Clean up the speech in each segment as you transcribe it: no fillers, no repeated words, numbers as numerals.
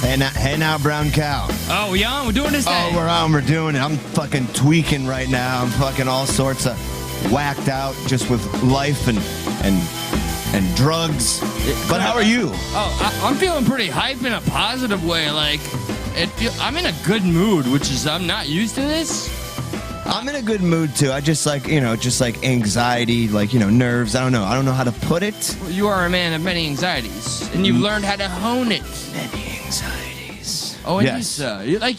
Hey now, brown cow. Oh, we on? We're doing this thing. Oh, we're on. We're doing it. I'm fucking tweaking right now. I'm fucking all sorts of whacked out just with life and drugs. But how are you? Oh, I'm feeling pretty hype in a positive way. Like, I'm in a good mood, which is I'm not used to this. I'm in a good mood too. I just like anxiety, nerves. I don't know how to put it. Well, you are a man of many anxieties, and you've learned how to hone it. Many anxieties. Oh, and yes.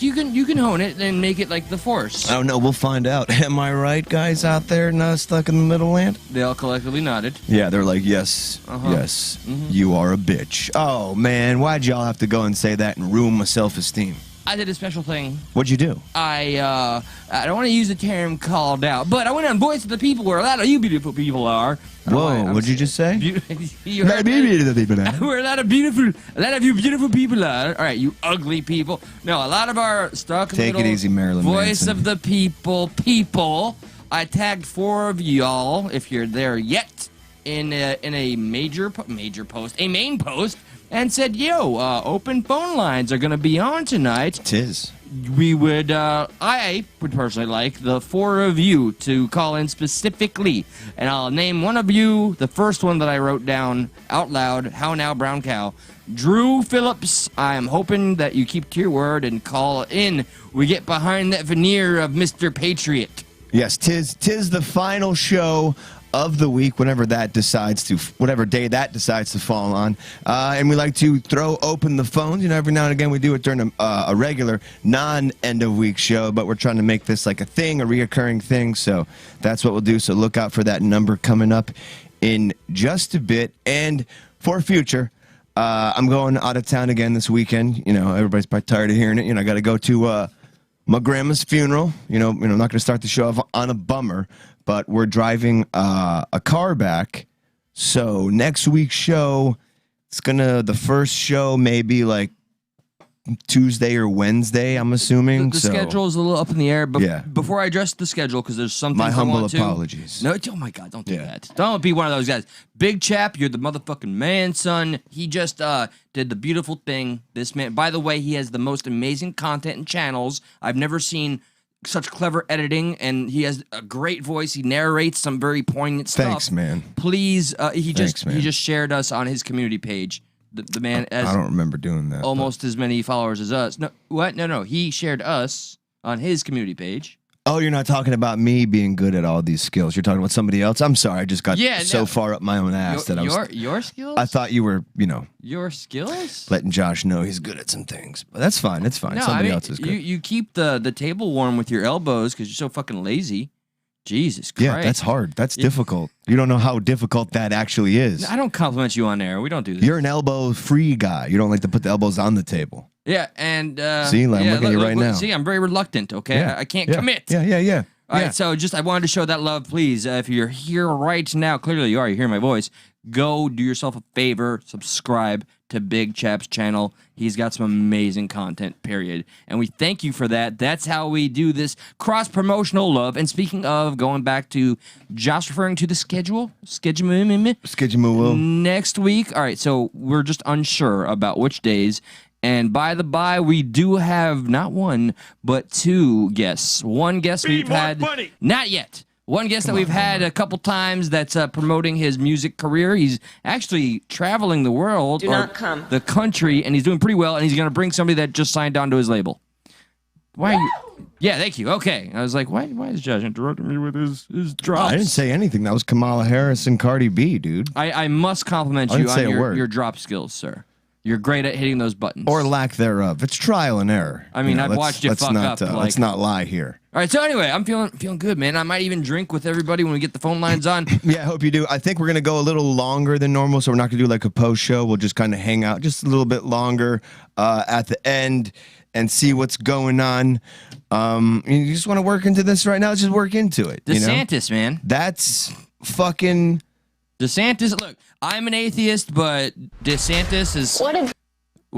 You can hone it and make it like the Force. I don't know. We'll find out. Am I right, guys out there stuck in the middle land? They all collectively nodded. Yeah, they're like, yes, yes, you are a bitch. Oh man, why'd y'all have to go and say that and ruin my self-esteem? I did a special thing. What'd you do? I don't want to use the term called out, but I went on Voice of the People where a lot of you beautiful people are. Whoa, what'd you just say? You heard where a lot of you beautiful people are. All right, you ugly people. No, a lot of our stuck. Take it easy, Marilyn Voice Manson. of the people. I tagged 4 of y'all, if you're there yet, in a major post, a main post. And said, open phone lines are going to be on tonight. Tis. I would personally like the 4 of you to call in specifically. And I'll name one of you, the first one that I wrote down out loud, How Now, Brown Cow. Drew Phillips, I am hoping that you keep to your word and call in. We get behind that veneer of Mr. Patriot. Yes, tis the final show of the week, whatever day that decides to fall on, and we like to throw open the phones. Every now and again we do it during a regular non-end of week show, but we're trying to make this like a thing, a reoccurring thing. So that's what we'll do. So look out for that number coming up in just a bit. And for future, I'm going out of town again this weekend. Everybody's probably tired of hearing it. I got to go to my grandma's funeral. I'm not going to start the show off on a bummer. But we're driving a car back, so next week's show, the first show maybe like Tuesday or Wednesday, I'm assuming. The schedule is a little up in the air, but yeah. Before I address the schedule, because there's something my humble I want apologies. No, oh my God, don't do that. Don't be one of those guys. Big Chap, you're the motherfucking man, son. He just did the beautiful thing. This man, by the way, he has the most amazing content and channels. I've never seen such clever editing, and he has a great voice. He narrates some very poignant stuff. Thanks, man. Please, he just shared us on his community page. The man has I don't remember doing that. Almost as many followers as us. No, what? No. He shared us on his community page. Oh, you're not talking about me being good at all these skills. You're talking about somebody else. I'm sorry. I just got so far up my own ass that I was. Your skills? I thought you were, Your skills? letting Josh know he's good at some things. But that's fine. It's fine. No, Somebody else is good. You keep the table warm with your elbows because you're so fucking lazy. Jesus Christ. Yeah, that's hard. That's difficult. You don't know how difficult that actually is. I don't compliment you on air. We don't do this. You're an elbow-free guy. You don't like to put the elbows on the table. Yeah, and... See, I'm looking at you right now. See, I'm very reluctant, okay? Yeah, I can't commit. Yeah. All right, so I wanted to show that love, please. If you're here right now, clearly you are, you hear my voice, go do yourself a favor, subscribe to Big Chap's channel. He's got some amazing content, period. And we thank you for that. That's how we do this cross-promotional love. And speaking of, going back to Josh referring to the schedule next week. All right, so we're just unsure about which days. And by the by, we do have not one, but 2 guests. One guest we've had... Not yet. One guest that we've had a couple times that's promoting his music career. He's actually traveling the world, the country, and he's doing pretty well, and he's going to bring somebody that just signed on to his label. Why are you... Yeah, thank you. Okay. I was like, why is Josh interrupting me with his drops? I didn't say anything. That was Kamala Harris and Cardi B, dude. I must compliment you on your drop skills, sir. You're great at hitting those buttons. Or lack thereof. It's trial and error. I mean, I've watched you fuck up. Let's not lie here. All right, so anyway, I'm feeling good, man. I might even drink with everybody when we get the phone lines on. Yeah, I hope you do. I think we're going to go a little longer than normal, so we're not going to do like a post show. We'll just kind of hang out just a little bit longer at the end and see what's going on. You just want to work into this right now? Let's just work into it. DeSantis, man. That's fucking... DeSantis, look, I'm an atheist, but DeSantis is...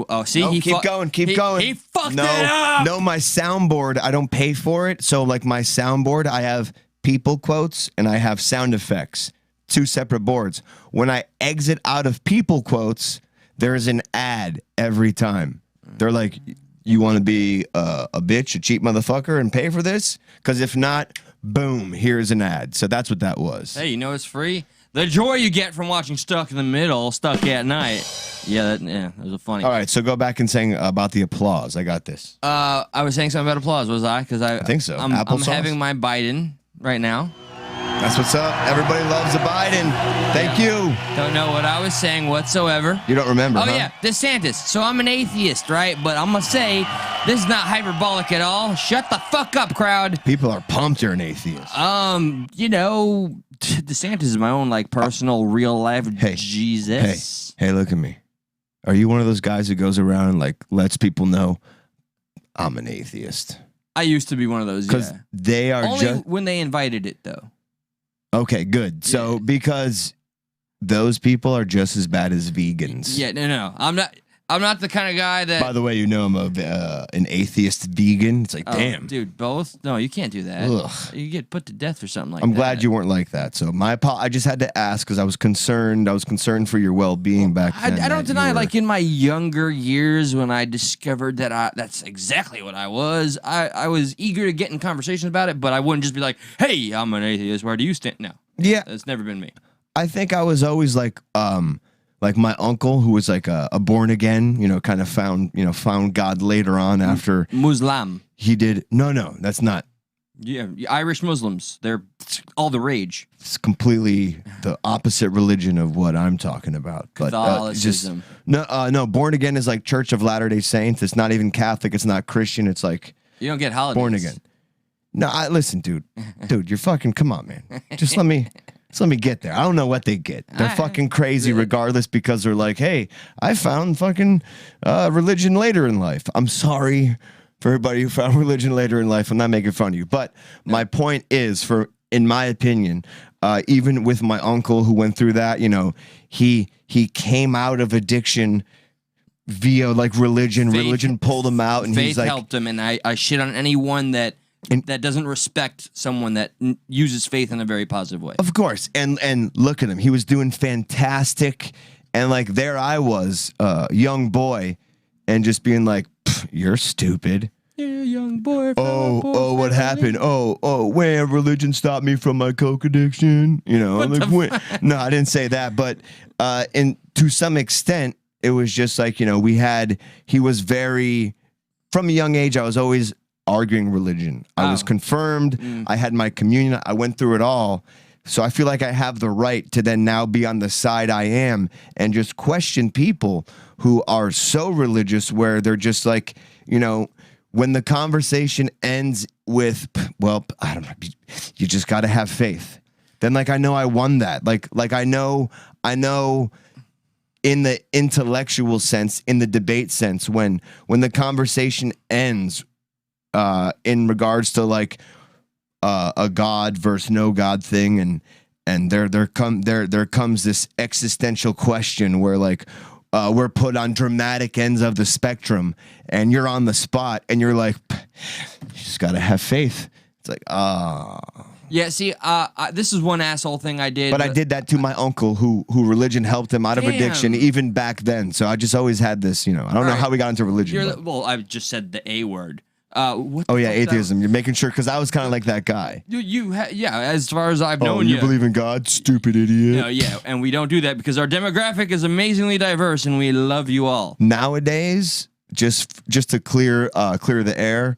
Oh, see, keep going. He fucked it up. No, my soundboard, I don't pay for it. So, like my soundboard, I have people quotes and I have sound effects. 2 separate boards. When I exit out of people quotes, there is an ad every time. They're like, you want to be a bitch, a cheap motherfucker, and pay for this? Because if not, boom, here's an ad. So that's what that was. Hey, you know it's free? The joy you get from watching Stuck in the Middle, Stuck at Night. Yeah, that was a funny. All right, so go back and saying about the applause. I got this. I was saying something about applause, was I? Because I think so. I'm having my Biden right now. That's what's up. Everybody loves a Biden. Thank you. Don't know what I was saying whatsoever. You don't remember, Oh, huh? yeah, DeSantis. So I'm an atheist, right? But I'm going to say this is not hyperbolic at all. Shut the fuck up, crowd. People are pumped you're an atheist. You know, DeSantis is my own, like, personal, real-life Jesus. Hey, look at me. Are you one of those guys who goes around and, like, lets people know I'm an atheist? I used to be one of those, Because they are only when they invited it, though. Okay, good. So because those people are just as bad as vegans. Yeah, no. I'm not the kind of guy that. By the way, you know I'm an atheist vegan. It's like, damn, dude, both. No, you can't do that. Ugh. You get put to death or something like that. I'm glad you weren't like that. So I just had to ask because I was concerned. I was concerned for your well-being back then. I don't deny, like in my younger years when I discovered that that's exactly what I was. I was eager to get in conversations about it, but I wouldn't just be like, "Hey, I'm an atheist. Where do you stand?" No. Yeah, that's never been me. I think I was always like my uncle who was like a born again, kind of found God later on after Muslim. He did. No, that's not. Yeah, Irish Muslims. They're all the rage. It's completely the opposite religion of what I'm talking about. But Catholicism. No, born again is like Church of Latter-day Saints. It's not even Catholic. It's not Christian. It's like you don't get holidays. Born again. No, listen, dude, you're fucking. Come on, man. Just let me get there. I don't know what they get. They're fucking crazy regardless because they're like, hey, I found fucking religion later in life. I'm sorry for everybody who found religion later in life. I'm not making fun of you. But my point is, in my opinion, even with my uncle who went through that, he came out of addiction via like religion. Religion pulled him out, and faith helped him. And I shit on anyone that doesn't respect someone that uses faith in a very positive way. Of course. And look at him. He was doing fantastic. And like there I was, young boy, and just being like, you're stupid. You're a young boy. What happened? When religion stopped me from my coke addiction. No, I didn't say that. But to some extent, it was just like, he was very, from a young age, I was always arguing religion. I was confirmed. I had my communion. I went through it all. So I feel like I have the right to then now be on the side I am and just question people who are so religious where they're just like, when the conversation ends with, well, I don't know, you just got to have faith. Then like, I know I won that. Like I know in the intellectual sense, in the debate sense, when the conversation ends in regards to like a God versus no God thing, and there comes this existential question where like we're put on dramatic ends of the spectrum, and you're on the spot, and you're like, you just gotta have faith. It's like Yeah, see, this is one asshole thing I did. But I did that to my uncle who religion helped him out of addiction even back then. So I just always had this, I don't know how we got into religion. Well, I just said the A word. Atheism. You're making sure, because I was kind of like that guy. As far as I've known you. You believe in God, stupid idiot. Yeah, and we don't do that because our demographic is amazingly diverse and we love you all. Nowadays, just to clear the air,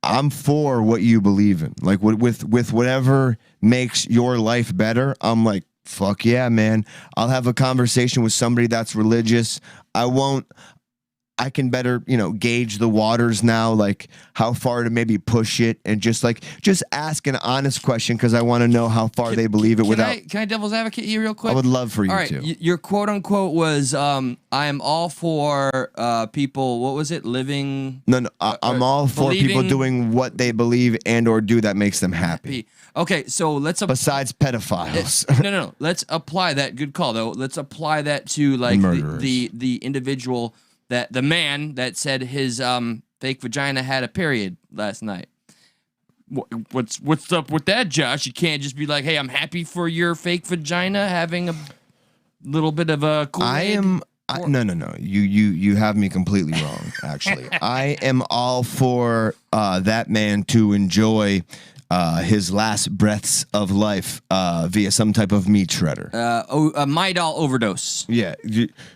I'm for what you believe in. Like with whatever makes your life better, I'm like, fuck yeah, man. I'll have a conversation with somebody that's religious. I can better, gauge the waters now, like how far to maybe push it, and just ask an honest question because I want to know how far they believe it without. Can I devil's advocate you real quick? I would love for you all right, to. Your quote unquote was, I am all for people. What was it? Living. No. I'm all for people doing what they believe and or do that makes them happy. Okay, so let's besides pedophiles. No. Let's apply that. Good call though. Let's apply that to like the individual. That the man that said his fake vagina had a period last night. What's up with that, Josh? You can't just be like, "Hey, I'm happy for your fake vagina having a little bit of a Kool-Aid." No. You have me completely wrong. Actually, I am all for that man to enjoy his last breaths of life via some type of meat shredder. A Midol overdose. Yeah,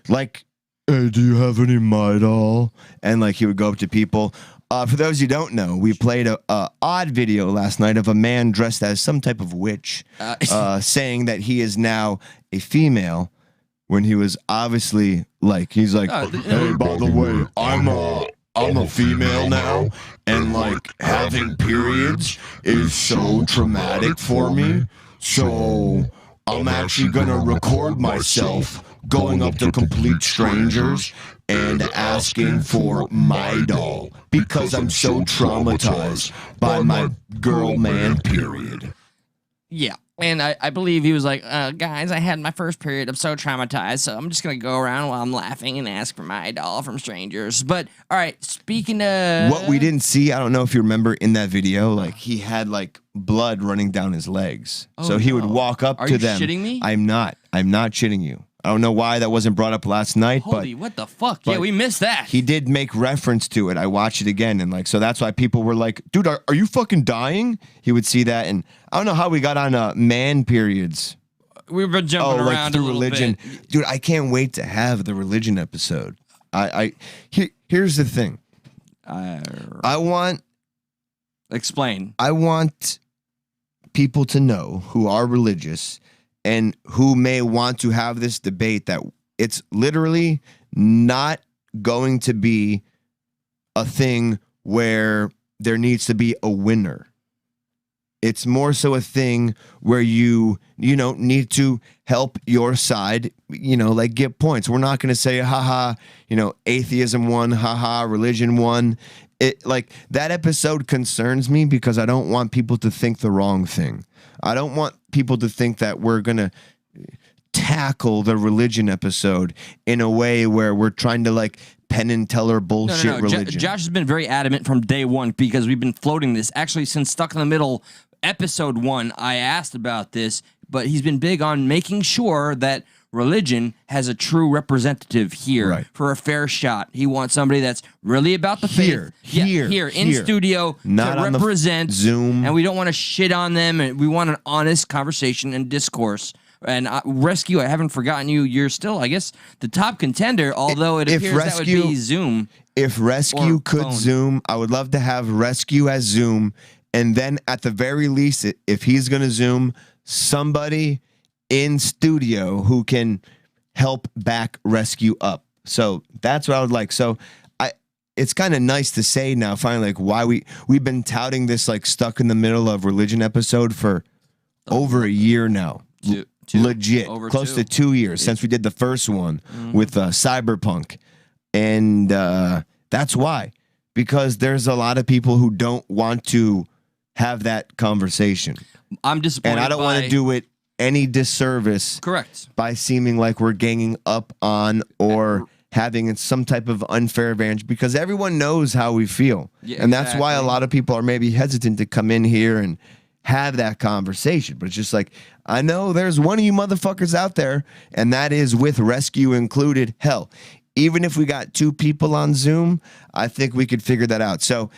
like, hey, do you have any Midol? And like he would go up to people. For those who don't know, we played a odd video last night of a man dressed as some type of witch, saying that he is now a female. When he was obviously like, he's like, hey, by the way, I'm a female now, and like having periods is so traumatic for me. So I'm actually gonna record myself going up to complete strangers and asking for my doll because I'm so traumatized by my girl man period. Yeah. And I believe he was like, guys, I had my first period. I'm so traumatized, so I'm just going to go around while I'm laughing and ask for my doll from strangers. But, all right, speaking of... What we didn't see, I don't know if you remember in that video, like, he had, like, blood running down his legs. Oh, so he would walk up to them. Are you shitting me? I'm not shitting you. I don't know why that wasn't brought up last night. Holy, what the fuck? Yeah, we missed that. He did make reference to it. I watched it again, and like, so that's why people were like, dude, are you fucking dying? He would see that, and I don't know how we got on man periods. We've been jumping around through a little religion. bit. Dude, I can't wait to have the religion episode. Here's the thing. Explain. I want people to know who are religious and who may want to have this debate that it's literally not going to be a thing where there needs to be a winner. It's more so a thing where you need to help your side, like get points. We're not going to say, haha, atheism won, haha, religion won. It like that episode concerns me because I don't want people to think the wrong thing. I don't want people to think that we're going to tackle the religion episode in a way where we're trying to like Penn and Teller bullshit religion. Josh has been very adamant from day one because we've been floating this. Actually, since Stuck in the Middle episode 1, I asked about this, but he's been big on making sure that religion has a true representative here for a fair shot. He wants somebody that's really about the faith. Here in studio not to on represent the Zoom. And we don't want to shit on them, and we want an honest conversation and discourse. And Rescue, I haven't forgotten you. You're still, I guess, the top contender, although it appears that would be Zoom. If Rescue could phone. Zoom, I would love to have Rescue as Zoom. And then at the very least, if he's going to Zoom, somebody in studio who can help back Rescue up. So that's what I would like. So it's kind of nice to say now finally like why we've been touting this like Stuck in the Middle of Religion episode for over a year now. Legit. Close to 2 years since we did the first one with Cyberpunk. And that's why. Because there's a lot of people who don't want to have that conversation. I'm disappointed. And I don't want to do it any disservice by seeming like we're ganging up on or having some type of unfair advantage because everyone knows how we feel. Yeah, and that's why a lot of people are maybe hesitant to come in here and have that conversation. But it's just like, I know there's one of you motherfuckers out there, and that is with Rescue included. Hell, even if we got 2 people on Zoom, I think we could figure that out. So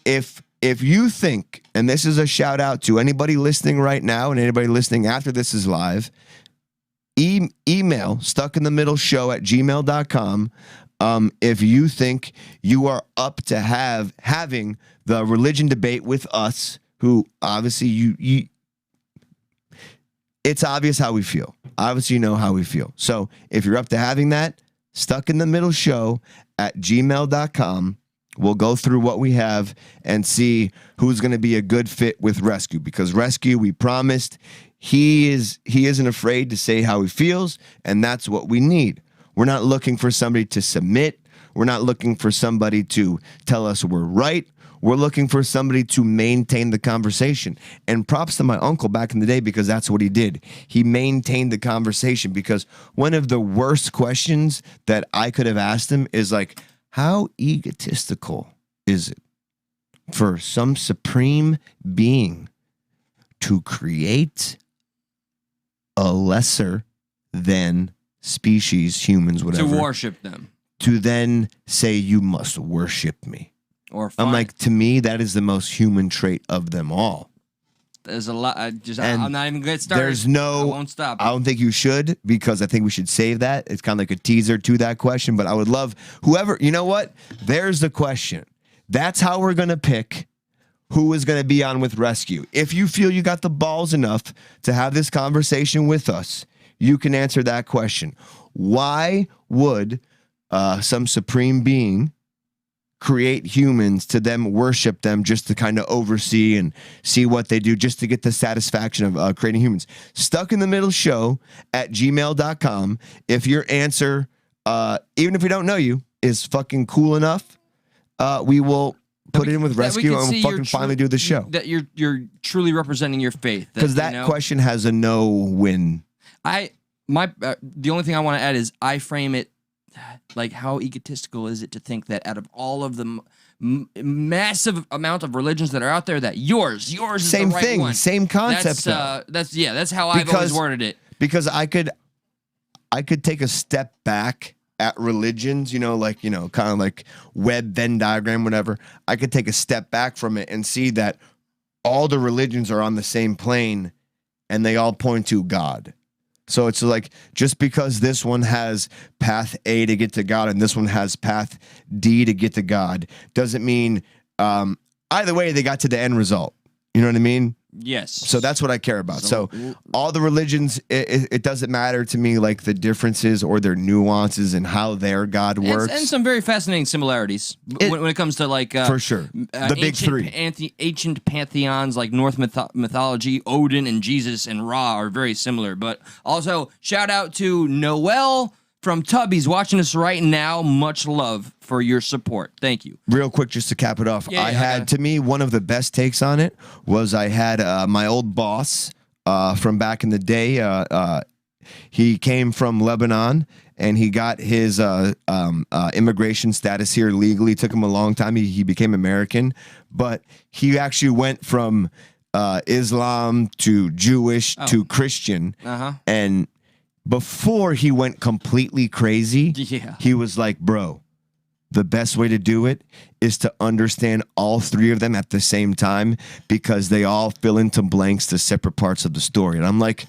if you think, and this is a shout out to anybody listening right now and anybody listening after this is live, email stuckinthemiddleshow@gmail.com if you think you are up to having the religion debate with us, who obviously you it's obvious how we feel. Obviously you know how we feel. So if you're up to having that, stuckinthemiddleshow@gmail.com. We'll go through what we have and see who's going to be a good fit with Rescue. Because Rescue, we promised, he isn't afraid to say how he feels, and that's what we need. We're not looking for somebody to submit. We're not looking for somebody to tell us we're right. We're looking for somebody to maintain the conversation. And props to my uncle back in the day because that's what he did. He maintained the conversation because one of the worst questions that I could have asked him is like, how egotistical is it for some supreme being to create a lesser than species, humans, whatever, to worship them, to then say you must worship me. or I'm like, to me, that is the most human trait of them all. there's a lot. I'm not even going to start. There's no. I won't stop. I don't think you should, because I think we should save that. It's kind of like a teaser to that question. But I would love whoever. You know what? There's the question. That's how we're gonna pick who is going to be on with Rescue. If you feel you got the balls enough to have this conversation with us, you can answer that question. Why would some supreme being create humans to them worship them just to kind of oversee and see what they do, just to get the satisfaction of creating humans? Stuck in the Middle Show at gmail.com. If your answer, even if we don't know you, is fucking cool enough, we will put it in with Rescue and we'll fucking finally do the show. That you're truly representing your faith. Because that question has a no win. The only thing I want to add is I frame it like, how egotistical is it to think that out of all of the massive amount of religions that are out there, that yours is the right thing, one. Same concept. That's how I've always worded it. Because I could take a step back at religions, kind of like web Venn diagram, whatever. I could take a step back from it and see that all the religions are on the same plane and they all point to God. So it's like, just because this one has path A to get to God and this one has path D to get to God, doesn't mean either way they got to the end result. You know what I mean? Yes. So that's what I care about. So all the religions, it doesn't matter to me, like the differences or their nuances and how their God works. And some very fascinating similarities when it comes to, like, for sure, the big three. Ancient pantheons like Norse mythology, Odin and Jesus and Ra are very similar. But also, shout out to Noel from Tubby's watching us right now. Much love for your support. Thank you. Real quick, just to cap it off, to me, one of the best takes on it was I had my old boss from back in the day. He came from Lebanon and he got his immigration status here legally. It took him a long time. He became American, but he actually went from Islam to Jewish to Christian. And before he went completely crazy, he was like, bro, the best way to do it is to understand all three of them at the same time, because they all fill into blanks to separate parts of the story. And I'm like,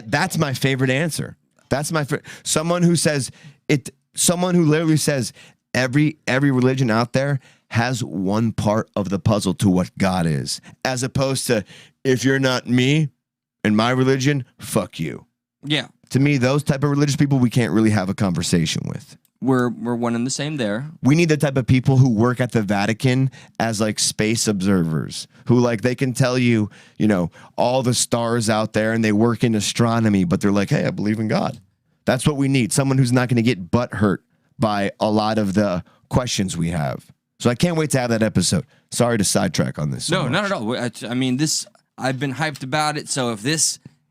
that's my favorite answer. That's my someone who says it. Someone who literally says every religion out there has one part of the puzzle to what God is, as opposed to, if you're not me and my religion, fuck you. Yeah. To me, those type of religious people, we can't really have a conversation with. We're one and the same there. We need the type of people who work at the Vatican as like space observers, who like they can tell you, all the stars out there, and they work in astronomy, but they're like, hey, I believe in God. That's what we need. Someone who's not going to get butt hurt by a lot of the questions we have. So I can't wait to have that episode. Sorry to sidetrack on this. No, not at all. I mean, I've been hyped about it. So if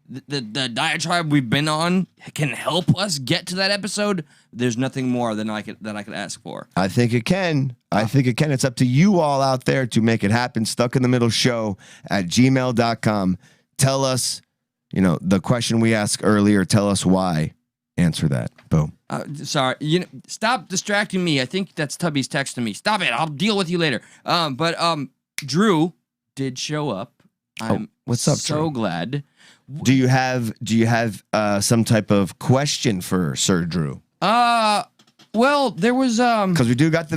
the diatribe we've been on can help us get to that episode, there's nothing more than I could ask for. I think it can. It's up to you all out there to make it happen. Stuck in the Middle Show at gmail.com. Tell us, the question we asked earlier. Tell us why. Answer that. Boom. Sorry. Stop distracting me. I think that's Tubby's texting me. Stop it. I'll deal with you later. But Drew did show up. What's up, so Drew? Glad. Do you have some type of question for Sir Drew? Well, there was because we do got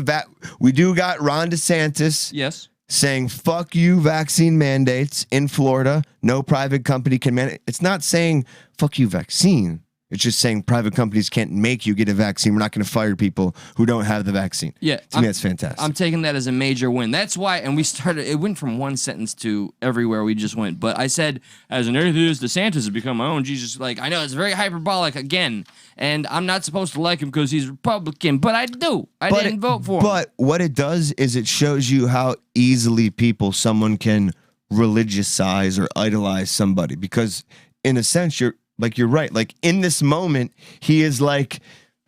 Ron DeSantis. Yes. Saying fuck you vaccine mandates in Florida. No private company can mandate. It's not saying fuck you vaccine. It's just saying private companies can't make you get a vaccine. We're not going to fire people who don't have the vaccine. Yeah. To me, that's fantastic. I'm taking that as a major win. That's why, and it went from one sentence to everywhere we just went. But I said, as an atheist, DeSantis has become my own Jesus. Like, I know it's very hyperbolic again, and I'm not supposed to like him because he's Republican, but I do. I didn't vote for him. But what it does is it shows you how easily someone can religiousize or idolize somebody. Because in a sense, you're right. Like, in this moment, he is like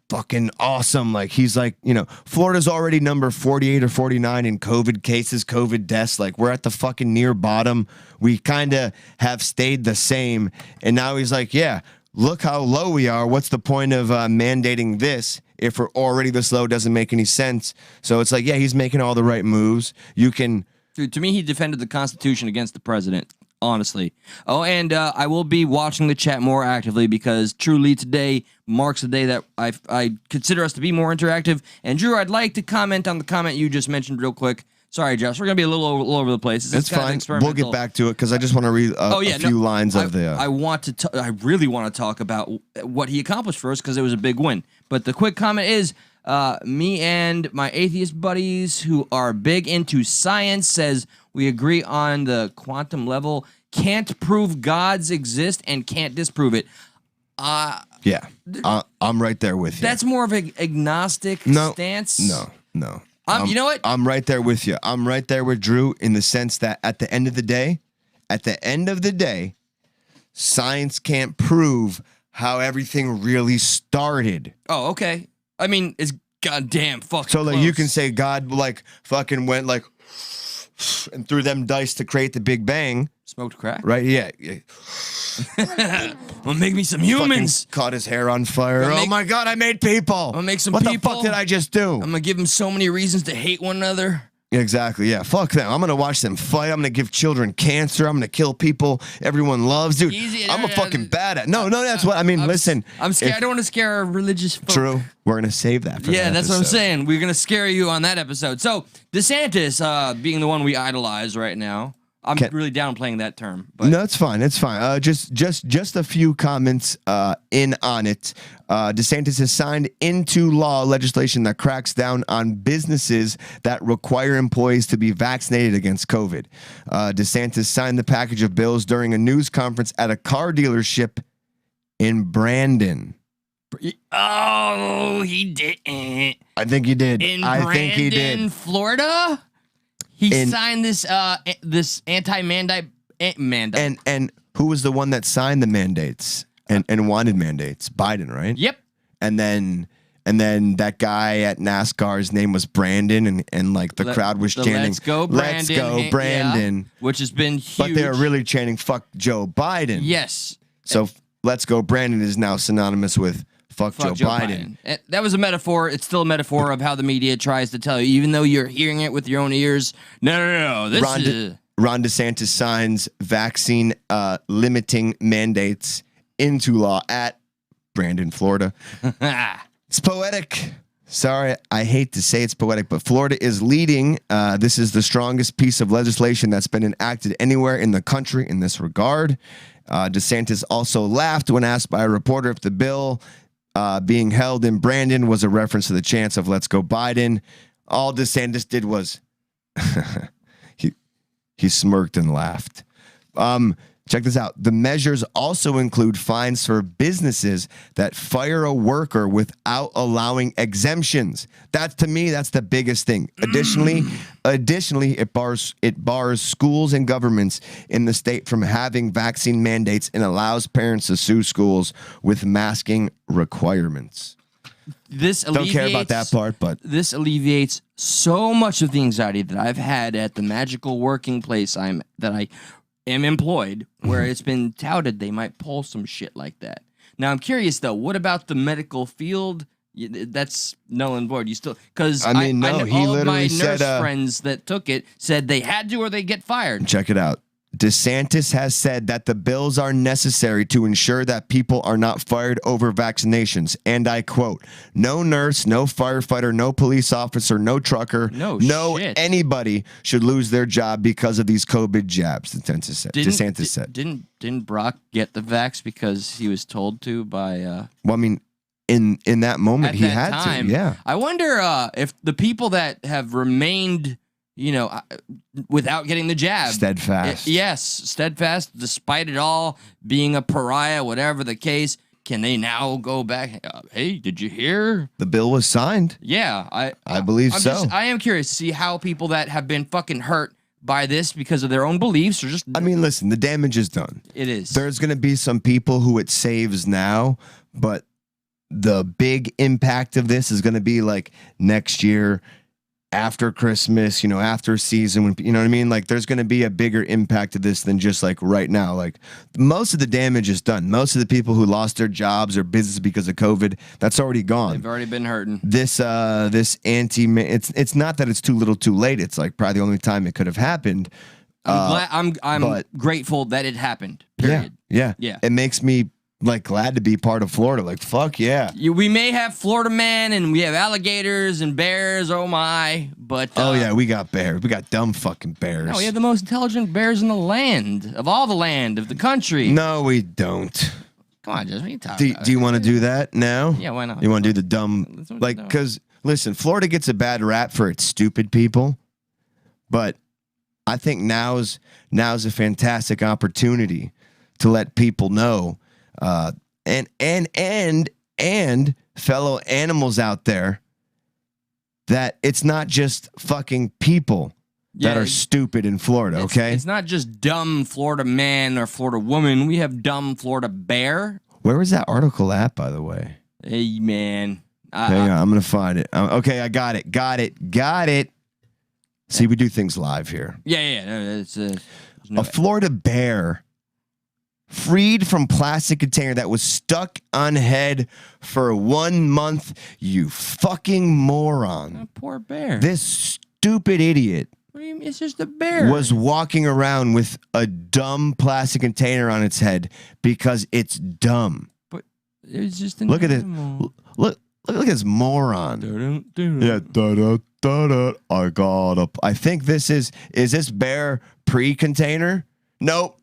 fucking awesome. Like, he's like, Florida's already number 48 or 49 in COVID cases, COVID deaths. Like, we're at the fucking near bottom. We kind of have stayed the same. And now he's like, yeah, look how low we are. What's the point of mandating this if we're already this low? Doesn't make any sense. So it's like, yeah, he's making all the right moves. You can. Dude, to me, he defended the Constitution against the president, honestly. Oh, and I will be watching the chat more actively because truly today marks the day that I consider us to be more interactive. And Drew, I'd like to comment on the comment you just mentioned real quick. Sorry, Josh, we're going to be a little over the place. It's fine. We'll get back to it because I just want to read a few lines of the... I really want to talk about what he accomplished for us because it was a big win. But the quick comment is, me and my atheist buddies who are big into science says we agree on the quantum level, can't prove gods exist and can't disprove it. Yeah, I'm right there with you. That's more of an agnostic stance. No. You know what? I'm right there with you. I'm right there with Drew in the sense that at the end of the day, science can't prove how everything really started. Oh, okay. I mean, it's goddamn fucking So like close. you can say God like fucking went like and threw them dice to create the Big Bang. Smoked crack? Right? Yeah. Well, make me some humans. Fucking caught his hair on fire. Oh my God, I made people. I'm gonna make some what people. What the fuck did I just do? I'm gonna give them so many reasons to hate one another. Exactly, yeah. Fuck them. I'm gonna watch them fight. I'm gonna give children cancer. I'm gonna kill people everyone loves. Dude, I'm a fucking badass. No, that's what I mean. Listen. I'm scared. I don't want to scare our religious folk. True. We're gonna save that for that that's episode. what I'm saying. We're gonna scare you on that episode. So DeSantis, being the one we idolize right now. I'm really downplaying that term. But. No, it's fine. It's fine. Just a few comments in on it. DeSantis has signed into law legislation that cracks down on businesses that require employees to be vaccinated against COVID. DeSantis signed the package of bills during a news conference at a car dealership in Brandon. Oh, he didn't. I think he did. I think he did. In Florida? He signed this this anti-mandate mandate. And who was the one that signed the mandates and wanted mandates? Biden, right? Yep. And then that guy at NASCAR's name was Brandon, and like the crowd was chanting, "Let's go, Brandon!" Let's go, Brandon! Yeah, which has been huge. But they were really chanting, "Fuck Joe Biden!" Yes. So "Let's go, Brandon" is now synonymous with Fuck Joe Biden. That was a metaphor. It's still a metaphor of how the media tries to tell you, even though you're hearing it with your own ears. No. Ron DeSantis signs vaccine limiting mandates into law at Brandon, Florida. It's poetic. Sorry, I hate to say it's poetic, but Florida is leading. This is the strongest piece of legislation that's been enacted anywhere in the country in this regard. DeSantis also laughed when asked by a reporter if the bill being held in Brandon was a reference to the chants of "Let's go Biden." All DeSantis did was he smirked and laughed. Check this out. The measures also include fines for businesses that fire a worker without allowing exemptions. To me, that's the biggest thing. Additionally, it bars schools and governments in the state from having vaccine mandates and allows parents to sue schools with masking requirements. Don't care about that part, but this alleviates so much of the anxiety that I've had at the magical working place I am employed, where it's been touted they might pull some shit like that. Now I'm curious though, what about the medical field? That's null and void. You still, because I know he all of my literally said, nurse friends that took it said they had to or they get fired. Check it out. DeSantis has said that the bills are necessary to ensure that people are not fired over vaccinations. And I quote, "No nurse, no firefighter, no police officer, no trucker, no anybody should lose their job because of these COVID jabs," DeSantis said. Didn't Brock get the vax because he was told to by... Well, I mean, in that moment, he had to, yeah. I wonder if the people that have remained... without getting the jab. Steadfast. Steadfast, despite it all, being a pariah, whatever the case. Can they now go back? Hey, did you hear? The bill was signed. Yeah. I believe so. I am curious to see how people that have been fucking hurt by this because of their own beliefs or just... I mean, listen, the damage is done. It is. There's going to be some people who it saves now, but the big impact of this is going to be like next year... after Christmas, after season, when you know what I mean? Like there's going to be a bigger impact to this than just like right now. Like most of the damage is done. Most of the people who lost their jobs or business because of COVID, that's already gone. They've already been hurting. This it's not that it's too little too late. It's like probably the only time it could have happened. I'm grateful that it happened. Period. Yeah. It makes me like glad to be part of Florida. Like fuck yeah. We may have Florida man and we have alligators and bears. Oh my! But oh yeah, we got bears. We got dumb fucking bears. No, we have the most intelligent bears in the land of all the land of the country. No, we don't. Come on, Jess. What are you talking about? Do you want to do that now? Yeah, why not? You want to do the dumb because listen, Florida gets a bad rap for its stupid people, but I think now's a fantastic opportunity to let people know. And fellow animals out there that it's not just fucking people that are stupid in Florida, okay? It's not just dumb Florida man or Florida woman. We have dumb Florida bear. Where was that article at, by the way? Hey, man. Hang on, I'm going to find it. Okay, I got it. See, we do things live here. Yeah. A Florida bear freed from plastic container that was stuck on head for 1 month. You fucking moron. A poor bear. This stupid idiot. What do you mean? It's just a bear. Was walking around with a dumb plastic container on its head because it's dumb. But it's just an look animal. at this. Look at this moron. Yeah, I got up. I think this is this bear pre-container? Nope.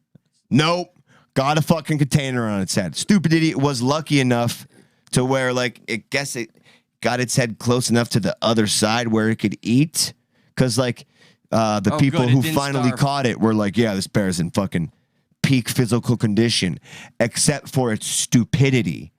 Got a fucking container on its head. Stupid idiot was lucky enough to where, like, it got its head close enough to the other side where it could eat. Because, like, the people who finally caught it were like, yeah, this bear's in fucking peak physical condition, except for its stupidity.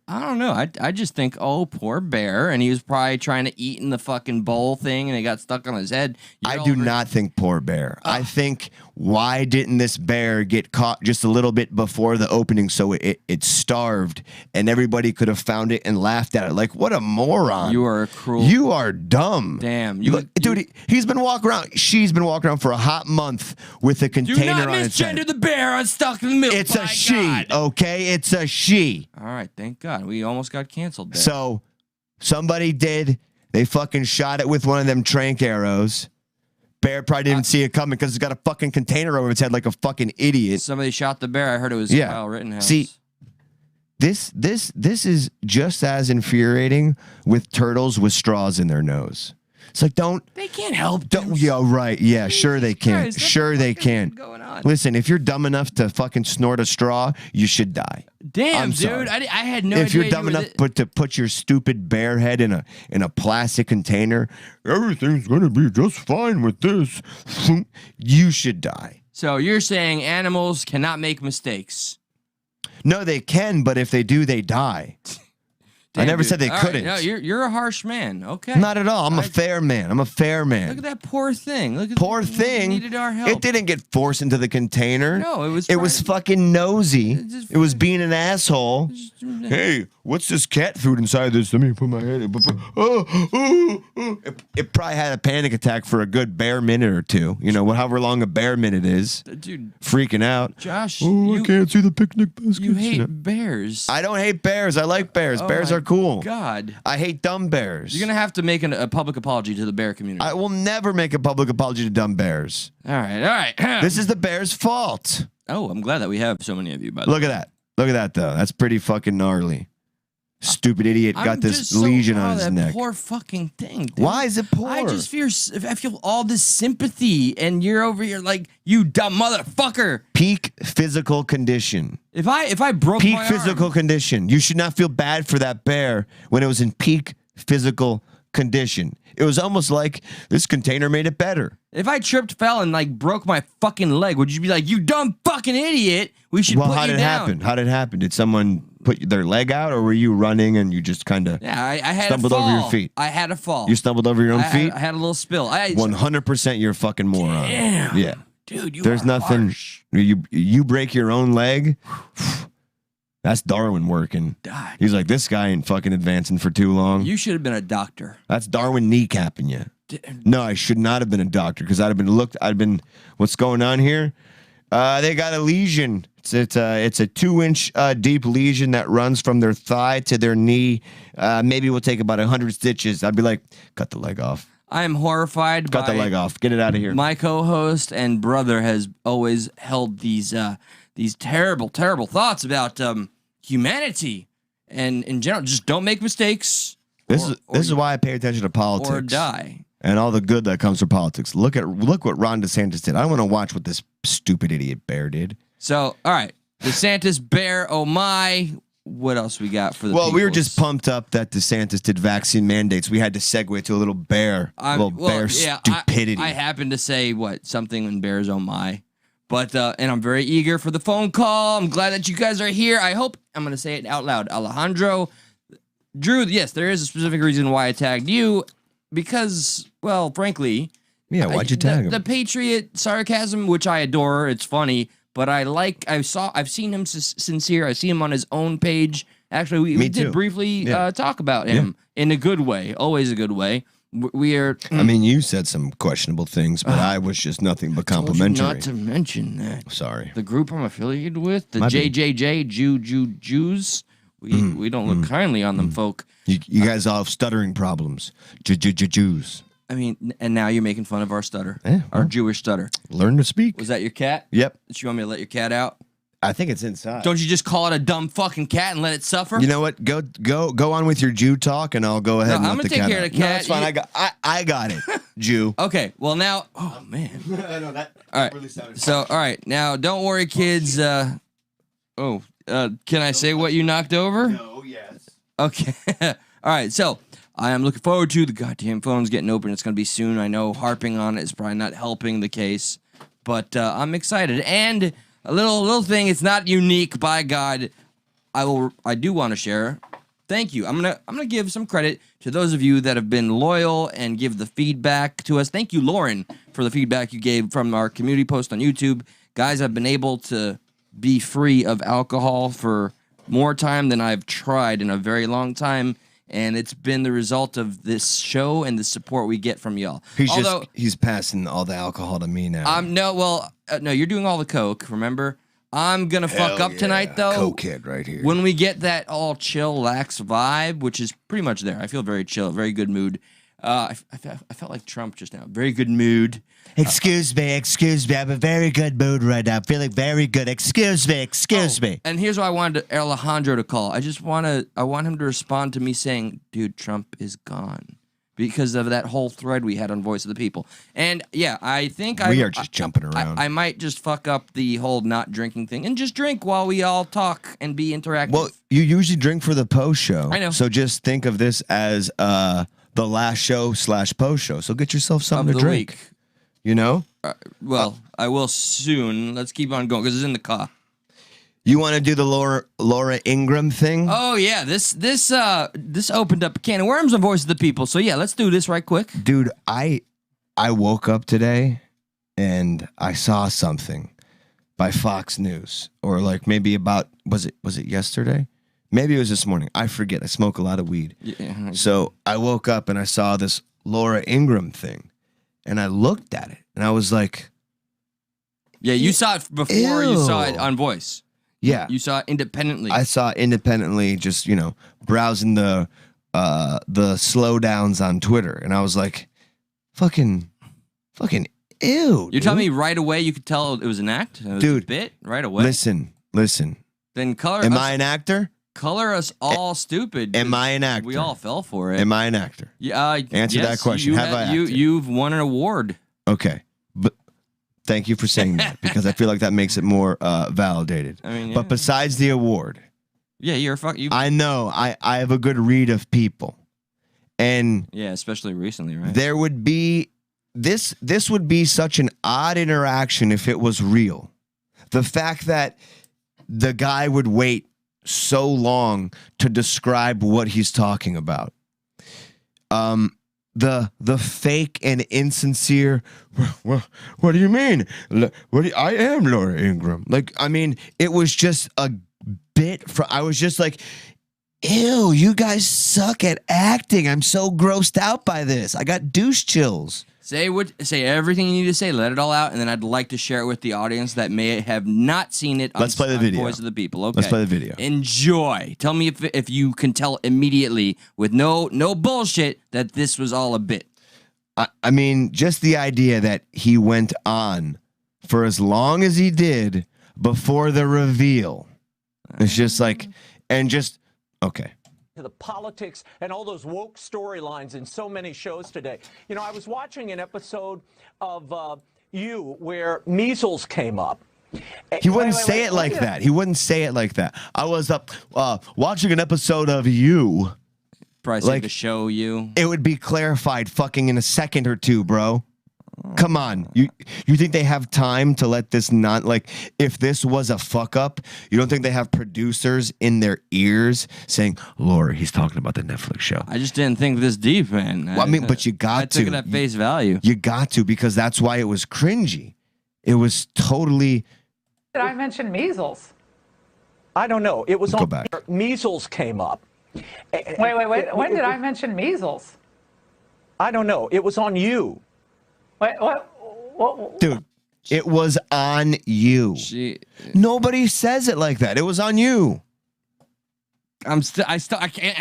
I don't know. I just think, oh, poor bear. And he was probably trying to eat in the fucking bowl thing and it got stuck on his head. I do not think poor bear. I think, why didn't this bear get caught just a little bit before the opening so it starved and everybody could have found it and laughed at it? Like, what a moron. You are cruel. You are dumb. Damn. Dude, she's been walking around for a hot month with a container on its head. Do not misgender the bear. I'm stuck in the middle. It's a she, okay? It's a she. All right, thank God. We almost got canceled there. So, somebody did. They fucking shot it with one of them trank arrows. Bear probably didn't see it coming because it's got a fucking container over its head like a fucking idiot. Somebody shot the bear. I heard it was Kyle Rittenhouse. See, this is just as infuriating with turtles with straws in their nose. It's like, they can't help. Yeah, right. Yeah, sure they can. Christ, sure they can. Going on? Listen, if you're dumb enough to fucking snort a straw, you should die. Damn, dude. I had no idea. If you're dumb enough to put your stupid bear head in a plastic container, everything's gonna be just fine with this. You should die. So you're saying animals cannot make mistakes? No, they can, but if they do, they die. Damn, I never said they couldn't. Right, no, you're a harsh man. Okay. Not at all. I'm a fair man. Look at that poor thing. Look at poor thing. Needed our help. It didn't get forced into the container. No, it was fucking nosy. It was being an asshole. Hey, what's this cat food inside this? Let me put my head in. It probably had a panic attack for a good bare minute or two. You know, however long a bare minute is. Dude, freaking out. Josh, I can't see the picnic baskets. You hate bears. I don't hate bears. I like bears. Bears are cool. God. I hate dumb bears. You're going to have to make a public apology to the bear community. I will never make a public apology to dumb bears. All right. This is the bears' fault. Oh, I'm glad that we have so many of you, by the way. Look at that, though. That's pretty fucking gnarly. Stupid idiot got this lesion on his neck. Poor fucking thing. Dude. Why is it poor? I feel all this sympathy, and you're over here like, you dumb motherfucker. Peak physical condition. If I broke peak my physical arm, condition. You should not feel bad for that bear when it was in peak physical condition. It was almost like this container made it better. If I tripped, fell, and like broke my fucking leg, would you be like, you dumb fucking idiot? We should put you down. How did it happen? How did it happen? Did someone put their leg out, or were you running and you just kind of I had stumbled over your feet? I had a fall. You stumbled over your own feet? I had a little spill. 100% you're a fucking moron. Damn. Yeah. Dude, There's nothing. Harsh. You break your own leg. That's Darwin working. God. He's like, this guy ain't fucking advancing for too long. You should have been a doctor. That's Darwin kneecapping you. No, I should not have been a doctor because I'd have been looked. What's going on here? They got a lesion. It's a 2-inch deep lesion that runs from their thigh to their knee. Maybe we'll take about 100 stitches. I'd be like, cut the leg off. I am horrified. Cut the leg off. Get it out of here. My co-host and brother has always held these terrible, terrible thoughts about humanity and in general. Just don't make mistakes. This is why I pay attention to politics. Or die. And all the good that comes from politics. Look what Ron DeSantis did. I want to watch what this stupid idiot bear did. So, all right. DeSantis, bear, oh my. What else we got for the Well, we were peoples? just pumped up that DeSantis did vaccine mandates. We had to segue to a little bear stupidity. I happened to say, something in bears, oh my. But, and I'm very eager for the phone call. I'm glad that you guys are here. I hope I'm going to say it out loud. Alejandro, Drew, yes, there is a specific reason why I tagged you. Because, well, frankly, yeah, why'd you tag him? The Patriot sarcasm, which I adore, it's funny, but I've seen him sincere. I see him on his own page. Actually, we did briefly talk about him in a good way, always a good way. We are. I mean, you said some questionable things, but I was just nothing but complimentary. Not to mention that. Sorry. The group I'm affiliated with, the JJJ Jews. We don't look kindly on them, folk. You guys all have stuttering problems. Jews. I mean, and now you're making fun of our stutter, Yeah, our Jewish stutter. Learn to speak. Was that your cat? Yep. Did you want me to let your cat out? I think it's inside. Don't you just call it a dumb fucking cat and let it suffer? You know what? Go on with your Jew talk, and I'll go ahead and I'm let gonna the take cat care out. of the cat. No, it's fine. I got it, Jew. Okay. Well, now. Oh man. I know that. All right. Really sounded So, all right. Now, don't worry, kids. Can I say what you knocked over? No. Yes. Okay. All right. So, I am looking forward to the goddamn phones getting open. It's going to be soon. I know harping on it is probably not helping the case, but I'm excited. And a little thing. It's not unique, by God. I do want to share. Thank you. I'm gonna give some credit to those of you that have been loyal and give the feedback to us. Thank you, Lauren, for the feedback you gave from our community post on YouTube. Guys, I've been able to be free of alcohol for more time than I've tried in a very long time. And it's been the result of this show and the support we get from y'all. He's passing all the alcohol to me now. No, you're doing all the coke. Remember, I'm gonna fuck up tonight though. Cokehead right here. When we get that all chill, lax vibe, which is pretty much there. I feel very chill, very good mood. I felt like Trump just now. Very good mood. Excuse me. I'm in a very good mood right now. I'm feeling very good. Excuse me. And here's why I wanted Alejandro to call. I want him to respond to me saying, "Dude, Trump is gone," because of that whole thread we had on Voice of the People. And yeah, I think we are just jumping around. I might just fuck up the whole not drinking thing and just drink while we all talk and be interactive. Well, you usually drink for the post show. I know. So just think of this as the last show / post show. So get yourself something to drink. Week. You know? I will soon. Let's keep on going because it's in the car. You want to do the Laura Ingraham thing? Oh yeah, this opened up a can of worms on Voice of the People. So yeah, let's do this right quick. Dude, I woke up today and I saw something by Fox News, or like maybe about was it yesterday? Maybe it was this morning. I forget. I smoke a lot of weed. Yeah. So I woke up and I saw this Laura Ingraham thing. And I looked at it, and I was like... Yeah, you saw it before you saw it on Voice. Yeah. You saw it independently. I saw it independently, just, browsing the slowdowns on Twitter. And I was like, fucking ew, You're telling me right away you could tell it was an act? It was dude, a bit right away? Listen. Then Am I an actor? Color us all stupid. Am I an actor? We all fell for it. Am I an actor? Yeah. Answer that question. Have I acted? You've won an award. Okay. But thank you for saying that, because I feel like that makes it more validated. I mean, yeah. But besides the award... Yeah, I know. I have a good read of people. And... Yeah, especially recently, right? There would be... This would be such an odd interaction if it was real. The fact that the guy would wait so long to describe what he's talking about. The fake and insincere, well, what do you mean? I am Laura Ingraham. Like, I mean, it was just a bit I was just like, Ew, you guys suck at acting. I'm so grossed out by this. I got douche chills. Say everything you need to say. Let it all out, and then I'd like to share it with the audience that may have not seen it. Let's play the video. Voice of the People. Okay. Let's play the video. Enjoy. Tell me if you can tell immediately with no bullshit that this was all a bit. I mean, just the idea that he went on for as long as he did before the reveal. It's just like, and just, okay. To the politics and all those woke storylines in so many shows today. You know, I was watching an episode of You where measles came up. He wouldn't say it like that. He wouldn't say it like that. I was up watching an episode of You. Probably like to show you. It would be clarified fucking in a second or two, bro. Come on. You think they have time to let this not, like, if this was a fuck up, you don't think they have producers in their ears saying, Laura, he's talking about the Netflix show. I just didn't think this deep, man. Well, I mean, but you got to. I took it at face value. You got to, because that's why it was cringy. It was totally. Did I mention measles? I don't know. It was Go on back. Measles came up. Wait. When did I mention measles? I don't know. It was on You. Wait, what? Dude, it was on You. Nobody says it like that. It was on You. I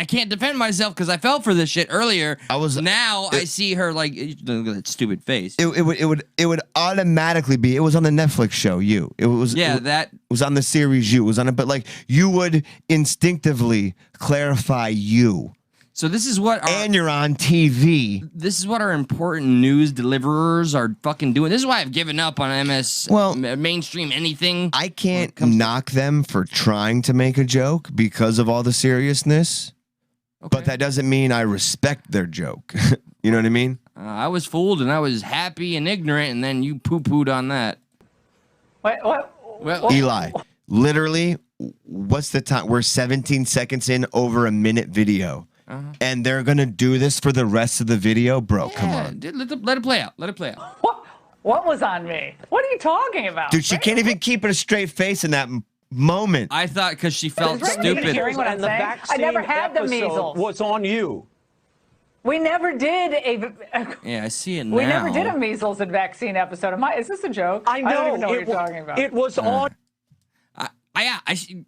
can't defend myself because I fell for this shit earlier. I see her like, look at that stupid face. It would automatically be. It was on the Netflix show You. It was that was on the series You. It was on it, but like you would instinctively clarify You. So this is what and you're on TV. This is what our important news deliverers are fucking doing. This is why I've given up on mainstream anything. I can't knock them for trying to make a joke because of all the seriousness, but that doesn't mean I respect their joke. You know what I mean? I was fooled and I was happy and ignorant, and then you poo-pooed on that. Wait, what? Well, Eli, literally, what's the time? We're 17 seconds in over a minute video. And they're going to do this for the rest of the video? Bro, come on. Dude, let it play out. Let it play out. What was on me? What are you talking about? Dude, she can't even keep a straight face in that moment. I thought because she felt stupid. Hearing what I'm saying? I never had the measles. Was on You. We never did Yeah, I see it now. We never did a measles and vaccine episode. Is this a joke? I know. I don't even know what you're talking about. It was on.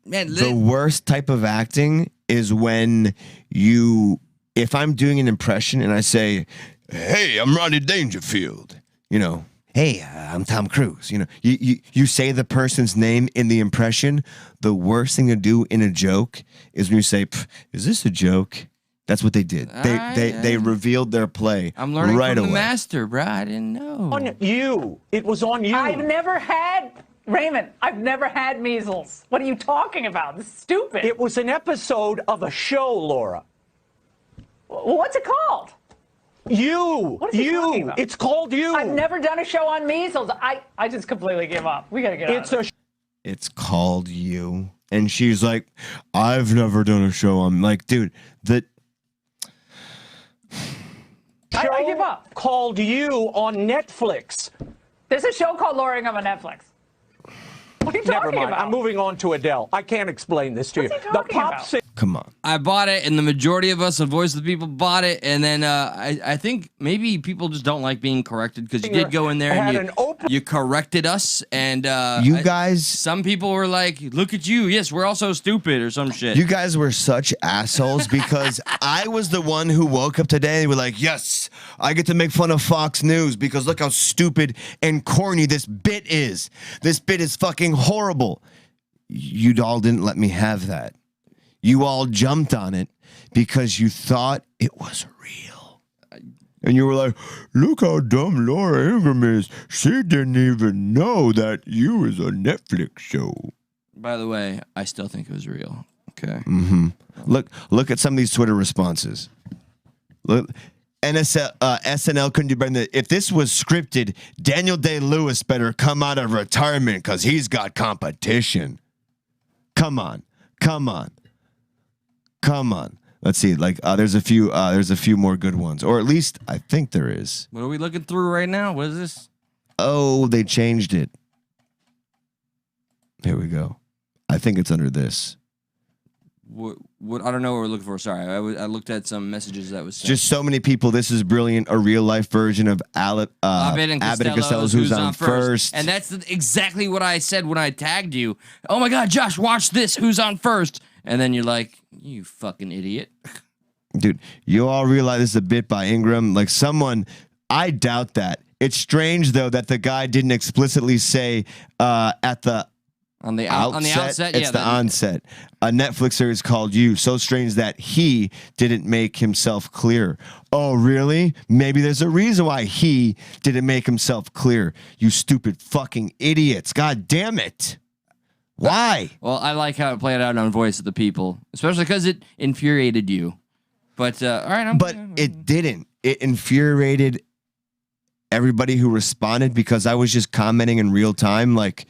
Man, the worst type of acting is when if I'm doing an impression and I say, hey, I'm Rodney Dangerfield, you know, hey, I'm Tom Cruise, you know, you say the person's name in the impression. The worst thing to do in a joke is when you say, is this a joke? That's what they did. They revealed their play. I'm learning right from away. the master, bro. I didn't know. On You. It was on You. I've never had... Raymond, I've never had measles. What are you talking about? This is stupid. It was an episode of a show, Laura. What's it called? You. What is he talking about? It's called You. I've never done a show on measles. I just completely give up. We got to get out of it. It's called You. And she's like, I've never done a show on, like, dude, I give up. Called You on Netflix. There's a show called Laura Ingraham on Netflix. What are you talking Never mind. about? I'm moving on to Adele. I can't explain this to you. What's he talking about? come on. I bought it, and the majority of us, the Voice of the People, bought it. And then I think maybe people just don't like being corrected because you did go in there and you corrected us. And you guys, some people were like, "Look at you! Yes, we're all so stupid," or some shit. You guys were such assholes because I was the one who woke up today and were like, "Yes, I get to make fun of Fox News because look how stupid and corny this bit is. This bit is fucking horrible." You all didn't let me have that. You all jumped on it because you thought it was real. And you were like, look how dumb Laura Ingraham is. She didn't even know that You is a Netflix show. By the way, I still think it was real. Okay. Mm-hmm. Look at some of these Twitter responses. Look, SNL couldn't do better than that. If this was scripted, Daniel Day-Lewis better come out of retirement because he's got competition. Come on. Let's see. Like, there's a few more good ones, or at least I think there is. What are we looking through right now? What is this? Oh, they changed it. Here we go. I think it's under this. What I don't know what we're looking for. Sorry, I looked at some messages that was sent. Just so many people. This is brilliant. A real life version of Abbott and Costello's Who's on First. And that's exactly what I said when I tagged you. Oh my God, Josh, watch this. Who's on first? And then you're like, you fucking idiot. Dude, you all realize this is a bit by Ingraham. Like I doubt that. It's strange though that the guy didn't explicitly say at the On the outset, it's the onset. A Netflix series called You. So strange that he didn't make himself clear. Oh, really? Maybe there's a reason why he didn't make himself clear. You stupid fucking idiots. God damn it. Why? Well, I like how it played out on Voice of the People, especially because it infuriated you. But, all right. But it didn't. It infuriated everybody who responded because I was just commenting in real time. Like,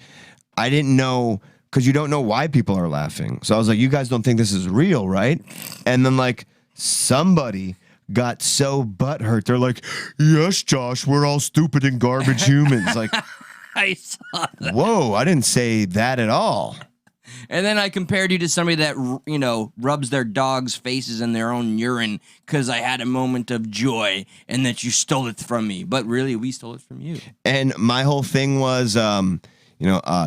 I didn't know, because you don't know why people are laughing. So I was like, you guys don't think this is real, right? And then, like, somebody got so butthurt. They're like, yes, Josh, we're all stupid and garbage humans. Like, I saw that. Whoa, I didn't say that at all. And then I compared you to somebody that, rubs their dog's faces in their own urine because I had a moment of joy and that you stole it from me. But really, we stole it from you. And my whole thing was,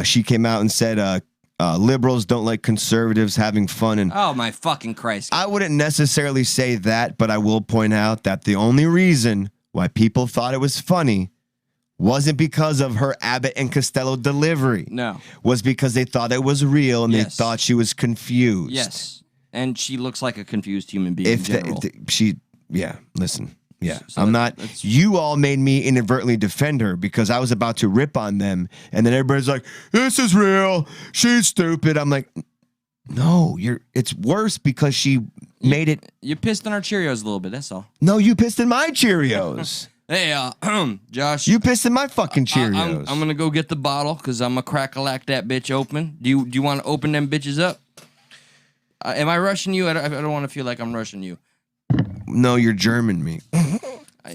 she came out and said liberals don't like conservatives having fun. And oh, my fucking Christ. I wouldn't necessarily say that, but I will point out that the only reason why people thought it was funny wasn't because of her Abbott and Costello delivery. No. Was because they thought it was real and they thought she was confused. Yes. And she looks like a confused human being in general. Listen. Yeah, so I'm not. You all made me inadvertently defend her because I was about to rip on them. And then everybody's like, this is real. She's stupid. I'm like, no, it's worse because she made it. You pissed on our Cheerios a little bit. That's all. No, you pissed in my Cheerios. Hey, Josh. You pissed in my fucking Cheerios. I'm going to go get the bottle because I'm going to crack-a-lack that bitch open. Do you want to open them bitches up? Am I rushing you? I don't want to feel like I'm rushing you. No, you're German me.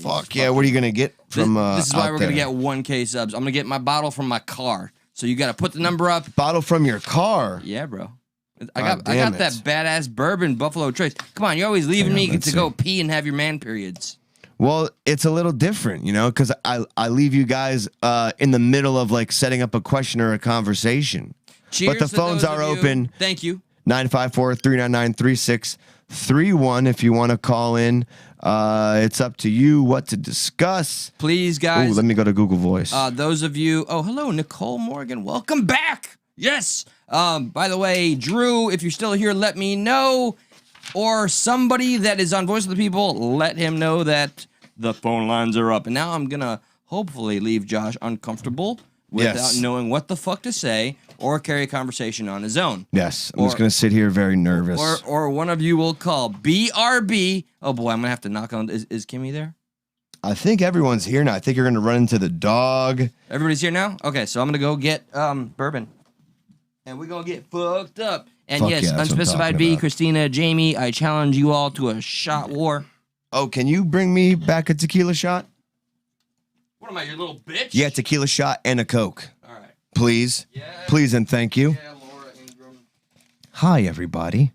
Fuck yeah, what are you going to get from This is why we're going to get 1K subs. I'm going to get my bottle from my car. So you got to put the number up. Bottle from your car? Yeah, bro. I got that badass bourbon Buffalo Trace. Come on, you're always leaving me to go pee and have your man periods. Well, it's a little different, because I leave you guys in the middle of like setting up a question or a conversation. Cheers. But the phones are open. Thank you. 954-399-3631 if you want to call in. It's up to you what to discuss. Please, guys. Ooh, let me go to Google Voice. Those of you. Oh, hello, Nicole Morgan. Welcome back. Yes. By the way, Drew, if you're still here, let me know. Or somebody that is on Voice of the People, let him know that the phone lines are up. And now I'm going to hopefully leave Josh uncomfortable without knowing what the fuck to say or carry a conversation on his own. Yes, I'm just going to sit here very nervous. Or one of you will call BRB. Oh, boy, I'm going to have to knock on. Is Kimmy there? I think everyone's here now. I think you're going to run into the dog. Everybody's here now? Okay, so I'm going to go get bourbon. And we're going to get fucked up. And Fuck yes, yeah, Unspecified V, Christina, Jamie, I challenge you all to a shot war. Oh, can you bring me back a tequila shot? What am I, your little bitch? Yeah, tequila shot and a Coke. All right. Please. Yeah. Please and thank you. Yeah, Laura Ingraham. Hi, everybody.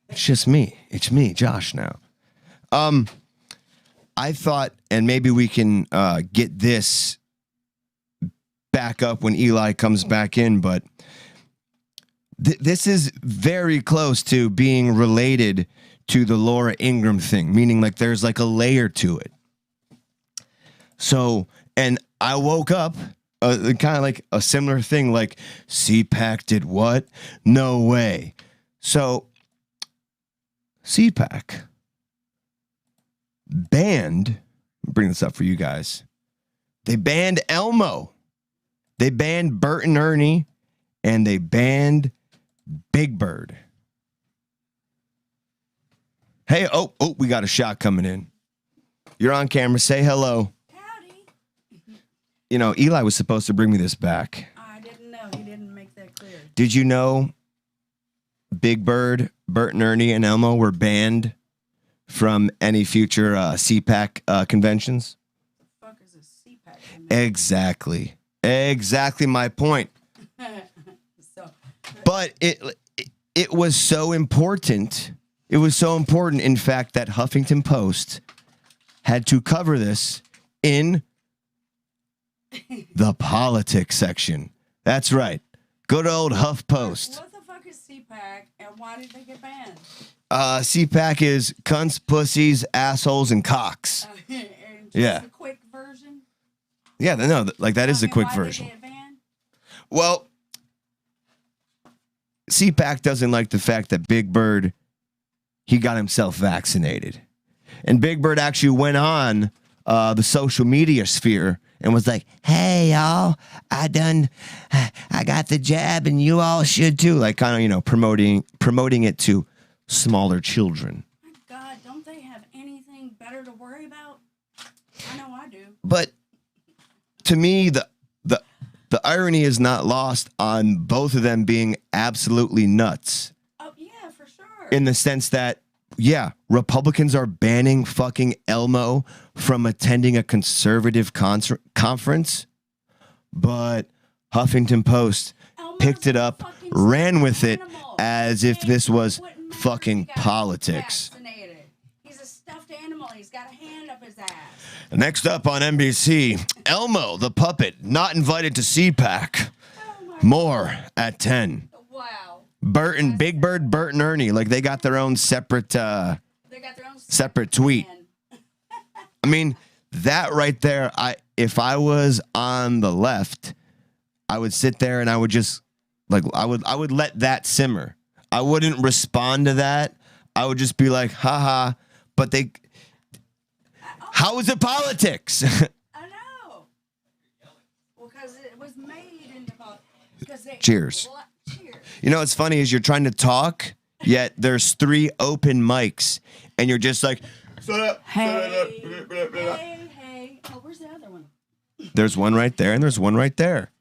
It's just me. It's me, Josh, now. I thought, and maybe we can get this back up when Eli comes back in, but this is very close to being related to the Laura Ingraham thing, meaning like there's like a layer to it. So, and I woke up kind of like a similar thing, like CPAC did what? No way. So, CPAC banned, bring this up for you guys. They banned Elmo. They banned Bert and Ernie, and they banned Big Bird. Hey, oh, we got a shot coming in. You're on camera. Say hello. Howdy. Eli was supposed to bring me this back. I didn't know. He didn't make that clear. Did you know Big Bird, Bert and Ernie, and Elmo were banned from any future CPAC conventions? The fuck is a CPAC? Exactly my point. So, But it was so important. It was so important, in fact, that Huffington Post had to cover this in the politics section. That's right. Good old Huff Post. What the fuck is CPAC and why did they get banned? CPAC is cunts, pussies, assholes, and cocks. And just Yeah. the quick version? Yeah, no, like that is the quick Why version. Did they get banned? Well, CPAC doesn't like the fact that Big Bird, he got himself vaccinated. And Big Bird actually went on the social media sphere and was like, hey, y'all, I got the jab and you all should too. Like kind of, promoting it to smaller children. My God, don't they have anything better to worry about? I know I do. But to me, the irony is not lost on both of them being absolutely nuts. Oh, yeah, for sure. In the sense that, yeah, Republicans are banning fucking Elmo from attending a conservative conference, but Huffington Post Elmo's picked it a up, fucking ran with it animal. as if this was Wouldn't matter if fucking he got politics. vaccinated. He's a stuffed animal. He's got a hand up his ass. Next up on NBC, Elmo the puppet not invited to CPAC. Oh my More at 10. Wow. Big Bird, Bert and Ernie, like they got their own separate They got their own separate tweet. plan. I mean, that right there, if I was on the left, I would sit there and I would just I would let that simmer. I wouldn't respond to that. I would just be like, haha, but how is it politics? I know. Well, because it was made into because they Cheers. Cheers. You know what's funny is you're trying to talk, yet there's 3 open mics, and you're just like, shut up. Hey, hey. Oh, where's the other one? There's one right there, and there's one right there.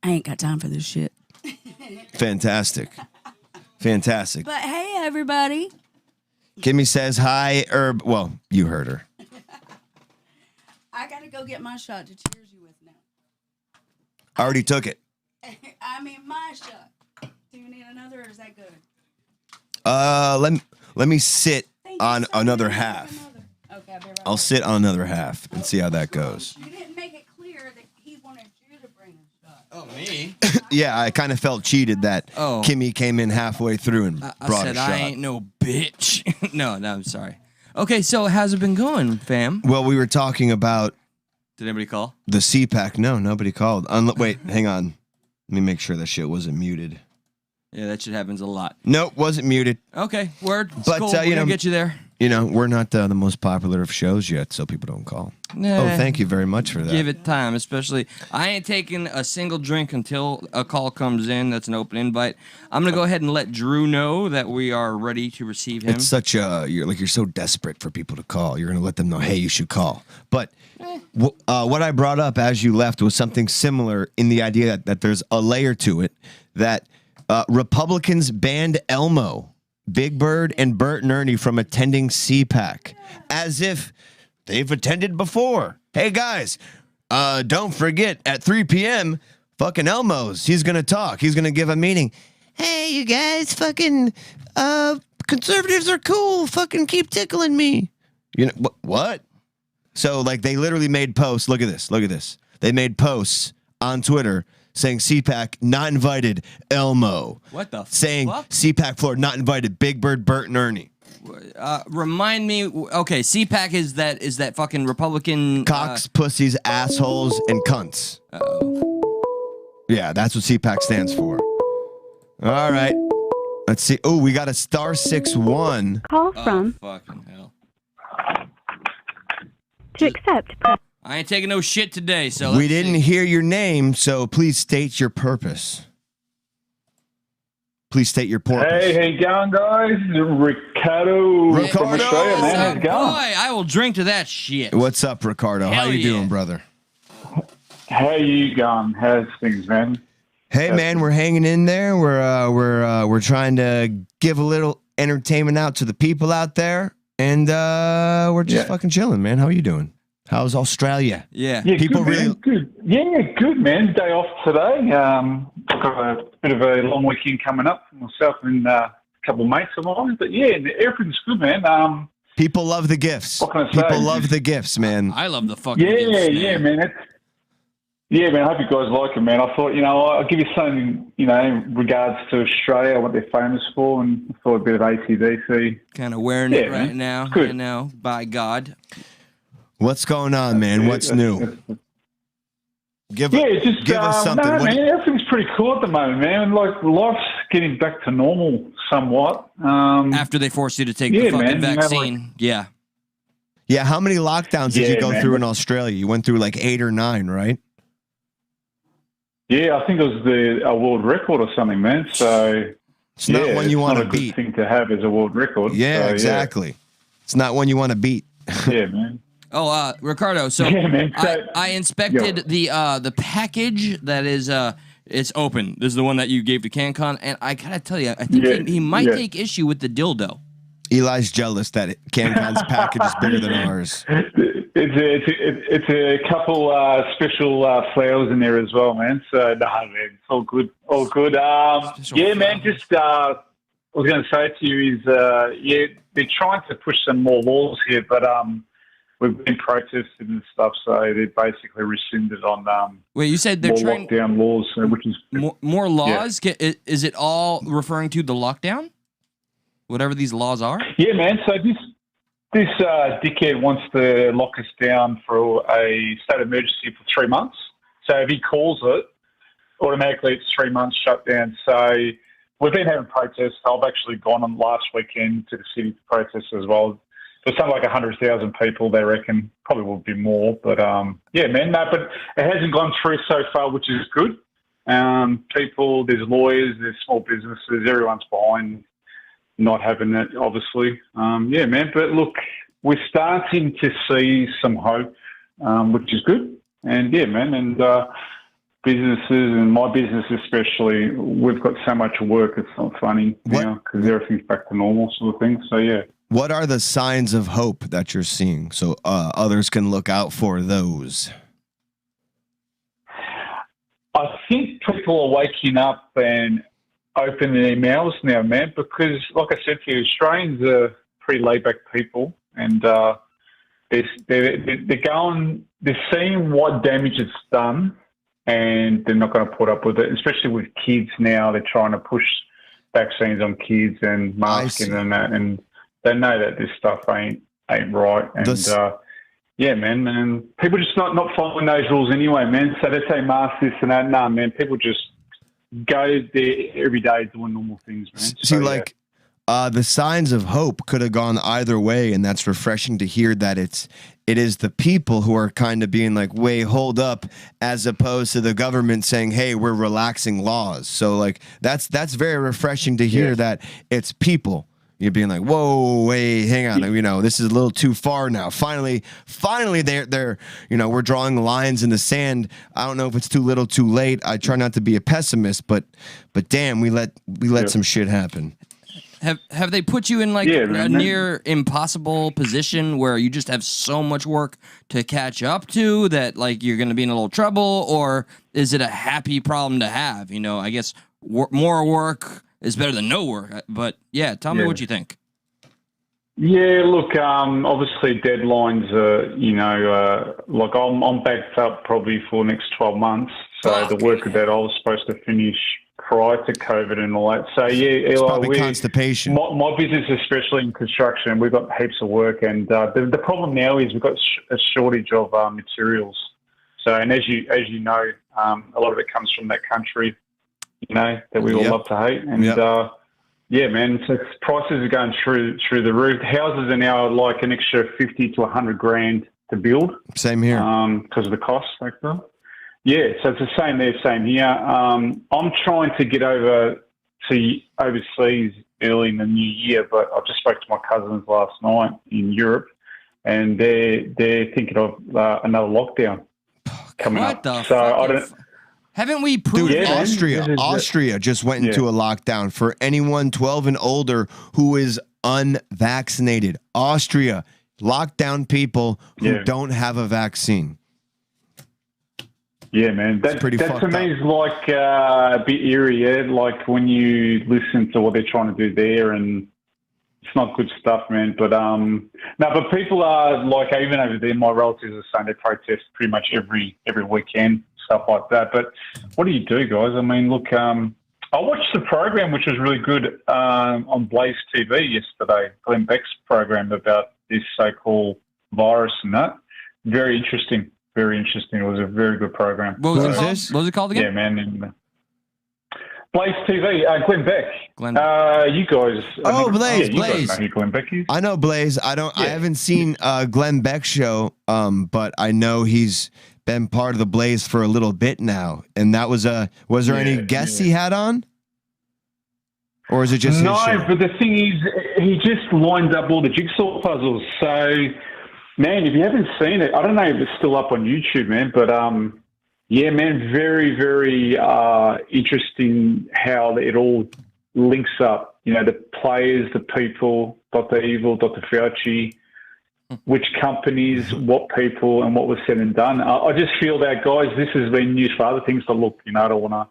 I ain't got time for this shit. Fantastic. Fantastic. But hey, everybody. Kimmy says hi, Herb. Well, you heard her. I gotta go get my shot to cheers you with now. I already took it. I mean, my shot. Do you need another, or is that good? Let me sit Thank you on so another much. half. Okay, I'll be right I'll back. sit on another half and see how that goes. You didn't make it clear that he wanted you to bring a shot. Oh, me? Yeah, I kind of felt cheated that Oh. Kimmy came in halfway through and I brought said a shot. I ain't no bitch. no, I'm sorry. Okay, so how's it been going, fam? Well, we were talking about Did anybody call? the CPAC. No, nobody called. Wait, hang on. Let me make sure that shit wasn't muted. Yeah, that shit happens a lot. Nope, wasn't muted. Okay, word. It's But, cool. you We're gonna know- get you there. You know, we're not the most popular of shows yet, so people don't call. Nah. Oh, thank you very much for that. Give it time, especially. I ain't taking a single drink until a call comes in. That's an open invite. I'm gonna go ahead and let Drew know that we are ready to receive him. It's such a you're so desperate for people to call. You're gonna let them know, hey, you should call. But what I brought up as you left was something similar in the idea that there's a layer to it. That Republicans banned Elmo, Big Bird, and Bert and Ernie from attending CPAC, as if they've attended before. Hey guys, don't forget at 3 p.m. fucking Elmo's. He's gonna talk. He's gonna give a meeting. Hey, you guys, fucking conservatives are cool. Fucking keep tickling me. You know what? So like they literally made posts. Look at this. Look at this. They made posts on Twitter saying CPAC not invited Elmo. What the Saying fuck? CPAC floor not invited Big Bird, Bert, and Ernie. Remind me. Okay, CPAC is that fucking Republican Cocks, pussies, assholes, and cunts. Yeah, that's what CPAC stands for. All right. Let's see. Oh, we got a *61. Call Oh, from fucking hell! to accept. Press I ain't taking no shit today. So We let's didn't see. hear your name, so please state your purpose. Please state your purpose. Hey, going, guys? Ricardo from Ricardo! Australia, man. What's How's up, it boy? going? I will drink to that shit. What's up, Ricardo? How Hell you yeah. doing, brother? How you going? How's things, man? Hey, man, we're hanging in there. We're trying to give a little entertainment out to the people out there, and we're just fucking chilling, man. How are you doing? How's Australia? Yeah. Yeah, People good, really- man. Good. Yeah, good, man. Day off today. I've got a bit of a long weekend coming up for myself and a couple of mates of mine. But yeah, everything's good, man. People love the gifts. What can I say? People love the gifts, man. I love the fucking Yeah, gifts, yeah, man. Yeah, man. I hope you guys like it, man. I thought, I'll give you something, in regards to Australia, what they're famous for, and I thought a bit of ACDC. Kind of wearing it right man. now, Good. by God. What's going on, man? What's new? Give us something. No, man, everything's pretty cool at the moment, man. Like, life's getting back to normal somewhat. After they forced you to take the fucking man, vaccine. Yeah. Yeah, how many lockdowns did you go man. through in Australia? You went through like 8 or 9, right? Yeah, I think it was a world record or something, man. So It's not one you want to It's not a beat. good thing to have as a world record. Yeah, So, exactly. It's not one you want to beat. Yeah, man. Oh, Ricardo. So Yeah, man. I inspected the package that is it's open. This is the one that you gave to CanCon, and I gotta tell you, I think he might take issue with the dildo. Eli's jealous that CanCon's package is bigger than ours. It's a couple special flowers in there as well, man. So no, man, it's all good, all good. Yeah, man. Just I was going to say to you is they're trying to push some more laws here, but we've been protested and stuff, so they basically rescinded on Wait, you said they're more trying lockdown laws, which is more laws? Yeah. Is it all referring to the lockdown? Whatever these laws are? Yeah, man. So this dickhead wants to lock us down for a state of emergency for 3 months. So if he calls it, automatically it's 3 months shutdown. So we've been having protests. I've actually gone on last weekend to the city to protest as well. There's something like 100,000 people, they reckon. Probably will be more. But, yeah, man. No, but it hasn't gone through so far, which is good. People, there's lawyers, there's small businesses, everyone's behind not having it, obviously. Yeah, man. But look, we're starting to see some hope, which is good. And yeah, man. And businesses, and my business especially, we've got so much work. It's not funny now because everything's back to normal, sort of thing. So yeah. What are the signs of hope that you're seeing so others can look out for those? I think people are waking up and opening their mouths now, man, because like I said to you, Australians are pretty laid-back people, and they're seeing what damage it's done, and they're not going to put up with it, especially with kids now. They're trying to push vaccines on kids and masking and that, and they know that this stuff ain't right. And yeah, man, and people just not following those rules anyway, man. So they say mask this and that. Nah, man, people just go there every day doing normal things, man. See, the signs of hope could have gone either way, and that's refreshing to hear that it is the people who are kind of being like, wait, hold up, as opposed to the government saying, hey, we're relaxing laws. So like that's very refreshing to hear that it's people. You're being like, whoa, wait, hang on, this is a little too far now. Finally, they're we're drawing lines in the sand. I don't know if it's too little, too late. I try not to be a pessimist, but damn, we let some shit happen. Have they put you in like a near impossible position where you just have so much work to catch up to that like you're going to be in a little trouble, or is it a happy problem to have? I guess more work is better than no work. But yeah, tell me what you think. Yeah, look, obviously deadlines are, like I'm backed up probably for the next 12 months. So the work that I was supposed to finish prior to COVID and all that. So yeah, it's probably constipation. My business, especially in construction, we've got heaps of work, and the problem now is we've got a shortage of materials. So, and as you know, a lot of it comes from that country, that we all love to hate. And yeah, man, so prices are going through the roof. Houses are now like an extra 50 to 100 grand to build. Same here. Because of the cost factor. Yeah, so it's the same there, same here. I'm trying to get over to overseas early in the new year, but I just spoke to my cousins last night in Europe, and they're thinking of another lockdown coming up. So I don't. Haven't we proved Austria just went into a lockdown for anyone 12 and older who is unvaccinated. Austria Lock down people who don't have a vaccine. Yeah, man. That pretty that to fucked me is like a bit eerie, yeah? Like when you listen to what they're trying to do there, and it's not good stuff, man. But no, but people are like, even over there, my relatives are saying they protest pretty much every weekend, stuff like that. But what do you do, guys? I mean, look, I watched the program, which was really good, on Blaze TV yesterday, Glenn Beck's program about this so-called virus and that. Very interesting. Very interesting. It was a very good program. What was it called? What was it called again? Yeah, man. And, Blaze TV, Glenn Beck. Glenn you guys. Blaze. You guys know who Glenn Beck is. I know Blaze. I haven't seen Glenn Beck's show, but I know he's been part of the Blaze for a little bit now. And that was there any guests he had on? Or is it just his show? But the thing is, he just lined up all the jigsaw puzzles. So, man, if you haven't seen it, I don't know if it's still up on YouTube, man. But yeah, man, very, very interesting how it all links up. You know, the players, the people, Dr. Evil, Dr. Fauci, which companies, what people, and what was said and done. I just feel that, guys, this has been news for other things to look. You know, I don't want to.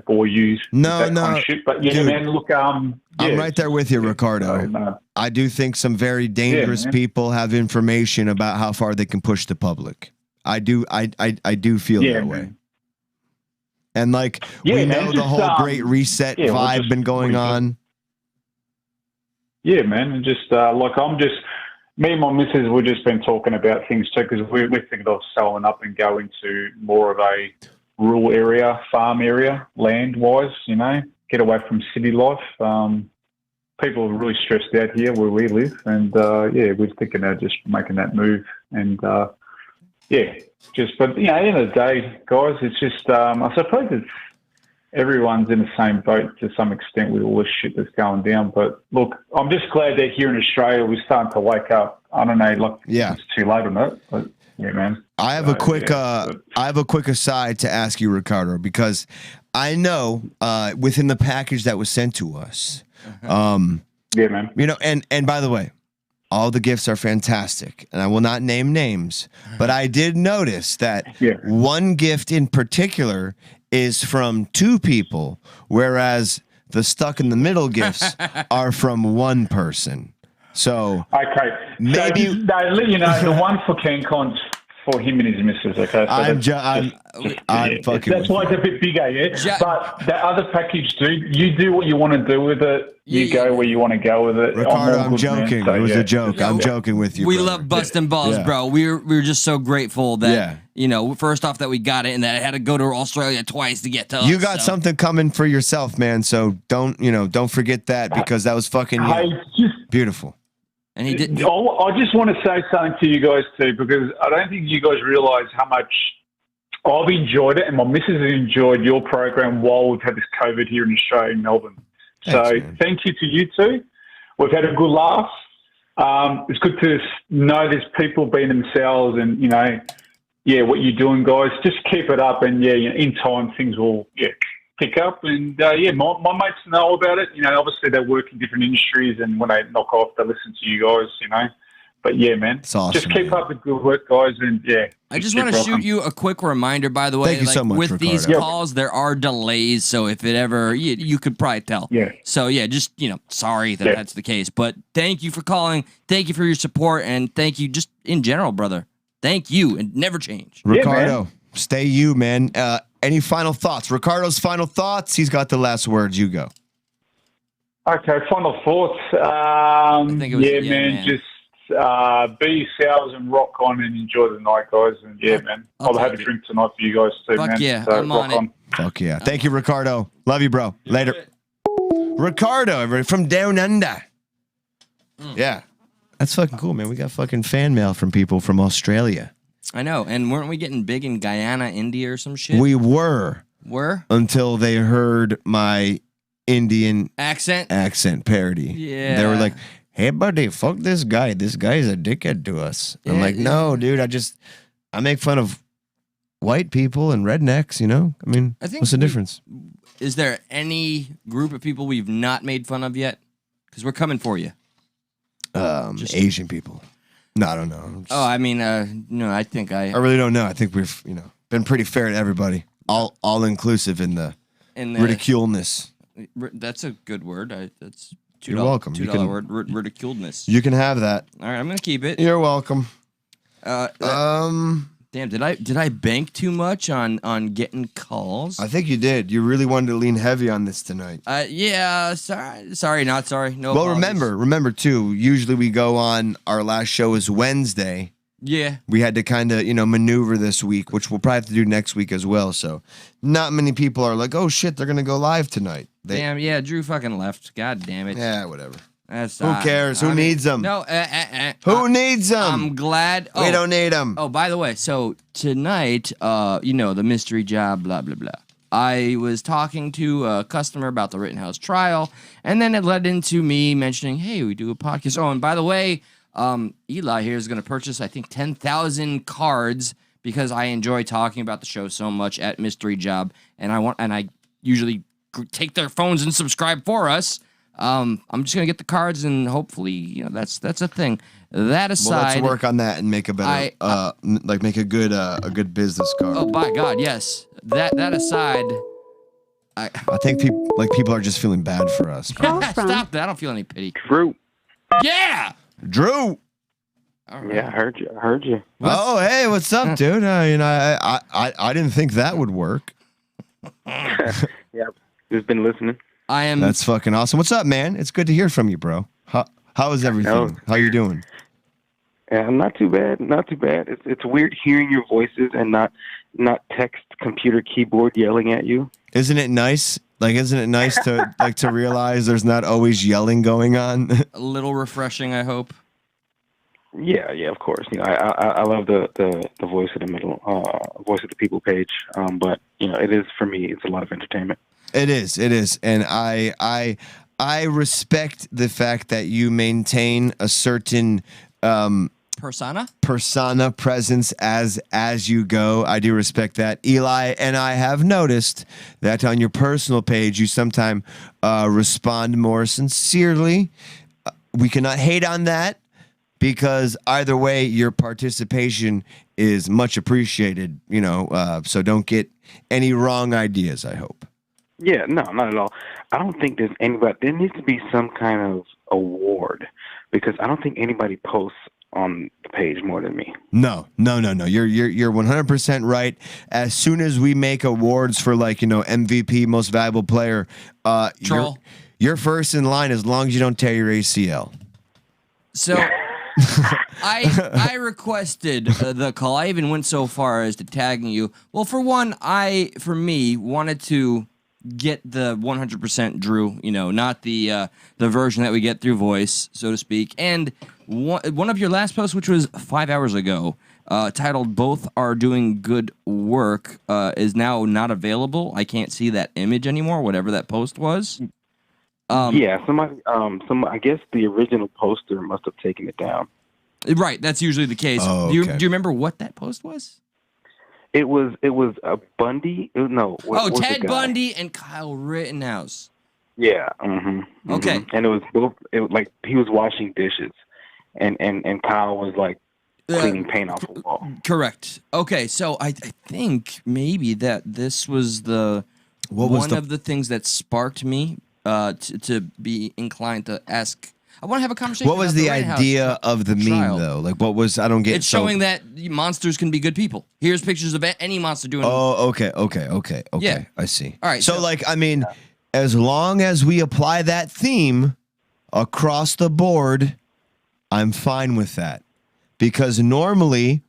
Bore you. Kind of shit. But yeah, dude, man, look, I'm right there with you, Ricardo. I do think some very dangerous people have information about how far they can push the public. I do feel that way. And like we know the whole Great Reset vibe been going on. Yeah, man, and just like me and my missus, we've just been talking about things too, because we're thinking of selling up and going to more of a rural area, farm area, land-wise, you know, get away from city life. People are really stressed out here where we live, and we're thinking of just making that move. And but you know, at the end of the day, guys, it's just I suppose everyone's in the same boat to some extent with all this shit that's going down. But look, I'm just glad that here in Australia we're starting to wake up. I don't know, like it's too late on it, but. Yeah, man. I have a quick aside to ask you, Ricardo, because I know within the package that was sent to us, yeah, man. You know, and by the way, all the gifts are fantastic, and I will not name names, but I did notice that one gift in particular is from 2 people, whereas the stuck in the middle gifts are from 1 person. So maybe you know, the one for CanCon's for him and his missus. Okay, so I'm fucking. That's why it's a bit bigger, yeah. But the other package, dude, you do what you want to do with it. You go where you want to go with it. Ricardo, I'm joking. So, it was a joke. I'm joking with you. We love busting balls, bro. We were just so grateful that you know, first off that we got it, and that I had to go to Australia twice to get to us. You got something coming for yourself, man. So don't forget that, because that was fucking beautiful. And he didn't. I just want to say something to you guys too, because I don't think you guys realise how much I've enjoyed it, and my missus has enjoyed your program while we've had this COVID here in Australia, in Melbourne. Thanks, thank you to you two. We've had a good laugh. It's good to know there's people being themselves, and you know, what you're doing, guys. Just keep it up, and in time things will pick up. And my mates know about it. You know, obviously they work in different industries, and when they knock off, they listen to you guys. You know, but yeah, man, it's awesome, just keep up the good work, guys. And I just want to shoot you a quick reminder, by the way. Thank you so much, with Ricardo. these calls, there are delays, so if it ever, you could probably tell. Yeah. So just sorry that that's the case, but thank you for calling. Thank you for your support, and thank you just in general, brother. Thank you, and never change. Ricardo, stay you, man. Any final thoughts? Ricardo's final thoughts. He's got the last words. You go. Okay, final thoughts. Man, just be yourselves and rock on and enjoy the night, guys. And man, I'll have a drink tonight for you guys too, man. Yeah, so I'm on it. Fuck yeah. Thank you, Ricardo. Love you, bro. Later. Ricardo, everybody, from down under. Yeah. That's fucking cool, man. We got fucking fan mail from people from Australia. I know, and weren't we getting big in Guyana, India, or some shit? We were. Until they heard my Indian accent parody. Yeah. They were like, hey, buddy, fuck this guy. This guy's a dickhead to us. I'm like, no, dude, I make fun of white people and rednecks, you know? I mean, what's the difference? Is there any group of people we've not made fun of yet? Because we're coming for you. Asian people. No, I don't know. I'm just- Oh, I mean, no, I think I really don't know. I think we've been pretty fair to everybody, all inclusive in the ridiculeness. That's a good word. That's $2. You're welcome. $2 word. Ridiculeness. You can have that. All right, I'm gonna keep it. You're welcome. Damn, did I bank too much on getting calls? I think you did. You really wanted to lean heavy on this tonight. Yeah. Sorry, not sorry. No. Well, apologies. remember too. Usually we go on. Our last show is Wednesday. Yeah. We had to kind of maneuver this week, which we'll probably have to do next week as well. So, not many people are like, "Oh shit, they're gonna go live tonight." Damn. Yeah. Drew fucking left. God damn it. Yeah, whatever. That's Who cares? Who needs them? No. Who needs them? I'm glad. We don't need them. Oh, by the way, so tonight, the mystery job, blah, blah, blah. I was talking to a customer about the Rittenhouse trial, and then it led into me mentioning, hey, we do a podcast. Oh, and by the way, Eli here is going to purchase, I think, 10,000 cards because I enjoy talking about the show so much at Mystery Job, and I usually take their phones and subscribe for us. I'm just gonna get the cards and hopefully, that's a thing. That aside, Well, let's work on that and make a better, make a good business card. Oh, by God, yes. That aside, I think people are just feeling bad for us. Stop that! I don't feel any pity. Drew. Yeah, Drew. All right. Yeah, I heard you. Oh, hey, what's up, dude? I didn't think that would work. Yeah, just been listening. I am. That's fucking awesome. What's up, man? It's good to hear from you, bro. How is everything? How you doing? Yeah, not too bad. Not too bad. It's weird hearing your voices and not text computer keyboard yelling at you. Isn't it nice? Isn't it nice to to realize there's not always yelling going on? A little refreshing, I hope. Yeah, of course. I love the voice of the middle, voice of the people page. But it is for me. It's a lot of entertainment. It is, and I respect the fact that you maintain a certain persona presence as you go. I do respect that. Eli and I have noticed that on your personal page you sometimes respond more sincerely. We cannot hate on that because either way your participation is much appreciated. So don't get any wrong ideas. I hope. Yeah, no, not at all. I don't think there's anybody. There needs to be some kind of award because I don't think anybody posts on the page more than me. No. You're 100% right. As soon as we make awards for MVP, most valuable player, you're first in line as long as you don't tear your ACL. So I requested the call. I even went so far as to tagging you. Well, for one, for me wanted to get the 100% Drew, not the version that we get through voice, so to speak. And one of your last posts, which was 5 hours ago, titled "Both Are Doing Good Work," is now not available. I can't see that image anymore. Whatever that post was. Somebody. I guess the original poster must have taken it down. Right, that's usually the case. Oh, do you okay. remember what that post was? It was a Bundy. Ted Bundy and Kyle Rittenhouse. Yeah. Mm-hmm, okay. And it was both. He was washing dishes, and Kyle was cleaning paint off the wall. Correct. Okay, so I think maybe that this was one of the things that sparked me to be inclined to ask. I want to have a conversation. What was the idea of the trial. meme though? What was? I don't get. It's showing that monsters can be good people. Here's pictures of any monster doing. Oh, okay. Yeah. I see. All right. So as long as we apply that theme across the board, I'm fine with that. Because normally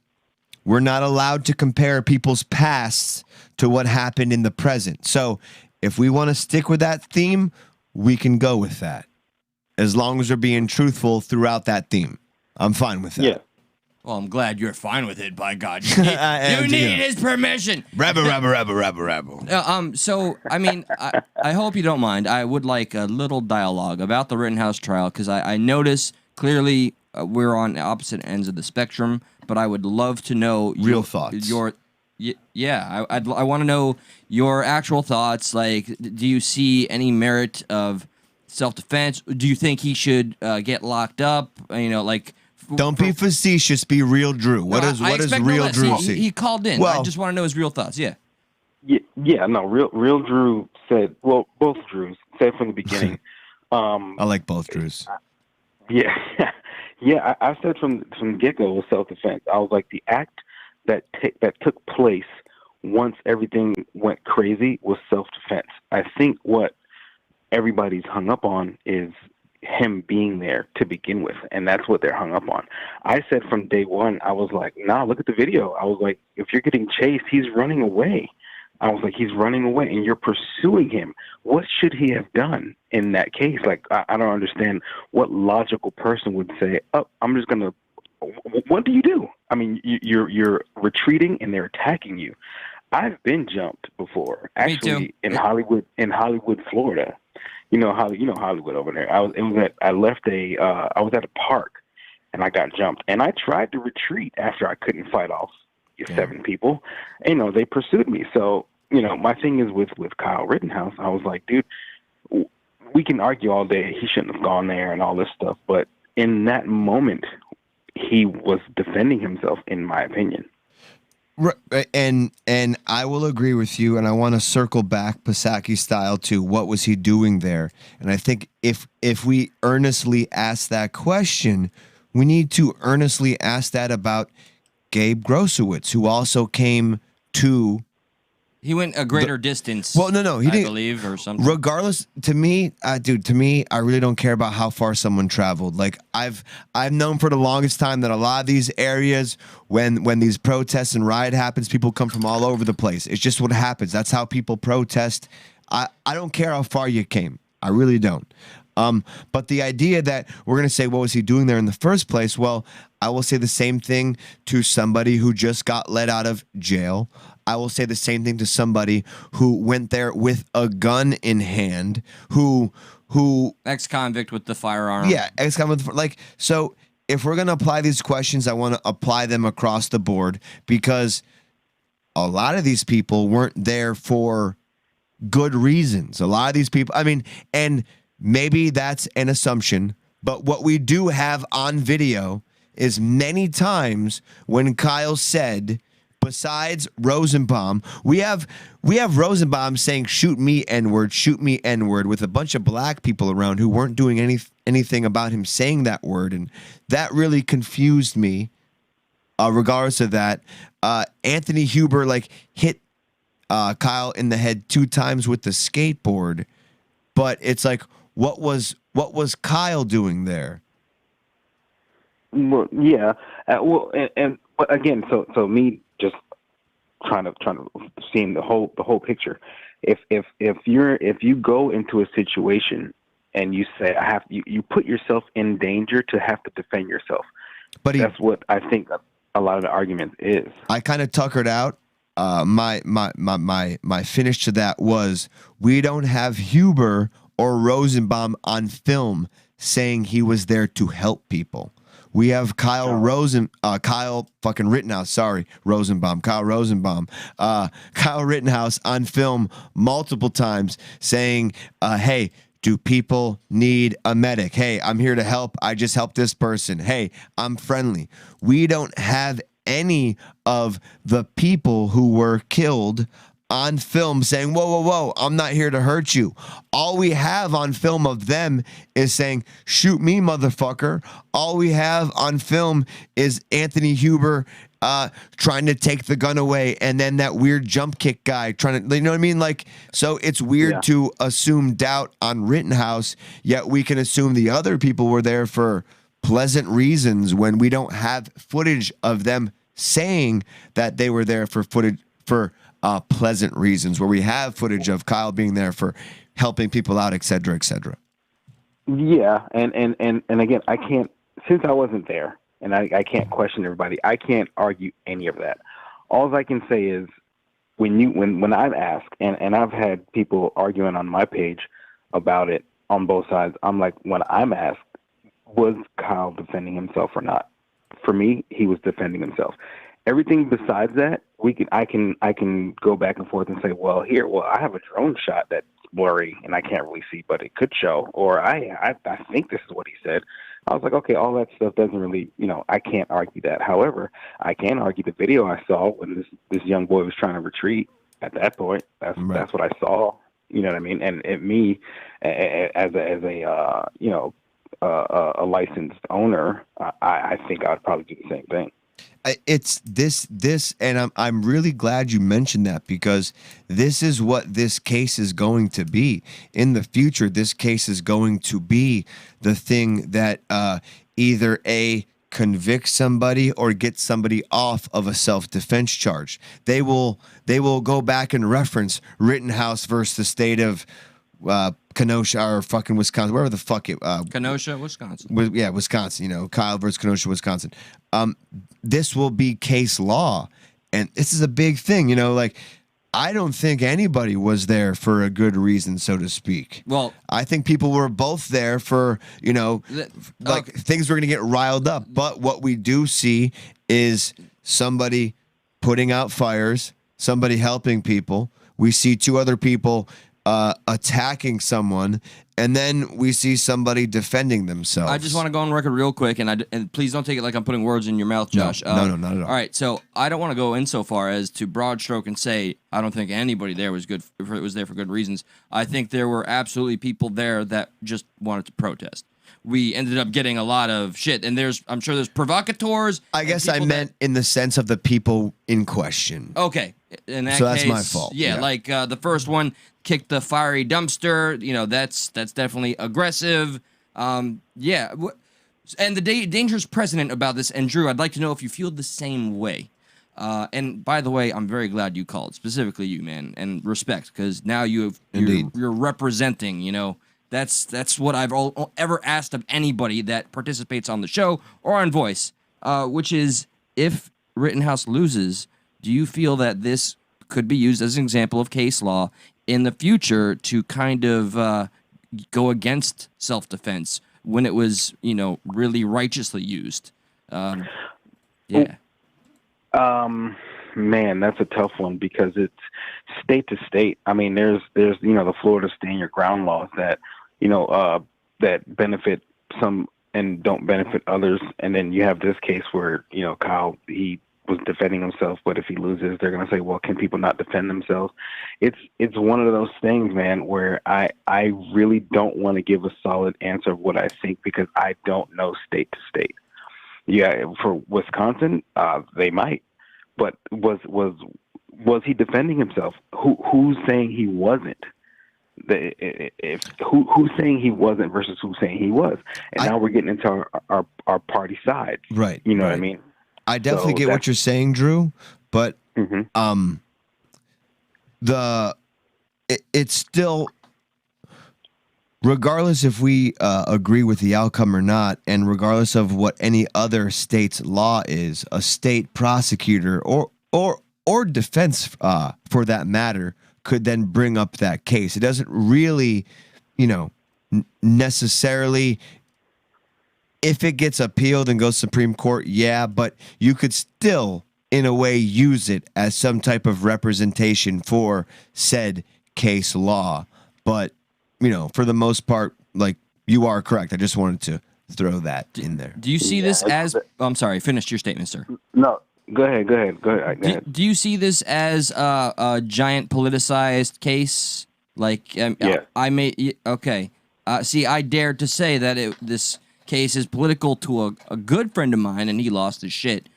we're not allowed to compare people's pasts to what happened in the present. So if we want to stick with that theme, we can go with that. As long as we're being truthful throughout that theme. I'm fine with that. Yeah. Well, I'm glad you're fine with it, by God. You need his permission. Rabble. So, I hope you don't mind. I would like a little dialogue about the Rittenhouse trial because I notice clearly we're on opposite ends of the spectrum, but I would love to know real thoughts. I want to know your actual thoughts. Do you see any merit of self-defense? Do you think he should get locked up? Don't be facetious. Be real, Drew. What does real Drew see? He called in. Well, I just want to know his real thoughts. Yeah. Yeah, no, real Drew said, well, both Drews said from the beginning. I like both Drews. Yeah, yeah. I said from the get-go was self-defense. I was like, the act that took place once everything went crazy was self-defense. I think what everybody's hung up on is him being there to begin with, and that's what they're hung up on. I said from day one, I was like, nah, look at the video. I was like, if you're getting chased, he's running away. I was like, he's running away, and you're pursuing him. What should he have done in that case? Like, I don't understand what logical person would say, oh, I'm just going to, what do you do? I mean, you're retreating, and they're attacking you. I've been jumped before, actually, in Hollywood, Florida. You know Hollywood over there. I was at a park, and I got jumped, and I tried to retreat after I couldn't fight off 7 people. And, they pursued me. So, my thing is with Kyle Rittenhouse, I was like, dude, we can argue all day. He shouldn't have gone there and all this stuff. But in that moment, he was defending himself, in my opinion. And I will agree with you, and I want to circle back Psaki style to what was he doing there. And I think if we earnestly ask that question, we need to earnestly ask that about Gabe Grosowitz, who also came to. He went a greater distance. Well, no, he didn't. I believe, or something. Regardless, to me, I really don't care about how far someone traveled. Like I've known for the longest time that a lot of these areas, when these protests and riot happens, people come from all over the place. It's just what happens. That's how people protest. I don't care how far you came. I really don't. But the idea that we're going to say, what was he doing there in the first place? Well, I will say the same thing to somebody who just got let out of jail. I will say the same thing to somebody who went there with a gun in hand, who ex-convict with the firearm. Yeah, ex-convict. So if we're going to apply these questions, I want to apply them across the board, because a lot of these people weren't there for good reasons. A lot of these people, and maybe that's an assumption, but what we do have on video is many times when Kyle said, besides Rosenbaum, we have Rosenbaum saying, shoot me N-word, with a bunch of black people around who weren't doing anything about him saying that word. And that really confused me. Regardless of that, Anthony Huber hit Kyle in the head 2 times with the skateboard. But it's like, what was Kyle doing there? Well, yeah. But again, so me just trying to seeing the whole picture. If you go into a situation and you say you put yourself in danger to have to defend yourself. But that's what I think a lot of the argument is. I kind of tuckered out. My finish to that was, we don't have Huber or Rosenbaum on film saying he was there to help people. We have Kyle Rittenhouse on film multiple times saying, hey, do people need a medic? Hey, I'm here to help. I just helped this person. Hey, I'm friendly. We don't have any of the people who were killed on film saying, whoa, I'm not here to hurt you. All we have on film of them is saying, shoot me, motherfucker. All we have on film is Anthony Huber trying to take the gun away, and then that weird jump kick guy trying to, you know what I mean? So it's weird to assume doubt on Rittenhouse, yet we can assume the other people were there for pleasant reasons when we don't have footage of them saying that they were there for pleasant reasons, where we have footage of Kyle being there for helping people out, et cetera, et cetera. Yeah, and again, I can't, since I wasn't there, and I can't question everybody, I can't argue any of that. All I can say is, when I'm asked, and I've had people arguing on my page about it on both sides, I'm like, when I'm asked, was Kyle defending himself or not? For me, he was defending himself. Everything besides that, I can go back and forth and say, well, I have a drone shot that's blurry and I can't really see, but it could show. Or I think this is what he said. I was like, okay, all that stuff doesn't really, I can't argue that. However, I can argue the video I saw when this young boy was trying to retreat. At that point, that's what I saw. You know what I mean? And me, as a licensed owner, I think I'd probably do the same thing. It's this, and I'm really glad you mentioned that, because this is what this case is going to be in the future. This case is going to be the thing that either convict somebody or get somebody off of a self-defense charge. They will go back and reference Rittenhouse versus the state of Kenosha or fucking Wisconsin, wherever the fuck it. Kenosha, Wisconsin. Wisconsin. Kyle versus Kenosha, Wisconsin. This will be case law, and this is a big thing. Like, I don't think anybody was there for a good reason, so to speak. Well, I think people were both there for, things were going to get riled up. But what we do see is somebody putting out fires, somebody helping people. We see two other people attacking someone, and then we see somebody defending themselves. I just want to go on record real quick, and please don't take it like I'm putting words in your mouth, Josh. No, not at all. All right, so I don't want to go in so far as to broad stroke and say I don't think anybody there was good. If it was there for good reasons, I think there were absolutely people there that just wanted to protest. We ended up getting a lot of shit, and I'm sure there's provocateurs. I guess I meant in the sense of the people in question. Okay, in that case, that's my fault. Yeah, like the first one kicked the fiery dumpster. That's definitely aggressive. And the dangerous precedent about this. And Drew, I'd like to know if you feel the same way. And by the way, I'm very glad you called, specifically you, man, and respect, because now you're representing. That's what I've ever asked of anybody that participates on the show or on Voice, which is, if Rittenhouse loses, do you feel that this could be used as an example of case law in the future to kind of go against self-defense when it was, really righteously used? Yeah. Man, that's a tough one, because it's state to state. I mean, there's the Florida stand your ground laws that that benefit some and don't benefit others, and then you have this case where Kyle, he was defending himself, but if he loses, they're going to say, well, can people not defend themselves? It's one of those things, man, where I really don't want to give a solid answer of what I think, because I don't know state to state. Yeah, for Wisconsin, they might, but was he defending himself? Who's saying he wasn't? Who's saying he wasn't versus who's saying he was? And now we're getting into our party sides. Right. You know what I mean? I definitely get what you're saying, Drew, but it's still, regardless if we agree with the outcome or not, and regardless of what any other state's law is, a state prosecutor or defense, for that matter, could then bring up that case. It doesn't really, necessarily. If it gets appealed and goes Supreme Court, yeah, but you could still, in a way, use it as some type of representation for said case law. But, for the most part, like, you are correct. I just wanted to throw that in there. Do you see this as... I'm sorry, finish your statement, sir. No, go ahead. Do you see this as a giant politicized case? Like, yeah. Okay. See, I dared to say that this case is political to a good friend of mine, and he lost his shit.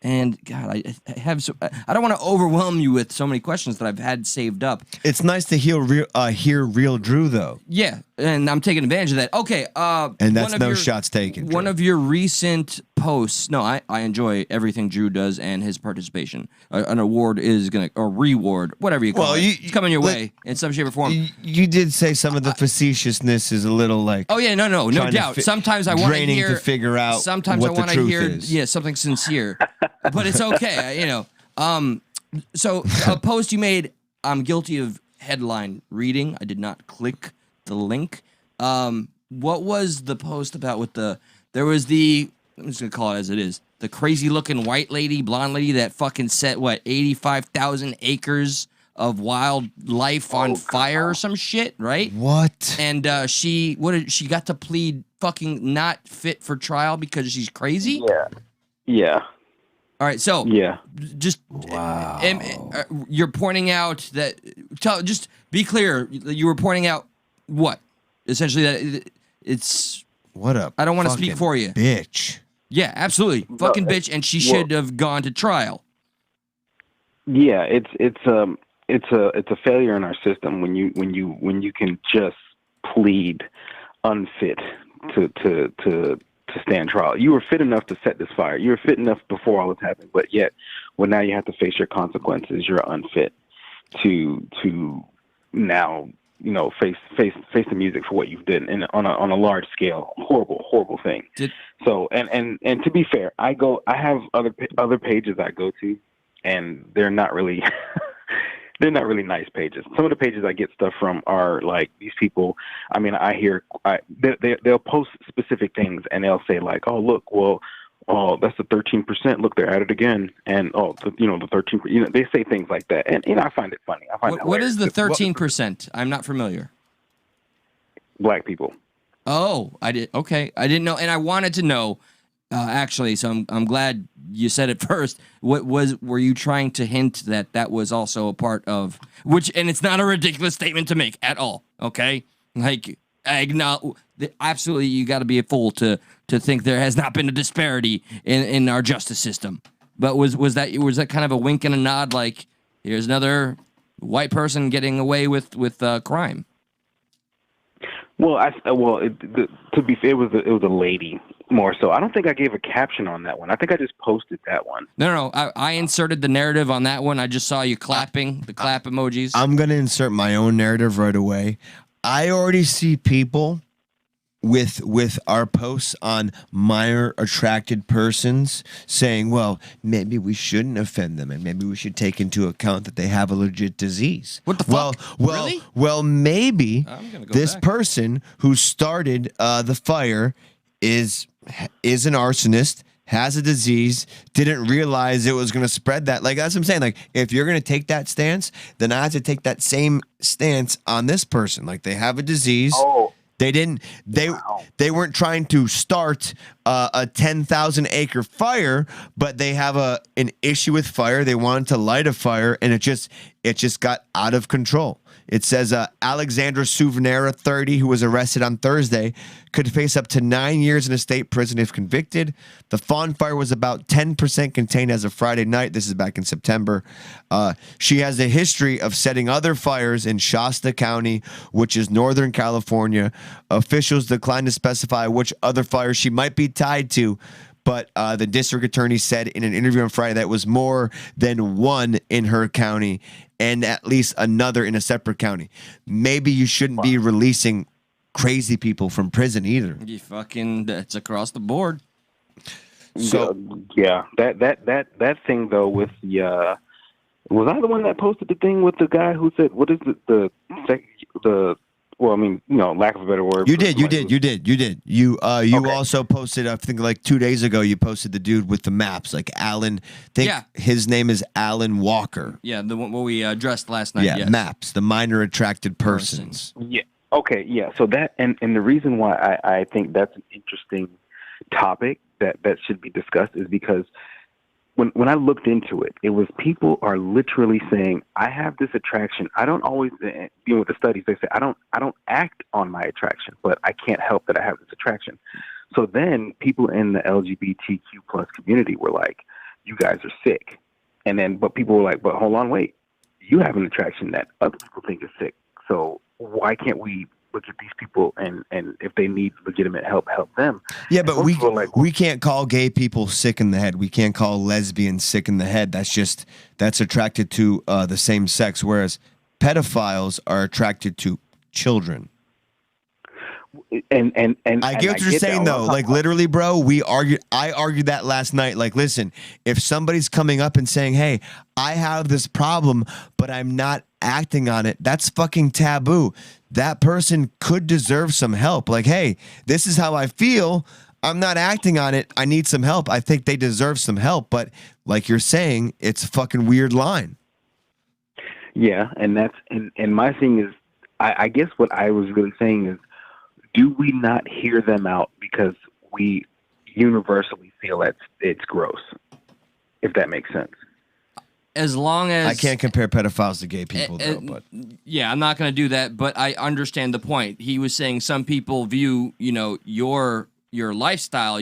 And God, I don't want to overwhelm you with so many questions that I've had saved up. It's nice to hear real Drew, though. Yeah, and I'm taking advantage of that. Okay, and that's no shots taken. One of your recent posts. No, I enjoy everything Drew does and his participation. An award is or reward, whatever you call it. It's coming your way in some shape or form. You did say some of the facetiousness is a little like. Oh yeah, no doubt. Sometimes I want to hear to figure out. Sometimes what I want to hear, is. Something sincere. But it's okay, So a post you made, I'm guilty of headline reading. I did not click the link. What was the post about there was I'm just going to call it as it is, the crazy looking white lady, blonde lady that fucking set, 85,000 acres of wildlife on fire or some shit, right? What? And she got to plead fucking not fit for trial because she's crazy. Yeah. All right, so Yeah. just you're pointing out that. Just be clear. You were pointing out what essentially that it's. What up? I don't want to speak for you, bitch. Yeah, absolutely, fucking bitch, and she should have gone to trial. Yeah, it's a failure in our system when you can just plead unfit to stand trial. You were fit enough to set this fire. You were fit enough before all this happened, but yet, well, now you have to face your consequences. You're unfit to now, face the music for what you've done on a large scale. Horrible thing. So and to be fair, I have other pages I go to, and they're not really they're not really nice pages. Some of the pages I get stuff from are like these people. I mean, they'll post specific things, and they'll say like, "Oh, look, that's the 13%. Look, they're at it again." And the 13%. They say things like that, and I find it funny. What is the 13%? I'm not familiar. Black people. Oh, I did. Okay, I didn't know, and I wanted to know. Actually, so I'm glad you said it first. Were you trying to hint that was also a part of which? And it's not a ridiculous statement to make at all. Okay, like absolutely, you got to be a fool to think there has not been a disparity in our justice system. But was that kind of a wink and a nod? Like, here's another white person getting away with crime. Well, to be fair, it was a lady more so. I don't think I gave a caption on that one. I think I just posted that one. No. I inserted the narrative on that one. I just saw you clapping, the clap emojis. I'm going to insert my own narrative right away. I already see people with our posts on minor attracted persons saying, well, maybe we shouldn't offend them and maybe we should take into account that they have a legit disease. What the fuck? Really? Well, maybe this person who started the fire is an arsonist, has a disease, didn't realize it was going to spread that. Like, that's what I'm saying. Like, if you're going to take that stance, then I have to take that same stance on this person. Like, they have a disease. Oh. They weren't trying to start a 10,000 acre fire, but they have an issue with fire. They wanted to light a fire, and it just got out of control. It says Alexandra Souvenera, 30, who was arrested on Thursday, could face up to 9 years in a state prison if convicted. The fawn fire was about 10% contained as of Friday night. This is back in September. She has a history of setting other fires in Shasta County, which is Northern California. Officials declined to specify which other fires she might be tied to, but the district attorney said in an interview on Friday that it was more than one in her county and at least another in a separate county. Maybe you shouldn't be releasing crazy people from prison either. That's across the board. So yeah, that thing though with the was I the one that posted the thing with the guy who said what is the well, I mean, lack of a better word. You did. You also posted, I think like 2 days ago, you posted the dude with the maps, like Alan. His name is Alan Walker. Yeah, the one what we addressed last night. Yeah, yes. Maps, the minor attracted persons. Yeah. Okay. Yeah. So that and the reason why I think that's an interesting topic that should be discussed is because when I looked into it, it was people are literally saying, I have this attraction. I don't always, with the studies, they say, I don't act on my attraction, but I can't help that I have this attraction. So then people in the LGBTQ plus community were like, you guys are sick. And then, but people were like, but hold on, wait, you have an attraction that other people think is sick. So why can't we look at these people and if they need legitimate help them? Yeah, but we can't call gay people sick in the head. We can't call lesbians sick in the head. That's attracted to the same sex, whereas pedophiles are attracted to children. And I get what you're saying though. Like literally, bro, I argued that last night. Like, listen, if somebody's coming up and saying, hey, I have this problem, but I'm not acting on it, that's fucking taboo. That person could deserve some help. Like, hey, this is how I feel. I'm not acting on it. I need some help. I think they deserve some help. But like you're saying, it's a fucking weird line. Yeah, and that's and my thing is, I guess what I was really saying is, do we not hear them out because we universally feel it's gross, if that makes sense. As long as I can't compare pedophiles to gay people, though. But yeah, I'm not going to do that. But I understand the point. He was saying some people view, your lifestyle,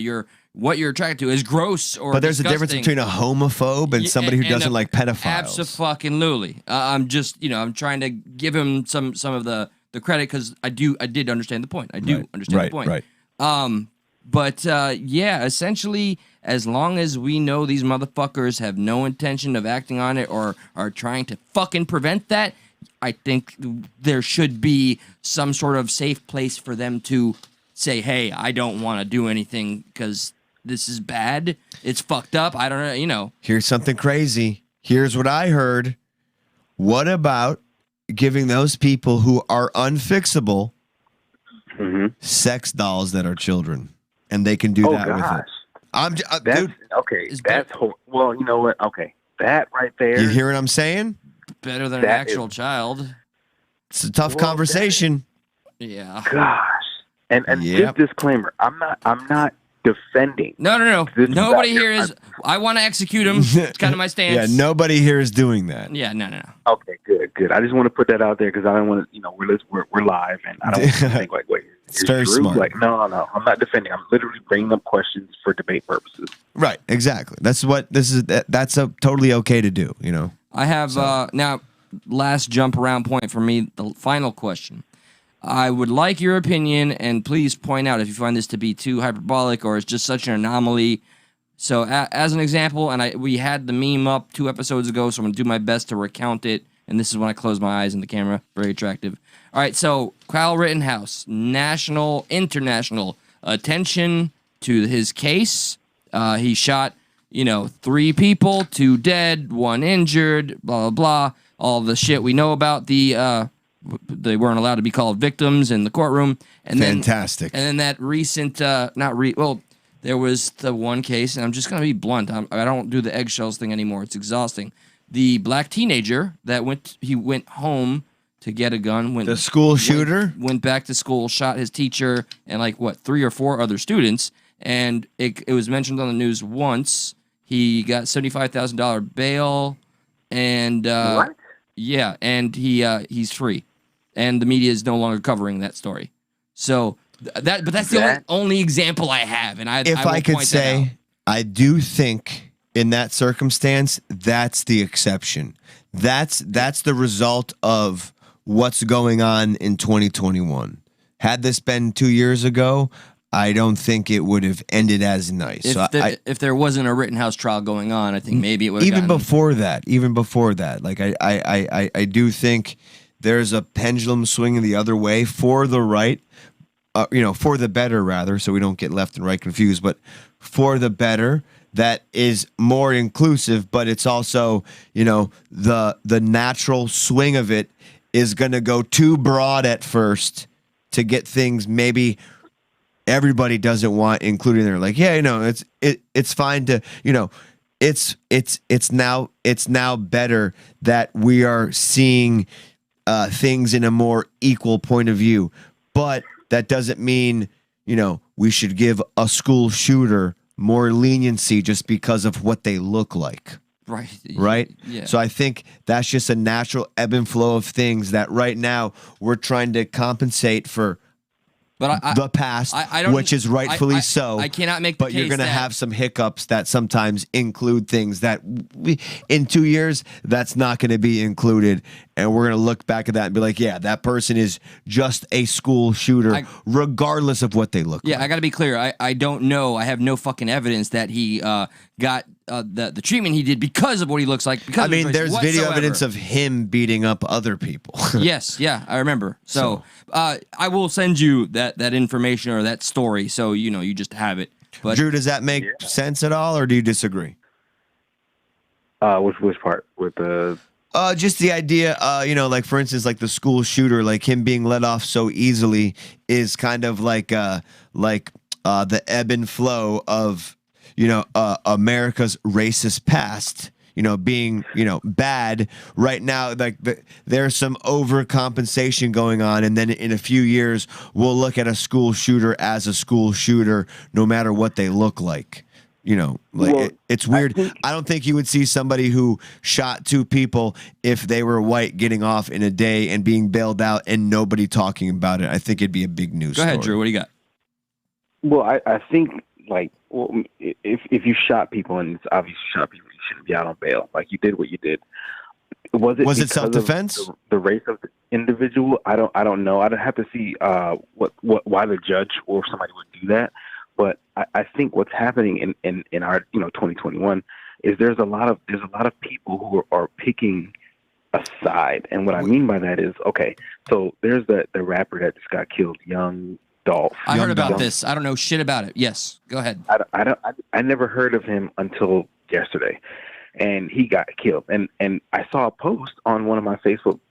what you're attracted to, as gross or. But there's disgusting. a difference between a homophobe and somebody who doesn't like pedophiles. Absolutely. I'm just, I'm trying to give him some of the credit because I did understand the point. I do understand the point. Right. But yeah, essentially, as long as we know these motherfuckers have no intention of acting on it or are trying to fucking prevent that, I think there should be some sort of safe place for them to say, hey, I don't want to do anything because this is bad. It's fucked up. I don't know, Here's something crazy. Here's what I heard. What about giving those people who are unfixable sex dolls that are children? And they can do that with it. Dude, okay. That's well, you know what? Okay, that right there. You hear what I'm saying? Better than an actual child. It's a tough conversation. Yeah. Gosh. And just disclaimer, I'm not defending. No. Nobody here is. I want to execute him. It's kind of my stance. Yeah, nobody here is doing that. Yeah, no. Okay, good. I just want to put that out there because I don't want to. We're live, and I don't want to think like, wait, it's very true? smart. Like, no, I'm not defending. I'm literally bringing up questions for debate purposes. Right, exactly. That's what this is. That's totally okay to do. I have now. Last jump around point for me. The final question. I would like your opinion, and please point out if you find this to be too hyperbolic or it's just such an anomaly. So, as an example, and we had the meme up 2 episodes ago, so I'm going to do my best to recount it. And this is when I close my eyes in the camera. Very attractive. All right, so Kyle Rittenhouse, international attention to his case. He shot, 3 people, 2 dead, 1 injured, blah, blah, blah. All the shit we know about they weren't allowed to be called victims in the courtroom. And Fantastic. Then that recent, there was the one case, and I'm just going to be blunt. I don't do the eggshells thing anymore. It's exhausting. The black teenager that went home to get a gun. The school shooter? Went back to school, shot his teacher and 3 or 4 other students. And it was mentioned on the news once. He got $75,000 bail. And what? Yeah, and he's free. And the media is no longer covering that story. So that's the only example I have. And if I could say, I do think in that circumstance, that's the exception. That's the result of what's going on in 2021. Had this been 2 years ago, I don't think it would have ended as nice. If there wasn't a Rittenhouse trial going on, I think maybe it would have even before that. Like I do think there's a pendulum swinging the other way for the right, for the better rather, so we don't get left and right confused, but for the better that is more inclusive, but it's also, the natural swing of it is going to go too broad at first to get things maybe everybody doesn't want included in there. Like, yeah, it's fine to, it's now better that we are seeing things in a more equal point of view. But that doesn't mean, we should give a school shooter more leniency just because of what they look like. Right? Yeah. So I think that's just a natural ebb and flow of things that right now we're trying to compensate for the past, which is rightfully so. I cannot make the But case you're going to that- have some hiccups that sometimes include things that in 2 years, that's not going to be included. And we're going to look back at that and be like, yeah, that person is just a school shooter, regardless of what they look like. Yeah, I got to be clear. I don't know. I have no fucking evidence that he got the treatment he did because of what he looks like. I mean, there's video evidence of him beating up other people. Yes, yeah, I remember. So I will send you that information or that story so you just have it. But Drew, does that make sense at all, or do you disagree? Which part? With the... Just the idea, like for instance, like the school shooter, like him being let off so easily is kind of like the ebb and flow of, America's racist past, being bad right now. Like there's some overcompensation going on, and then in a few years we'll look at a school shooter as a school shooter, no matter what they look like. It's weird. I don't think you would see somebody who shot 2 people if they were white getting off in a day and being bailed out and nobody talking about it. I think it'd be a big news story. Go ahead, Drew. What do you got? Well, I think if you shot people and it's obvious you shot people, you shouldn't be out on bail. Like you did what you did. Was it self-defense? The race of the individual? I don't know. I'd have to see why the judge or somebody would do that. But I think what's happening in our 2021 is there's a lot of people who are picking a side, and what I mean by that is so there's the rapper that just got killed, Young Dolph. I heard about this. I don't know shit about it. Yes, go ahead. I never heard of him until yesterday, and he got killed. And I saw a post on one of my Facebook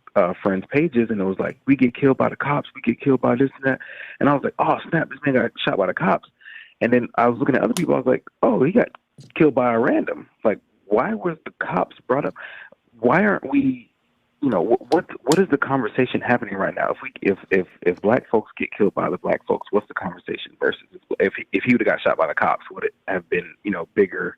friends' pages, and it was like, "We get killed by the cops. We get killed by this and that." And I was like, "Oh snap! This man got shot by the cops." And then I was looking at other people. I was like, "Oh, he got killed by a random." Like, why was the cops brought up? Why aren't we? What is the conversation happening right now? If black folks get killed by the black folks, what's the conversation? Versus if he would have got shot by the cops, would it have been bigger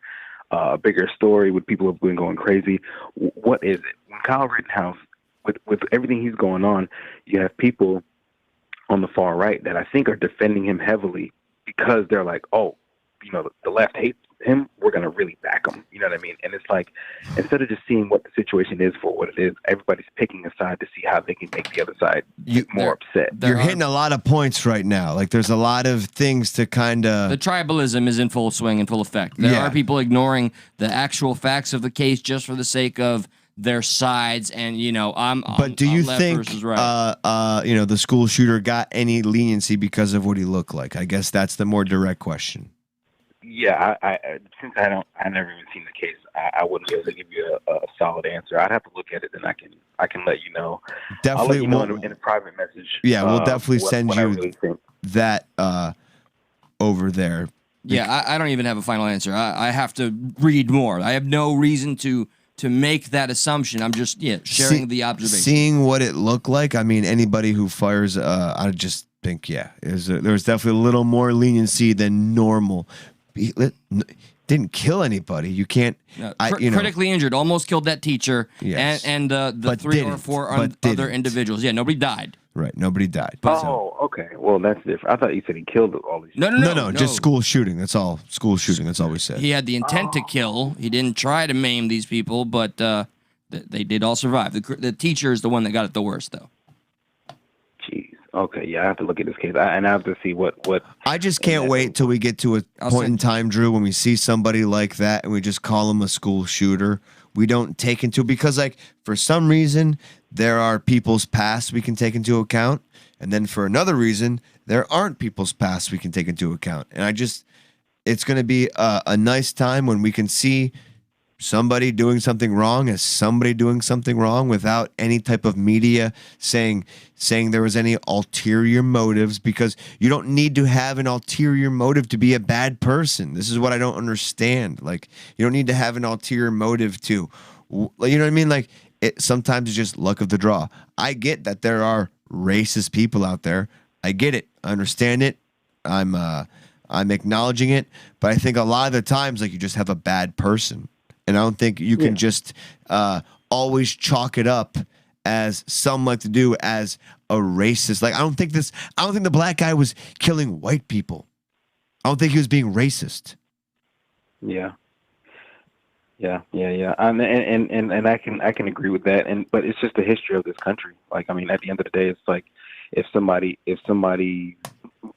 story? Would people have been going crazy? What is it? When Kyle Rittenhouse, with everything he's going on, you have people on the far right that I think are defending him heavily because they're like, oh, the left hates him, we're going to really back him. You know what I mean? And it's like, instead of just seeing what the situation is for what it is, everybody's picking a side to see how they can make the other side more upset. You're hitting a lot of points right now. Like there's a lot of things to kind of... The tribalism is in full swing and full effect. There are people ignoring the actual facts of the case just for the sake of their sides, and But do you think right. The school shooter got any leniency because of what he looked like? I guess that's the more direct question. Yeah, I since I never even seen the case, I wouldn't be able to give you a solid answer. I'd have to look at it, and I can let you know. Definitely, I'll let you know in a private message. Yeah, we'll definitely send you really that over there. Yeah, I don't even have a final answer. I have to read more. I have no reason to make that assumption. I'm just sharing the observation. Seeing what it looked like. I mean, anybody who fires, I just think there's definitely a little more leniency than normal. He didn't kill anybody. You can't. Critically injured, almost killed that teacher, yes. and the 3 or 4 other individuals. Yeah, nobody died. Right, nobody died. Okay. Well, that's different. I thought you said he killed all these. No. Just school shooting. That's all. School shooting. That's all we said. He had the intent to kill. He didn't try to maim these people, but they did all survive. The teacher is the one that got it the worst, though. Jeez. Okay. Yeah, I have to look at this case, and I have to see what. I just can't wait till we get to a point in time, Drew, when we see somebody like that and we just call him a school shooter. We don't take into, because for some reason there are people's past we can take into account, and then for another reason there aren't people's past we can take into account. And it's going to be a nice time when we can see somebody doing something wrong as somebody doing something wrong without any type of media saying there was any ulterior motives, because you don't need to have an ulterior motive to be a bad person. This is what I don't understand. Like, you don't need to have an ulterior motive to, you know what I mean? Like, sometimes it's just luck of the draw. I get that there are racist people out there. I get it. I understand it. I'm acknowledging it, but I think a lot of the times, you just have a bad person. And I don't think you can just always chalk it up as some like to do as a racist. I don't think the black guy was killing white people. I don't think he was being racist. Yeah. And I can agree with that. But it's just the history of this country. At the end of the day, it's like if somebody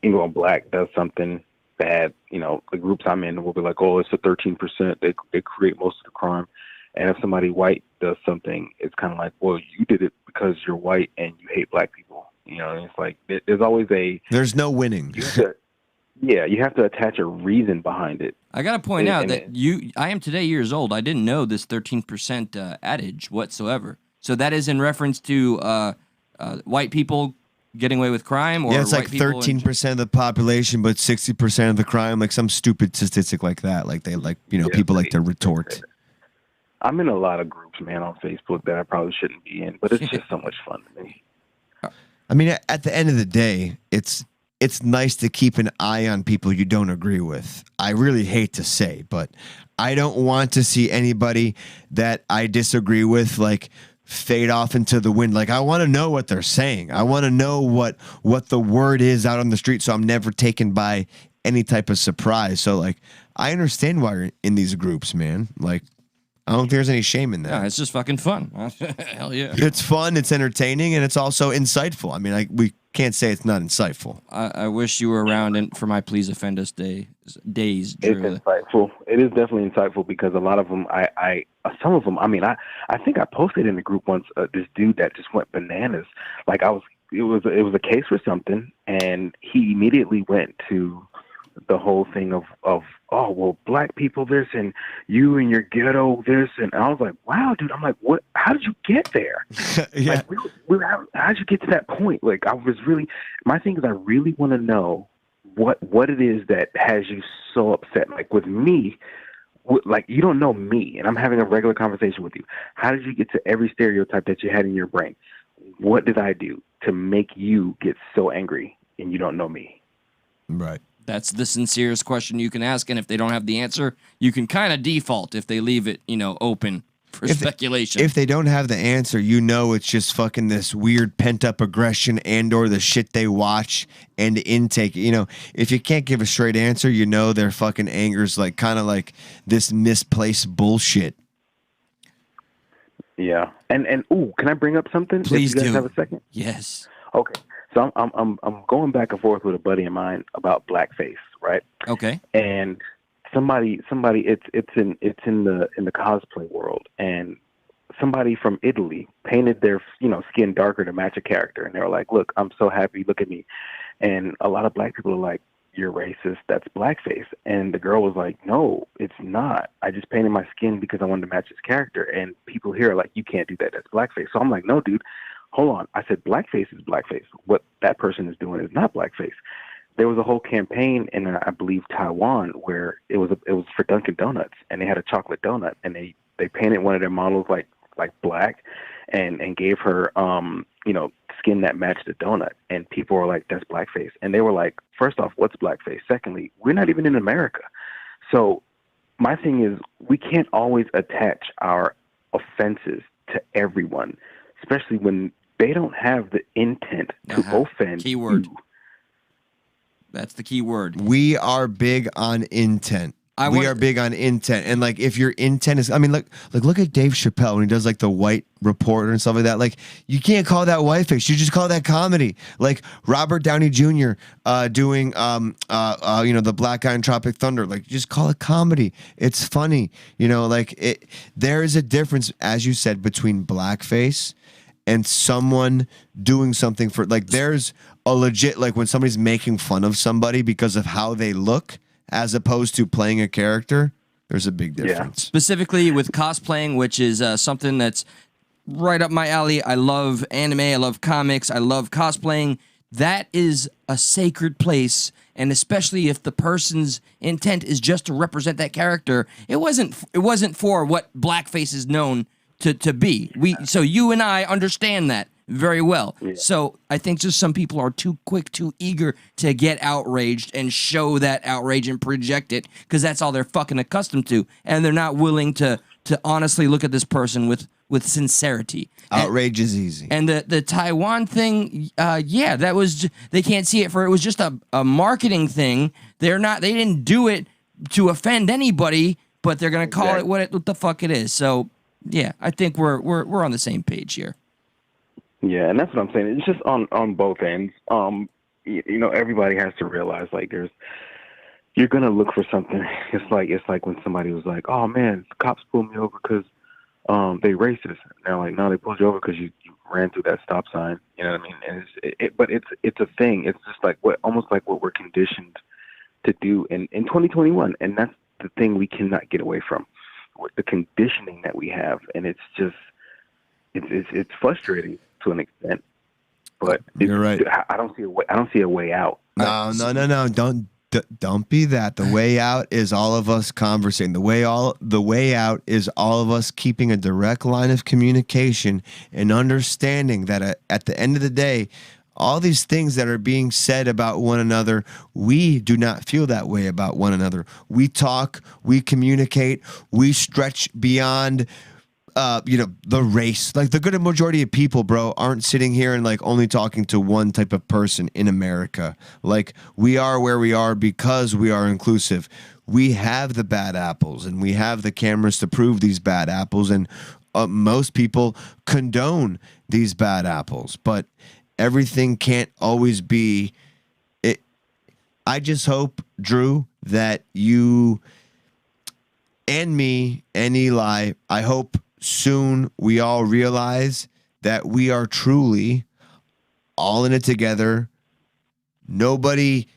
black does something bad, the groups I'm in will be like, oh, it's a 13%. They create most of the crime. And if somebody white does something, it's kind of like, well, you did it because you're white and you hate black people. And it's like there's always there's no winning. You have to attach a reason behind it. I got to point out that I am today years old. I didn't know this 13% adage whatsoever. So that is in reference to white people getting away with crime, or it's like 13% of the population, but 60% of the crime, some stupid statistic like that. People like to retort. I'm in a lot of groups, man, on Facebook that I probably shouldn't be in, but it's just so much fun to me. I mean, at the end of the day, it's nice to keep an eye on people you don't agree with. I really hate to say, but I don't want to see anybody that I disagree with like fade off into the wind. Like, I want to know what they're saying. I want to know what the word is out on the street, so I'm never taken by any type of surprise. So like, I understand why you're in these groups, man. Like, I don't think there's any shame in that. Yeah, it's just fucking fun. Hell yeah. It's fun, it's entertaining, and it's also insightful. I mean, we can't say it's not insightful. I wish you were around for my Please Offend Us days. It's Drew. insightful. It is definitely insightful because a lot of them, some of them, I mean, I think I posted in the group once this dude that just went bananas. Like it was a case for something, and he immediately went to the whole thing of oh, well, black people this and you and your ghetto this, and I was like, wow, dude. I'm like, what? How did you get there? Yeah. Like, how did you get to that point? Like, my thing is, I really want to know what it is that has you so upset. Like with me, like you don't know me, and I'm having a regular conversation with you. How did you get to every stereotype that you had in your brain? What did I do to make you get so angry and you don't know me? Right. That's the sincerest question you can ask, and if they don't have the answer, you can kind of default if they leave it, open for speculation. If they don't have the answer, it's just fucking this weird pent-up aggression and or the shit they watch and intake. If you can't give a straight answer, their fucking anger's like kind of like this misplaced bullshit. Yeah. And can I bring up something? Please if you guys do. Have a second? Yes. Okay. So I'm going back and forth with a buddy of mine about blackface, right? Okay. And somebody it's in the cosplay world, and somebody from Italy painted their skin darker to match a character, and they were like, "Look, I'm so happy. Look at me." And a lot of black people are like, "You're racist. That's blackface." And the girl was like, "No, it's not. I just painted my skin because I wanted to match his character." And people here are like, "You can't do that. That's blackface." So I'm like, "No, dude. Hold on." I said, blackface is blackface. What that person is doing is not blackface. There was a whole campaign in, I believe, Taiwan, where it was for Dunkin' Donuts, and they had a chocolate donut, and they painted one of their models like black, and gave her skin that matched the donut, and people were like, "That's blackface," and they were like, first off, what's blackface? Secondly, we're not even in America. So my thing is, we can't always attach our offenses to everyone, especially when they don't have the intent to offend Keyword. you. That's the key word. We are big on intent. We are big on intent. And like, if your intent is, I mean, look at Dave Chappelle when he does like the white reporter and stuff like that. Like, you can't call that whiteface. You just call that comedy. Like Robert Downey Jr. Doing, the black guy in Tropic Thunder. Like, just call it comedy. It's funny. There is a difference, as you said, between blackface and someone doing something for, like, there's a legit, like when somebody's making fun of somebody because of how they look, as opposed to playing a character, there's a big difference. Specifically with cosplaying, which is something that's right up my alley. I love anime. I love comics. I love cosplaying. That is a sacred place, and especially if the person's intent is just to represent that character, it wasn't for what blackface is known to be. So you and I understand that very well. Yeah. So I think just some people are too quick, too eager to get outraged and show that outrage and project it because that's all they're fucking accustomed to, and they're not willing to honestly look at this person with sincerity. Outrage is easy. And the Taiwan thing, that was, they can't see it it was just a marketing thing. They didn't do it to offend anybody, but they're gonna call it what the fuck it is. So yeah, I think we're on the same page here. Yeah, and that's what I'm saying. It's just on both ends. Everybody has to realize, like, you're gonna look for something. It's like when somebody was like, "Oh man, the cops pulled me over because they racist." And they're like, "No, they pulled you over because you ran through that stop sign." You know what I mean? And but it's a thing. It's just like almost like what we're conditioned to do in 2021, and that's the thing we cannot get away from. The conditioning that we have, and it's just it's frustrating to an extent, but you're right. I don't see a way out. No. Don't be that. The way out is all of us conversing. The way out is all of us keeping a direct line of communication and understanding that at the end of the day, all these things that are being said about one another, we do not feel that way about one another. We talk, we communicate, we stretch beyond the race. Like the good majority of people, bro, aren't sitting here and like only talking to one type of person in America. Like we are where we are because we are inclusive. We have the bad apples and we have the cameras to prove these bad apples, and most people condone these bad apples, but everything can't always be it. I just hope, Drew, that you and me and Eli, I hope soon we all realize that we are truly all in it together. Nobody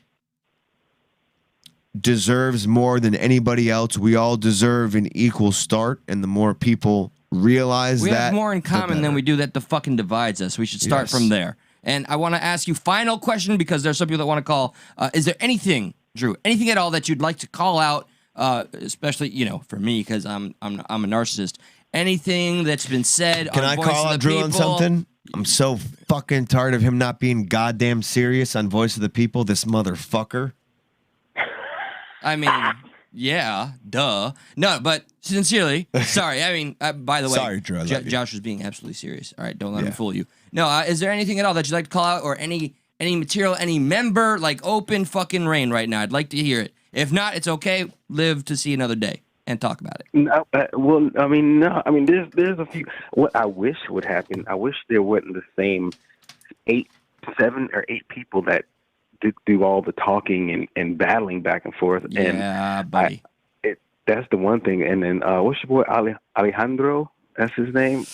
deserves more than anybody else. We all deserve an equal start, and the more people realize we that, have more in common than we do that fucking divides us. We should start from there. And I want to ask you final question, because there's some people that want to call. Is there anything, Drew, anything at all that you'd like to call out, especially for me, because I'm a narcissist? Anything that's been said? Can I call out Drew on something? I'm so fucking tired of him not being goddamn serious on Voice of the People. This motherfucker. I mean, yeah, duh. No, but sincerely, sorry. I mean, by the way, sorry, Drew. I love you. Josh was being absolutely serious. All right, don't let him fool you. No, is there anything at all that you'd like to call out, or any material, any member, like open fucking reign right now? I'd like to hear it. If not, it's okay. Live to see another day and talk about it. No, well, I mean, no. I mean, there's a few. What I wish would happen. I wish there wasn't the same 7 or 8 people that do all the talking and battling back and forth. Yeah, and buddy. That's the one thing. And then what's your boy Alejandro? That's his name.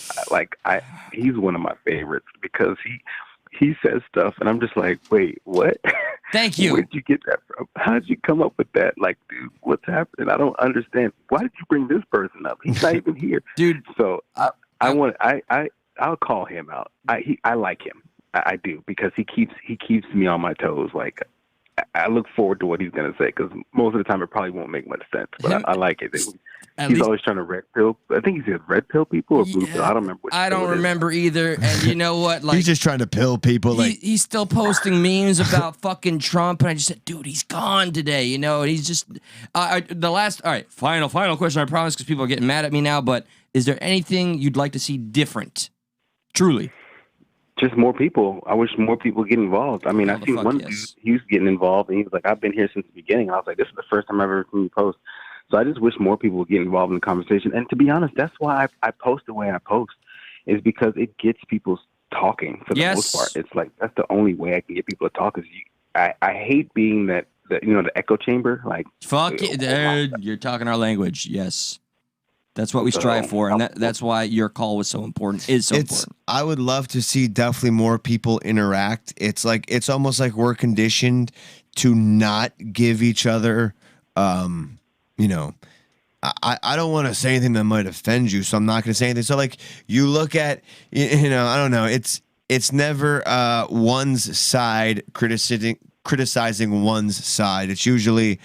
He's one of my favorites because he says stuff, and I'm just like, wait, what? Thank you. Where'd you get that from? How'd you come up with that? Like, dude, what's happening? I don't understand. Why did you bring this person up? He's not even here, dude. So I'll call him out. I like him. I do, because he keeps me on my toes. Like, I look forward to what he's gonna say, because most of the time it probably won't make much sense. But I like it. He's always trying to red pill. I think he said red pill people or blue pill. I don't remember. I don't remember either. And you know what? Like, he's just trying to pill people. He's still posting memes about fucking Trump, and I just said, dude, he's gone today. And he's just the last. All right, final question. I promise, because people are getting mad at me now. But is there anything you'd like to see different? Truly. Just more people. I wish more people get involved. I mean, I seen one dude, he was getting involved, and he was like, I've been here since the beginning. And I was like, this is the first time I've ever seen you post. So I just wish more people would get involved in the conversation. And to be honest, that's why I post the way I post, is because it gets people talking for the most part. It's like, that's the only way I can get people to talk. Is I hate being the echo chamber. Like, fuck it, dude. You're talking our language. Yes. That's what we strive for, and that's why your call was so important. Important. I would love to see definitely more people interact. It's almost like we're conditioned to not give each other, I don't want to say anything that might offend you, so I'm not going to say anything. So like you look at, I don't know. It's never one's side criticizing one's side. It's usually,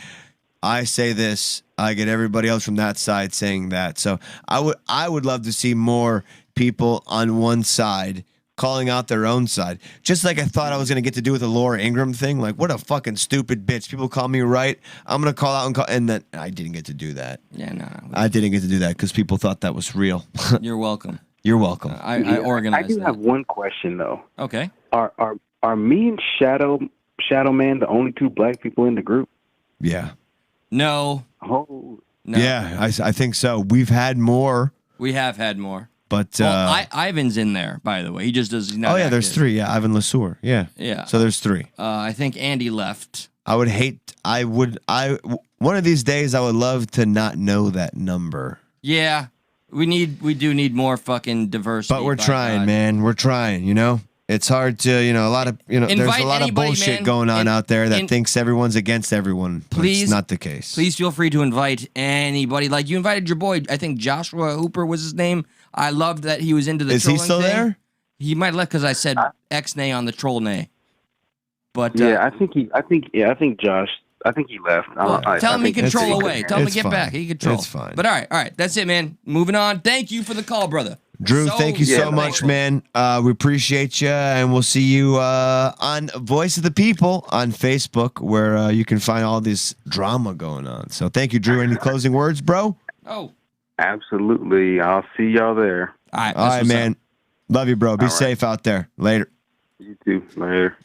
I say this, I get everybody else from that side saying that. So I would love to see more people on one side calling out their own side. Just like I thought I was going to get to do with the Laura Ingraham thing. Like, what a fucking stupid bitch. People call me right. I'm going to call out and then I didn't get to do that. Yeah, no. I didn't get to do that because people thought that was real. You're welcome. You're welcome. I organized I do have one question, though. Okay. Are me and Shadow Man the only 2 black people in the group? Yeah. No. Oh. No. Yeah, I think so. We've had more. We have had more. But Ivan's in there, by the way. He just does. Oh yeah, there's 3. Yeah, Ivan Lesueur. Yeah. Yeah. So there's 3. I think Andy left. One of these days I would love to not know that number. Yeah. We do need more fucking diversity. But we're trying, man. We're trying, It's hard to, a lot of, there's a lot of bullshit going on out there that thinks everyone's against everyone. Please, it's not the case. Please feel free to invite anybody. Like you invited your boy, I think Joshua Hooper was his name. I loved that he was into the trolling Is he still thing. there? He might have left because I said X-nay on the troll nay. But yeah, I think Josh. I think he left. Tell him he think control he- away. Tell him to It's get fine. back. He control. It's fine. But all right. That's it, man. Moving on. Thank you for the call, brother. Drew, thank you so Yeah, much, man. We appreciate you, and we'll see you on Voice of the People on Facebook, where you can find all this drama going on. So thank you, Drew. Any closing words, bro? Oh. Absolutely. I'll see y'all there. All All right, man. Love you, bro. Be All right. safe out there. Later. You too. Later.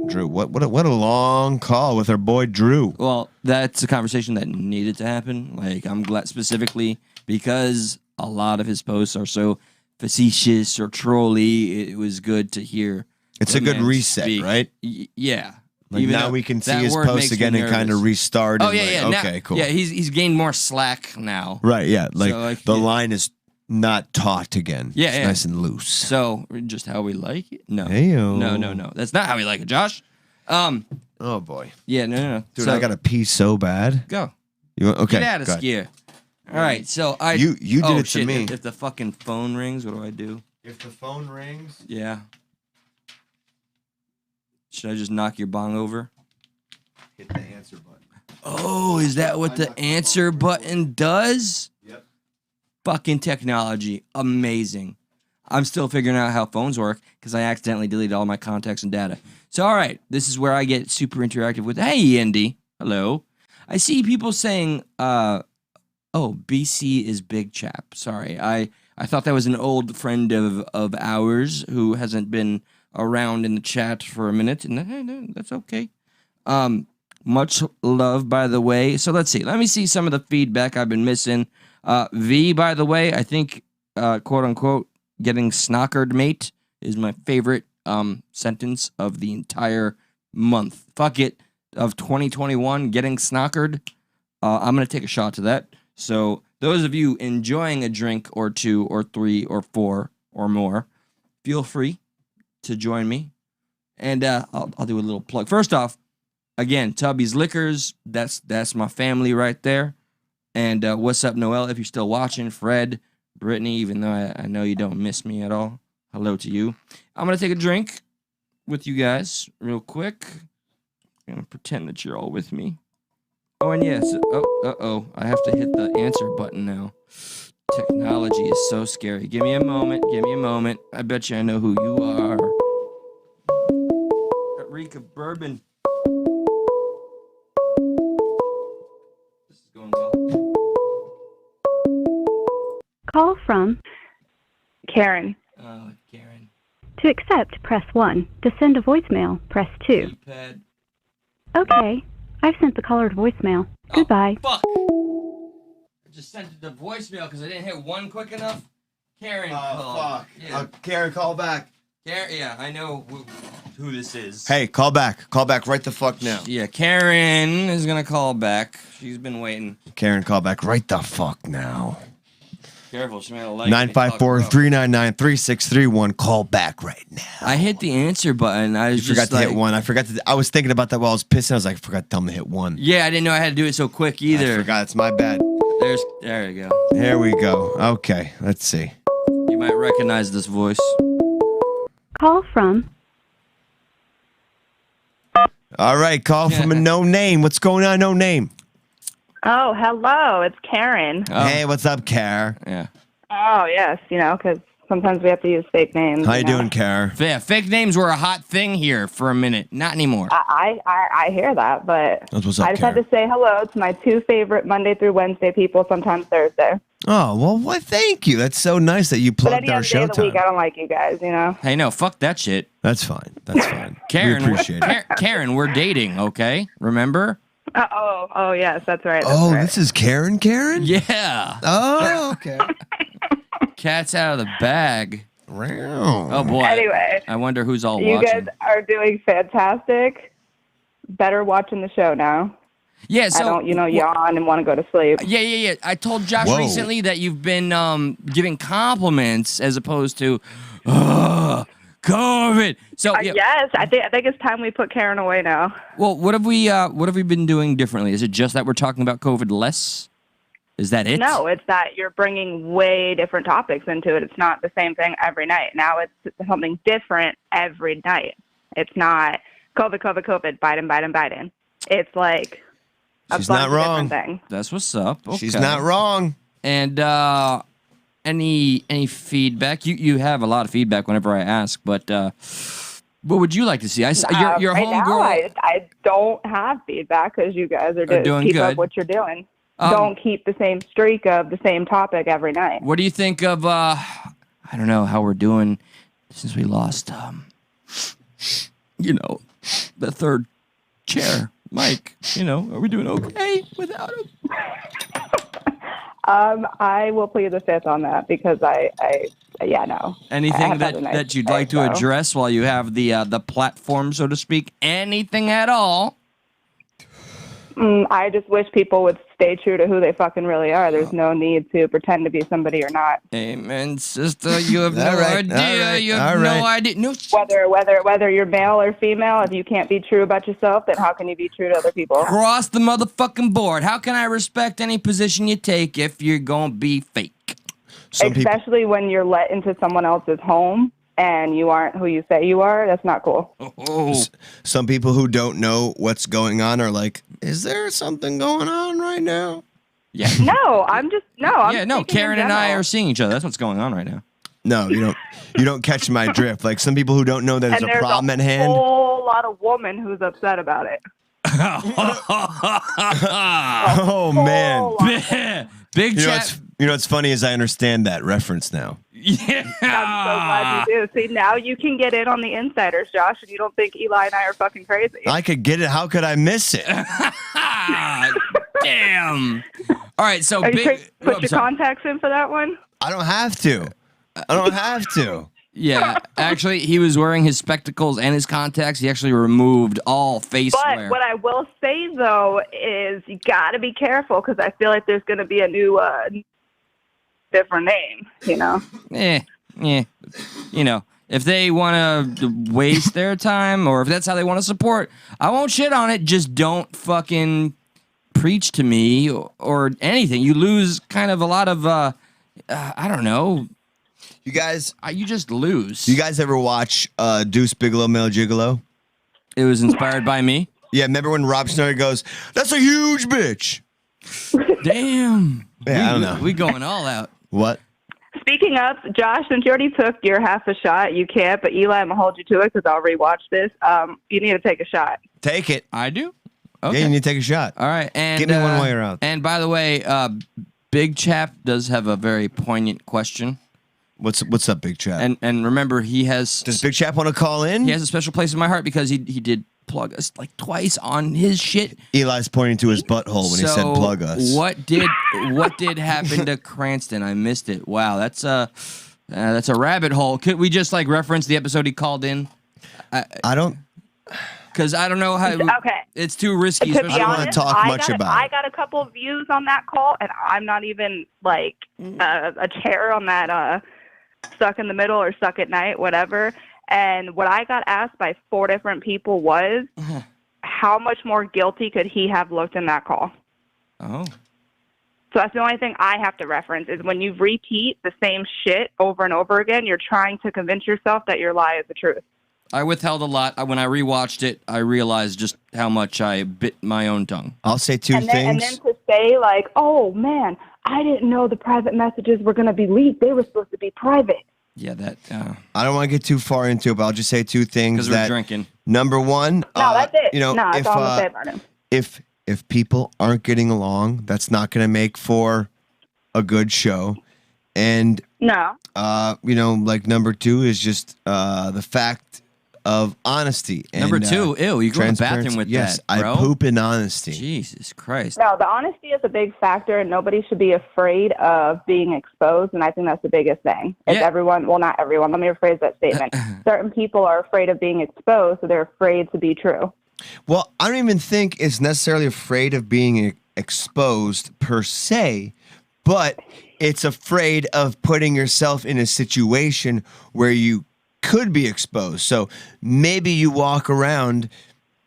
Drew, what a long call with our boy Drew. Well, that's a conversation that needed to happen. Like, I'm glad specifically because a lot of his posts are so facetious or trolly. It was good to hear. It's the a good man reset, speak. right? Yeah. Like Even now though we can see that his word posts makes me again and kind of nervous. restart. Oh and yeah, like, yeah. Okay, now, cool. Yeah, he's gained more slack now. Right, yeah. Like, So, like, the yeah. line is not taut again. Yeah, it's yeah. nice and loose. So just how we like it? No. Heyo. No. That's not how we like it, Josh. Oh boy, Yeah, no. dude, So, I gotta pee so bad. go. Okay, Get out of go ahead. skier. All right, so I. You did oh, it to shit, me. If the fucking phone rings, what do I do? If the phone rings, Yeah. Should I just knock your bong over? hit the answer button. Oh, is that what the answer button does? Yep. Fucking technology. Amazing. I'm still figuring out how phones work because I accidentally deleted all my contacts and data. So, all right, this is where I get super interactive with, hey, Andy. Hello. I see people saying, oh, BC is Big Chap. Sorry. I thought that was an old friend of ours who hasn't been around in the chat for a minute. And hey, no, that's okay. Much love, by the way. So let's see. Let me see some of the feedback I've been missing. V, by the way, I think, quote unquote, getting snockered, mate, is my favorite sentence of the entire month. Fuck it. Of 2021, getting snockered. I'm going to take a shot to that. So those of you enjoying a drink or two or three or four or more, feel free to join me. And I'll do a little plug. First off, again, Tubby's Liquors, that's my family right there. And what's up, Noel, if you're still watching, Fred, Brittany, even though I know you don't miss me at all, hello to you. I'm going to take a drink with you guys real quick. I'm going to pretend that you're all with me. Oh, and yes, I have to hit the answer button now. Technology is so scary. Give me a moment. I bet you I know who you are. Rika Bourbon. This is going well. Call from Karen. Oh, Karen. To accept, press 1. To send a voicemail, press 2. Keypad. Okay. I've sent the caller to voicemail. Goodbye. Fuck. I just sent it to voicemail because I didn't hit one quick enough. Karen called. Yeah. Karen, call back. Karen, yeah, I know who this is. Hey, call back. Call back right the fuck now. Yeah, Karen is going to call back. She's been waiting. Karen, call back right the fuck now. Careful, she might have liked 954-399-3631. Call back right now. I hit the answer button. I was You forgot just to hit one. I was thinking about that while I was pissing. I was like, I forgot to tell him to hit one. Yeah, I didn't know I had to do it so quick either. I forgot. It's my bad. There you go. Here we go. Okay, let's see. You might recognize this voice. Call from All right, call from a no name. What's going on, no name? Oh, hello. It's Karen. Oh. Hey, what's up, Kara? Yeah. Oh, yes, because sometimes we have to use fake names. How you doing, Kara? Yeah, fake names were a hot thing here for a minute. Not anymore. I hear that, but That's what's up, I just Kara. have to say hello to my two favorite Monday through Wednesday people, sometimes Thursday. Oh, well, thank you. That's so nice that you But at plugged the our end of the day of the week, I showtime. don't like you guys, Hey, no, fuck that shit. That's fine. That's fine. Karen, we appreciate it. Karen, we're dating, okay? Remember? Oh, yes, that's right. That's Oh, right. this is Karen? Yeah. Oh, okay. Cat's out of the bag. Oh, Oh, boy. Anyway, I wonder who's all you watching. guys are doing fantastic. Better watching the show now. Yeah, so I don't, yawn and want to go to sleep. Yeah. I told Josh Whoa. recently that you've been giving compliments as opposed to COVID. So yeah. Yes, I think it's time we put Karen away now. Well, what have we been doing differently? Is it just that we're talking about COVID less? Is that it? No, it's that you're bringing way different topics into it. It's not the same thing every night. Now it's something different every night. It's not COVID, Biden. it's like a She's bunch not of wrong. different things. That's what's up. Okay. She's not wrong. And any feedback? You have a lot of feedback whenever I ask, but what would you like to see? Your right now, homegirl. I don't have feedback because you guys are doing keep good. up what you're doing. Don't keep the same streak of the same topic every night. What do you think of I don't know how we're doing since we lost the third chair, Mike. Are we doing okay without him? I will plead the fifth on that because no. Anything I have a nice that you'd day, like to so. address while you have the platform, so to speak? Anything at all? I just wish people would stay true to who they fucking really are. There's no need to pretend to be somebody or not. Amen, sister. You have no idea. all right, You have all no right. idea. No. Whether you're male or female, if you can't be true about yourself, then how can you be true to other people? Cross the motherfucking board. How can I respect any position you take if you're gonna be fake? Especially when you're let into someone else's home and you aren't who you say you are. That's not cool. Oh. Some people who don't know what's going on are like, is there something going on right now? Yeah. No, I'm just no. I'm Yeah, no. speaking in Karen and I general. are seeing each other. That's what's going on right now. No, you don't catch my drift. Like some people who don't know that And there's a problem at a hand. whole lot of woman who's upset about it. Oh man. Big You know, chat. what's funny is I understand that reference now. Yeah. I'm so glad you do. See, now you can get in on the insiders, Josh, and you don't think Eli and I are fucking crazy. I could get it. How could I miss it? Damn. All right, so Are you big. put your contacts in for that one? I don't have to. I don't have to. Yeah, actually, he was wearing his spectacles and his contacts. He actually removed all face But wear. what I will say, though, is you got to be careful because I feel like there's going to be a new, different name, If they want to waste their time or if that's how they want to support, I won't shit on it. Just don't fucking preach to me or anything. You lose kind of a lot of, I don't know. You guys, You just lose. you guys ever watch Deuce Bigelow, Male Gigolo? It was inspired by me. Yeah, remember when Rob Schneider goes, "That's a huge bitch." Damn. Yeah, I don't know. We going all out. What? Speaking of, Josh, since you already took your half a shot, you can't, but Eli, I'm going to hold you to it because I'll rewatch this. You need to take a shot. Take it. I do? Okay. Yeah, you need to take a shot. All right. And Give me one while you're out. And by the way, Big Chap does have a very poignant question. What's up, Big Chap? And remember, he has... Does Big Chap want to call in? He has a special place in my heart because he did plug us like twice on his shit. Eli's pointing to his butthole when he said plug us. What did happen to Cranston? I missed it. Wow, that's a rabbit hole. Could we just like reference the episode he called in? I don't... Because I don't know how... Okay. It's too risky. To be I don't honest, wanna talk much about it. I got a couple of views on that call, and I'm not even like a chair on that stuck in the middle or stuck at night, whatever. And what I got asked by 4 different people was, how much more guilty could he have looked in that call? Oh. So that's the only thing I have to reference is when you repeat the same shit over and over again, you're trying to convince yourself that your lie is the truth. I withheld a lot. When I rewatched it, I realized just how much I bit my own tongue. I'll say two And things. then to say like, oh man, I didn't know the private messages were going to be leaked. They were supposed to be private. Yeah, that... I don't want to get too far into it, but I'll just say two things. Because we're drinking. Number one... No, that's it. You know, no, if, that's all I'm going to say about him. if people aren't getting along, that's not going to make for a good show. And, No. like number two is just the fact of honesty. And, Number two, ew, you go in the bathroom transparency. with yes, that, bro. I poop in honesty. Jesus Christ. No, the honesty is a big factor, and nobody should be afraid of being exposed, and I think that's the biggest thing. Is Yeah. everyone, well, not everyone, let me rephrase that statement. Certain people are afraid of being exposed, so they're afraid to be true. Well, I don't even think it's necessarily afraid of being exposed per se, but it's afraid of putting yourself in a situation where you could be exposed. So maybe you walk around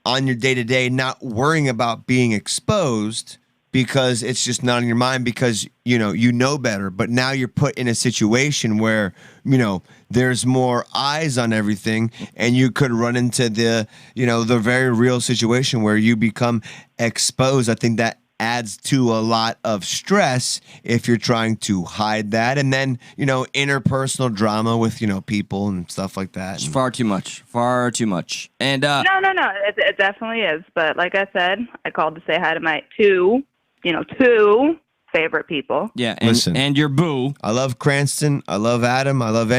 on your day-to-day not worrying about being exposed, because it's just not in your mind because, you know better. But now you're put in a situation where, there's more eyes on everything and you could run into the very real situation where you become exposed. I think that adds to a lot of stress if you're trying to hide that. And then, interpersonal drama with, people and stuff like that. It's far too much. And No. It definitely is. But like I said, I called to say hi to my two favorite people. Yeah, Listen, and your boo. I love Cranston. I love Adam. I love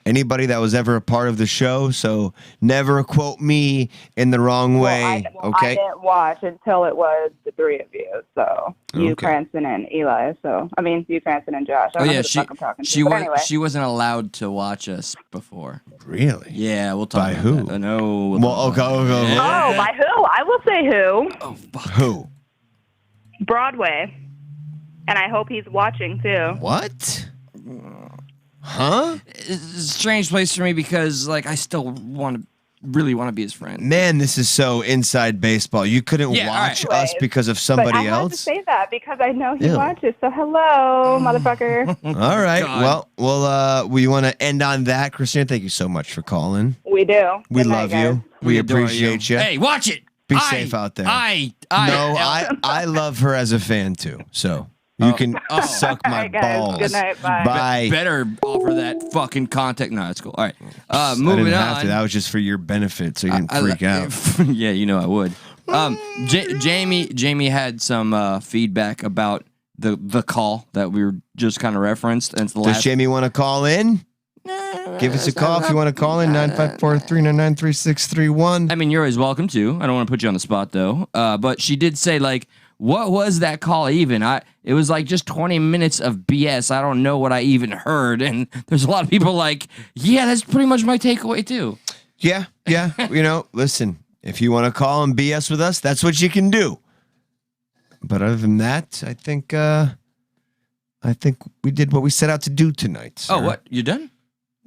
anybody that was ever a part of the show. So never quote me in the wrong way. Okay. I didn't watch until it was the three of you. So you, Okay. Cranston, and Eli. So you, Cranston, and Josh. I don't know who the fuck I'm talking to. But anyway. She wasn't allowed to watch us before. Really? Yeah, we'll talk By about who? that. No. Well, okay. Oh, by who? I will say who. Oh, fuck. Who? Broadway. And I hope he's watching too. What? Huh? It's a strange place for me because, I still really want to be his friend. Man, this is so inside baseball. You couldn't watch us because of somebody but I else? had to say that because I know he watches. So hello, motherfucker. All right. God. Well, we want to end on that. Christina, thank you so much for calling. We do. We Good night, love guys. you. We adore appreciate you. Hey, watch it. Be safe out there. I love her as a fan too. So you can suck my All right, guys. balls. Good night. Bye. Bye. Better offer that fucking contact. No, it's cool. All right. I Moving didn't have on. to. That was just for your benefit, so you didn't freak out. Yeah, I would. Jamie had some feedback about the call that we were just kind of referenced. And it's the Does Jamie want to call in? Give us a call if you want to call in, 954-399-3631. I mean, you're always welcome to. I don't want to put you on the spot, though. But she did say, what was that call even? It was just 20 minutes of BS. I don't know what I even heard. And there's a lot of people yeah, that's pretty much my takeaway, too. Yeah. Listen, if you want to call and BS with us, that's what you can do. But other than that, I think we did what we set out to do tonight, sir. Oh, what? You done?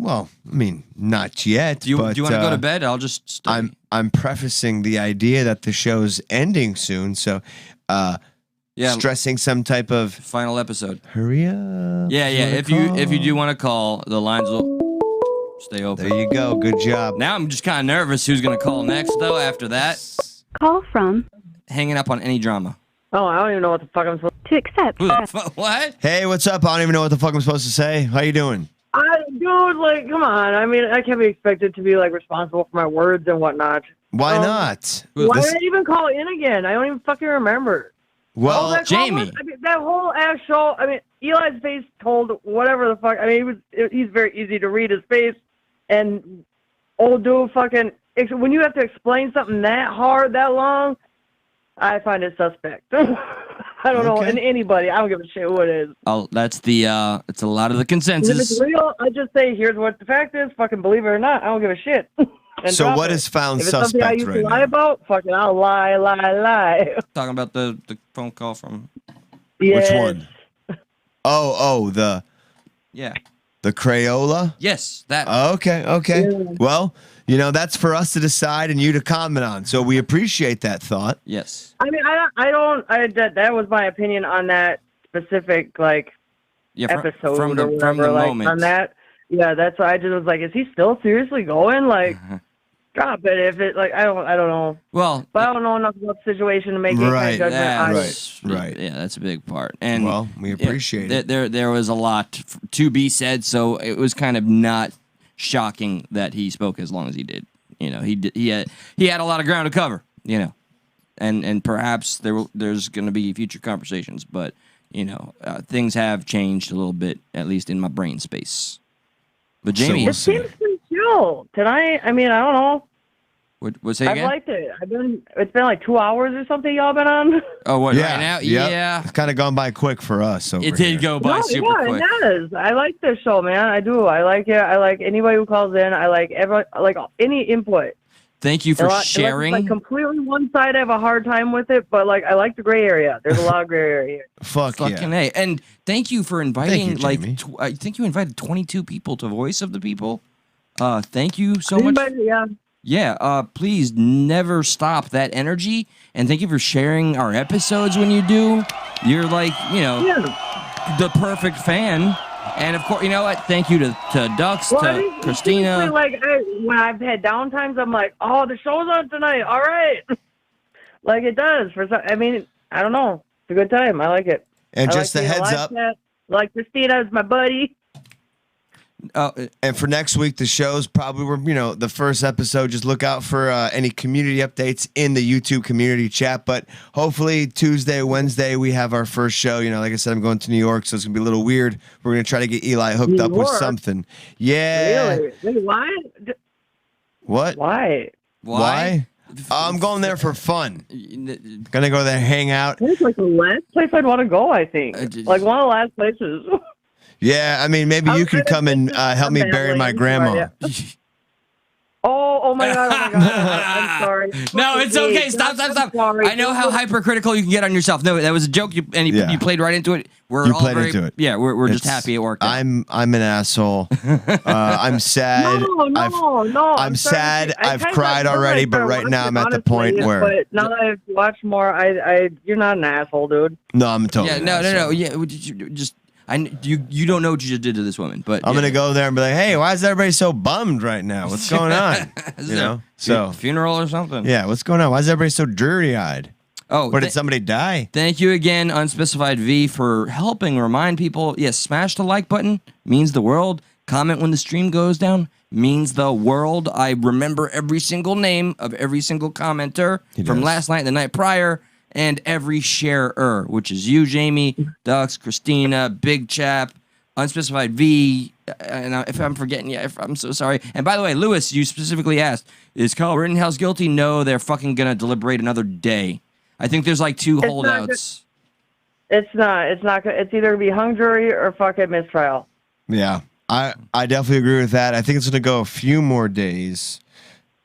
Well, I mean, not yet. Do you want to go to bed? I'll just stay. I'm prefacing the idea that the show's ending soon, so stressing some type of final episode. Hurry up. Yeah. If you do want to call, the lines will stay open. There you go. Good job. Now I'm just kind of nervous who's going to call next, though, after that. Call from. Hanging up on any drama. Oh, I don't even know what the fuck I'm supposed to accept. What? Hey, what's up? I don't even know what the fuck I'm supposed to say. How you doing? Dude, come on. I mean, I can't be expected to be, responsible for my words and whatnot. Why not? Why did I even call in again? I don't even fucking remember. Well, Jamie. That whole ass show, Eli's face told whatever the fuck. He's very easy to read his face. And old dude when you have to explain something that hard, that long, I find it suspect. I don't know, and anybody. I don't give a shit who it is. Oh, that's it's a lot of the consensus. If it's real, I just say, here's what the fact is. Fucking believe it or not, I don't give a shit. So what is found suspect I used right to lie now? About, fucking I'll lie. Talking about the phone call from... Yes. Which one? Oh, the Crayola? Yes, that. Okay. Yeah. Well, that's for us to decide and you to comment on. So we appreciate that thought. Yes. That was my opinion on that specific episode from the moment. on that. Yeah, that's why I just was like, is he still seriously going? Stop it. If it I don't know. Well, but I don't know enough about the situation to make any kind of judgment on it. Right. Yeah, that's a big part. And we appreciate it. There was a lot to be said, so it was kind of not shocking that he spoke as long as he did. He had a lot of ground to cover. And perhaps there's going to be future conversations, but things have changed a little bit, at least in my brain space. But Jamie, it seems pretty chill tonight. I don't know. What's that again? I've liked it. It's been 2 hours or something y'all been on. Oh, what, right now? Yep. Yeah. It's kind of gone by quick for us. It did go by super quick. It does. I like this show, man. I do. I like it. I like anybody who calls in. I like any input. Thank you for sharing. Completely one side, I have a hard time with it, but I like the gray area. There's a lot of gray area here. Fucking A. And thank you for inviting, Jamie. I think you invited 22 people to Voice of the People. Thank you so much. Yeah. Yeah, please never stop that energy. And thank you for sharing our episodes when you do. You're like, the perfect fan. And of course, you know what? Thank you to Dux, to Christina. Like when I've had downtimes, I'm like, oh, the show's on tonight. All right. Like it does. I mean, I don't know. It's a good time. I like it. And just a heads up. Like Christina is my buddy. And for next week, the show's probably the first episode. Just look out for any community updates in the YouTube community chat. But hopefully Tuesday, Wednesday, we have our first show. Like I said, I'm going to New York, so it's going to be a little weird. We're going to try to get Eli hooked up with something. Yeah. Really? Wait, why? What? Why? I'm going there for fun. Gonna go there, hang out. It's like the last place I'd want to go, I think. Like one of the last places. Yeah, I mean, maybe you can come and help me bury my grandma. Oh my God. I'm sorry. No, it's okay. Stop. I know how hypercritical you can get on yourself. No, that was a joke. You played right into it. You played into it. Yeah, we're just happy it worked out. I'm an asshole. I'm sad. No. I'm sad. I've cried already, but right now I'm at the point where. But now that I've watched more, you're not an asshole, dude. No, I'm totally. Yeah, no. Yeah, just. You don't know what you just did to this woman, but I'm gonna go there and be like, hey, why is everybody so bummed right now? What's going on? So funeral or something. Yeah, what's going on? Why is everybody so dreary-eyed? Oh, or did somebody die? Thank you again, Unspecified V, for helping remind people. Yes, smash the like button, means the world. Comment when the stream goes down, means the world. I remember every single name of every single commenter from last night and the night prior. And every sharer, which is you, Jamie, Dux, Christina, Big Chap, Unspecified V. And if I'm forgetting, I'm so sorry. And by the way, Lewis, you specifically asked, is Kyle Rittenhouse guilty? No, they're fucking going to deliberate another day. I think there's like two holdouts. It's not. It's either going to be hung jury or fucking mistrial. Yeah, I definitely agree with that. I think it's going to go a few more days.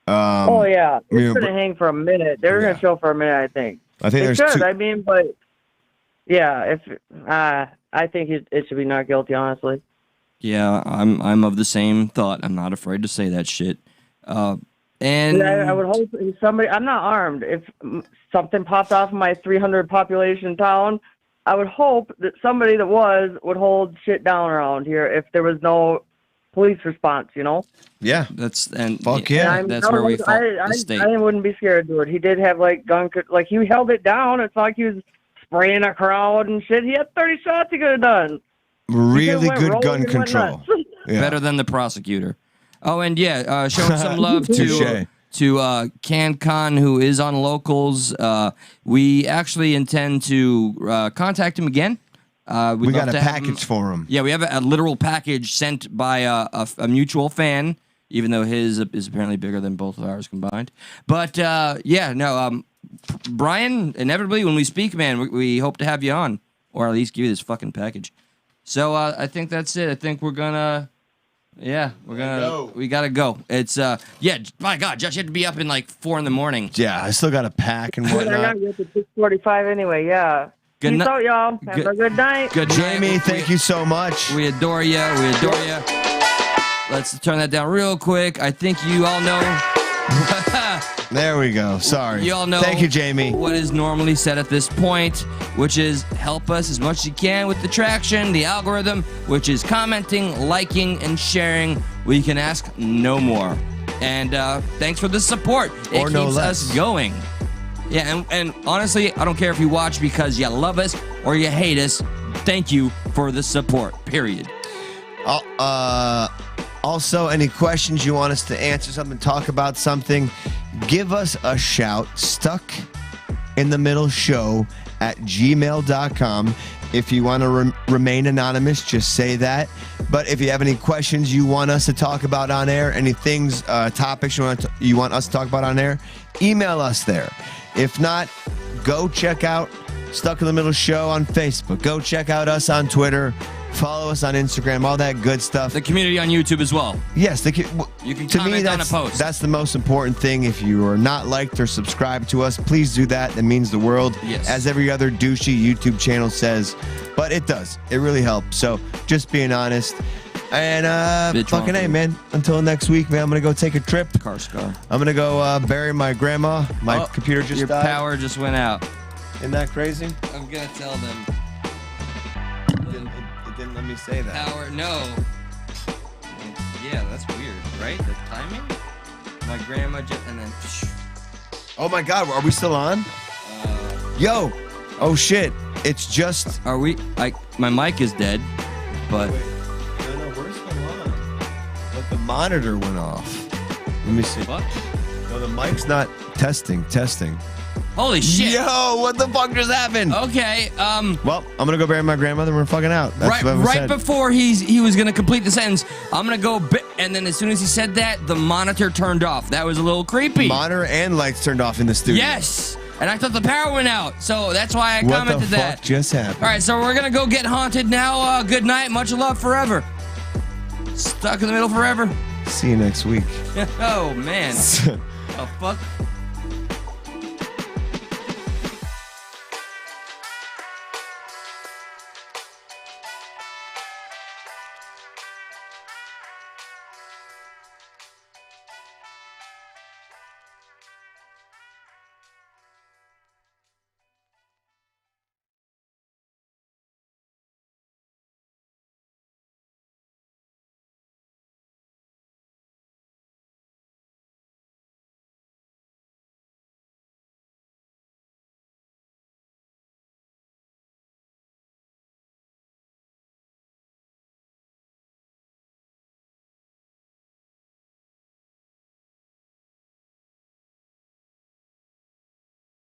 It's going to hang for a minute. They're going to show for a minute, I think. I think it should. I mean, but yeah, I think it should be not guilty, honestly. Yeah, I'm of the same thought. I'm not afraid to say that shit. And I would hope somebody. I'm not armed. If something popped off in my 300 population town, I would hope that somebody that would hold shit down around here if there was no police response, Yeah, that's fuck yeah. That's where we fought the state. I wouldn't be scared, dude. He did have like he held it down. It's not like he was spraying a crowd and shit. He had 30 shots he could have done. Really good gun control. Better than the prosecutor. Oh, and showing some love to CanCon, who is on Locals. We actually intend to contact him again. We got a package for him. Yeah, we have a literal package sent by a mutual fan, even though his is apparently bigger than both of ours combined. But Brian, inevitably when we speak, man, we hope to have you on, or at least give you this fucking package. So I think that's it. I think we gotta go. It's my God, Josh, you have to be up in like 4 a.m. Yeah, I still got to pack and whatnot. I got to get to 6:45 anyway. Yeah. Peace out, y'all. Have a good night. Good night. Jamie, thank you so much. We adore you. Let's turn that down real quick. I think you all know. There we go. Sorry. You all know. Thank you, Jamie. What is normally said at this point, which is help us as much as you can with the traction, the algorithm, which is commenting, liking, and sharing. We can ask no more. And thanks for the support. It keeps us going. Yeah, and honestly, I don't care if you watch because you love us or you hate us. Thank you for the support, period. Also, any questions you want us to answer something, talk about something, give us a shout. stuckinthemiddleshow@gmail.com. If you want to remain anonymous, just say that. But if you have any questions you want us to talk about on air, any things, topics you want us to talk about on air, email us there. If not, go check out Stuck in the Middle Show on Facebook. Go check out us on Twitter. Follow us on Instagram, all that good stuff. The community on YouTube as well. Yes. You can comment on a post. That's the most important thing. If you are not liked or subscribed to us, please do that. That means the world. Yes. As every other douchey YouTube channel says. But it does. It really helps. So just being honest. And Bitch fucking won't hey, do. man. Until next week, man. I'm gonna go take a trip. Car scar. I'm gonna go bury my grandma. My Oh, computer just your died. power just went out. Isn't that crazy? I'm gonna tell them. It didn't let me say that. Power, no. Yeah, that's weird, right? The timing? My grandma just, and then. Oh my God, are we still on? Yo, oh shit, it's just. Are we? My mic is dead, but. No, we're still on. But the monitor went off. Let me see. What? No, the mic's not testing. Holy shit! Yo, what the fuck just happened? Okay, Well, I'm gonna go bury my grandmother and we're fucking out. That's what I right said. before he was gonna complete the sentence, I'm gonna go, and then as soon as he said that, the monitor turned off. That was a little creepy. Monitor and lights turned off in the studio. Yes, and I thought the power went out, so that's why I What commented the that. fuck just happened? All right, so we're gonna go get haunted now. Good night, much love forever. Stuck in the middle forever. See you next week. Oh man. Oh fuck.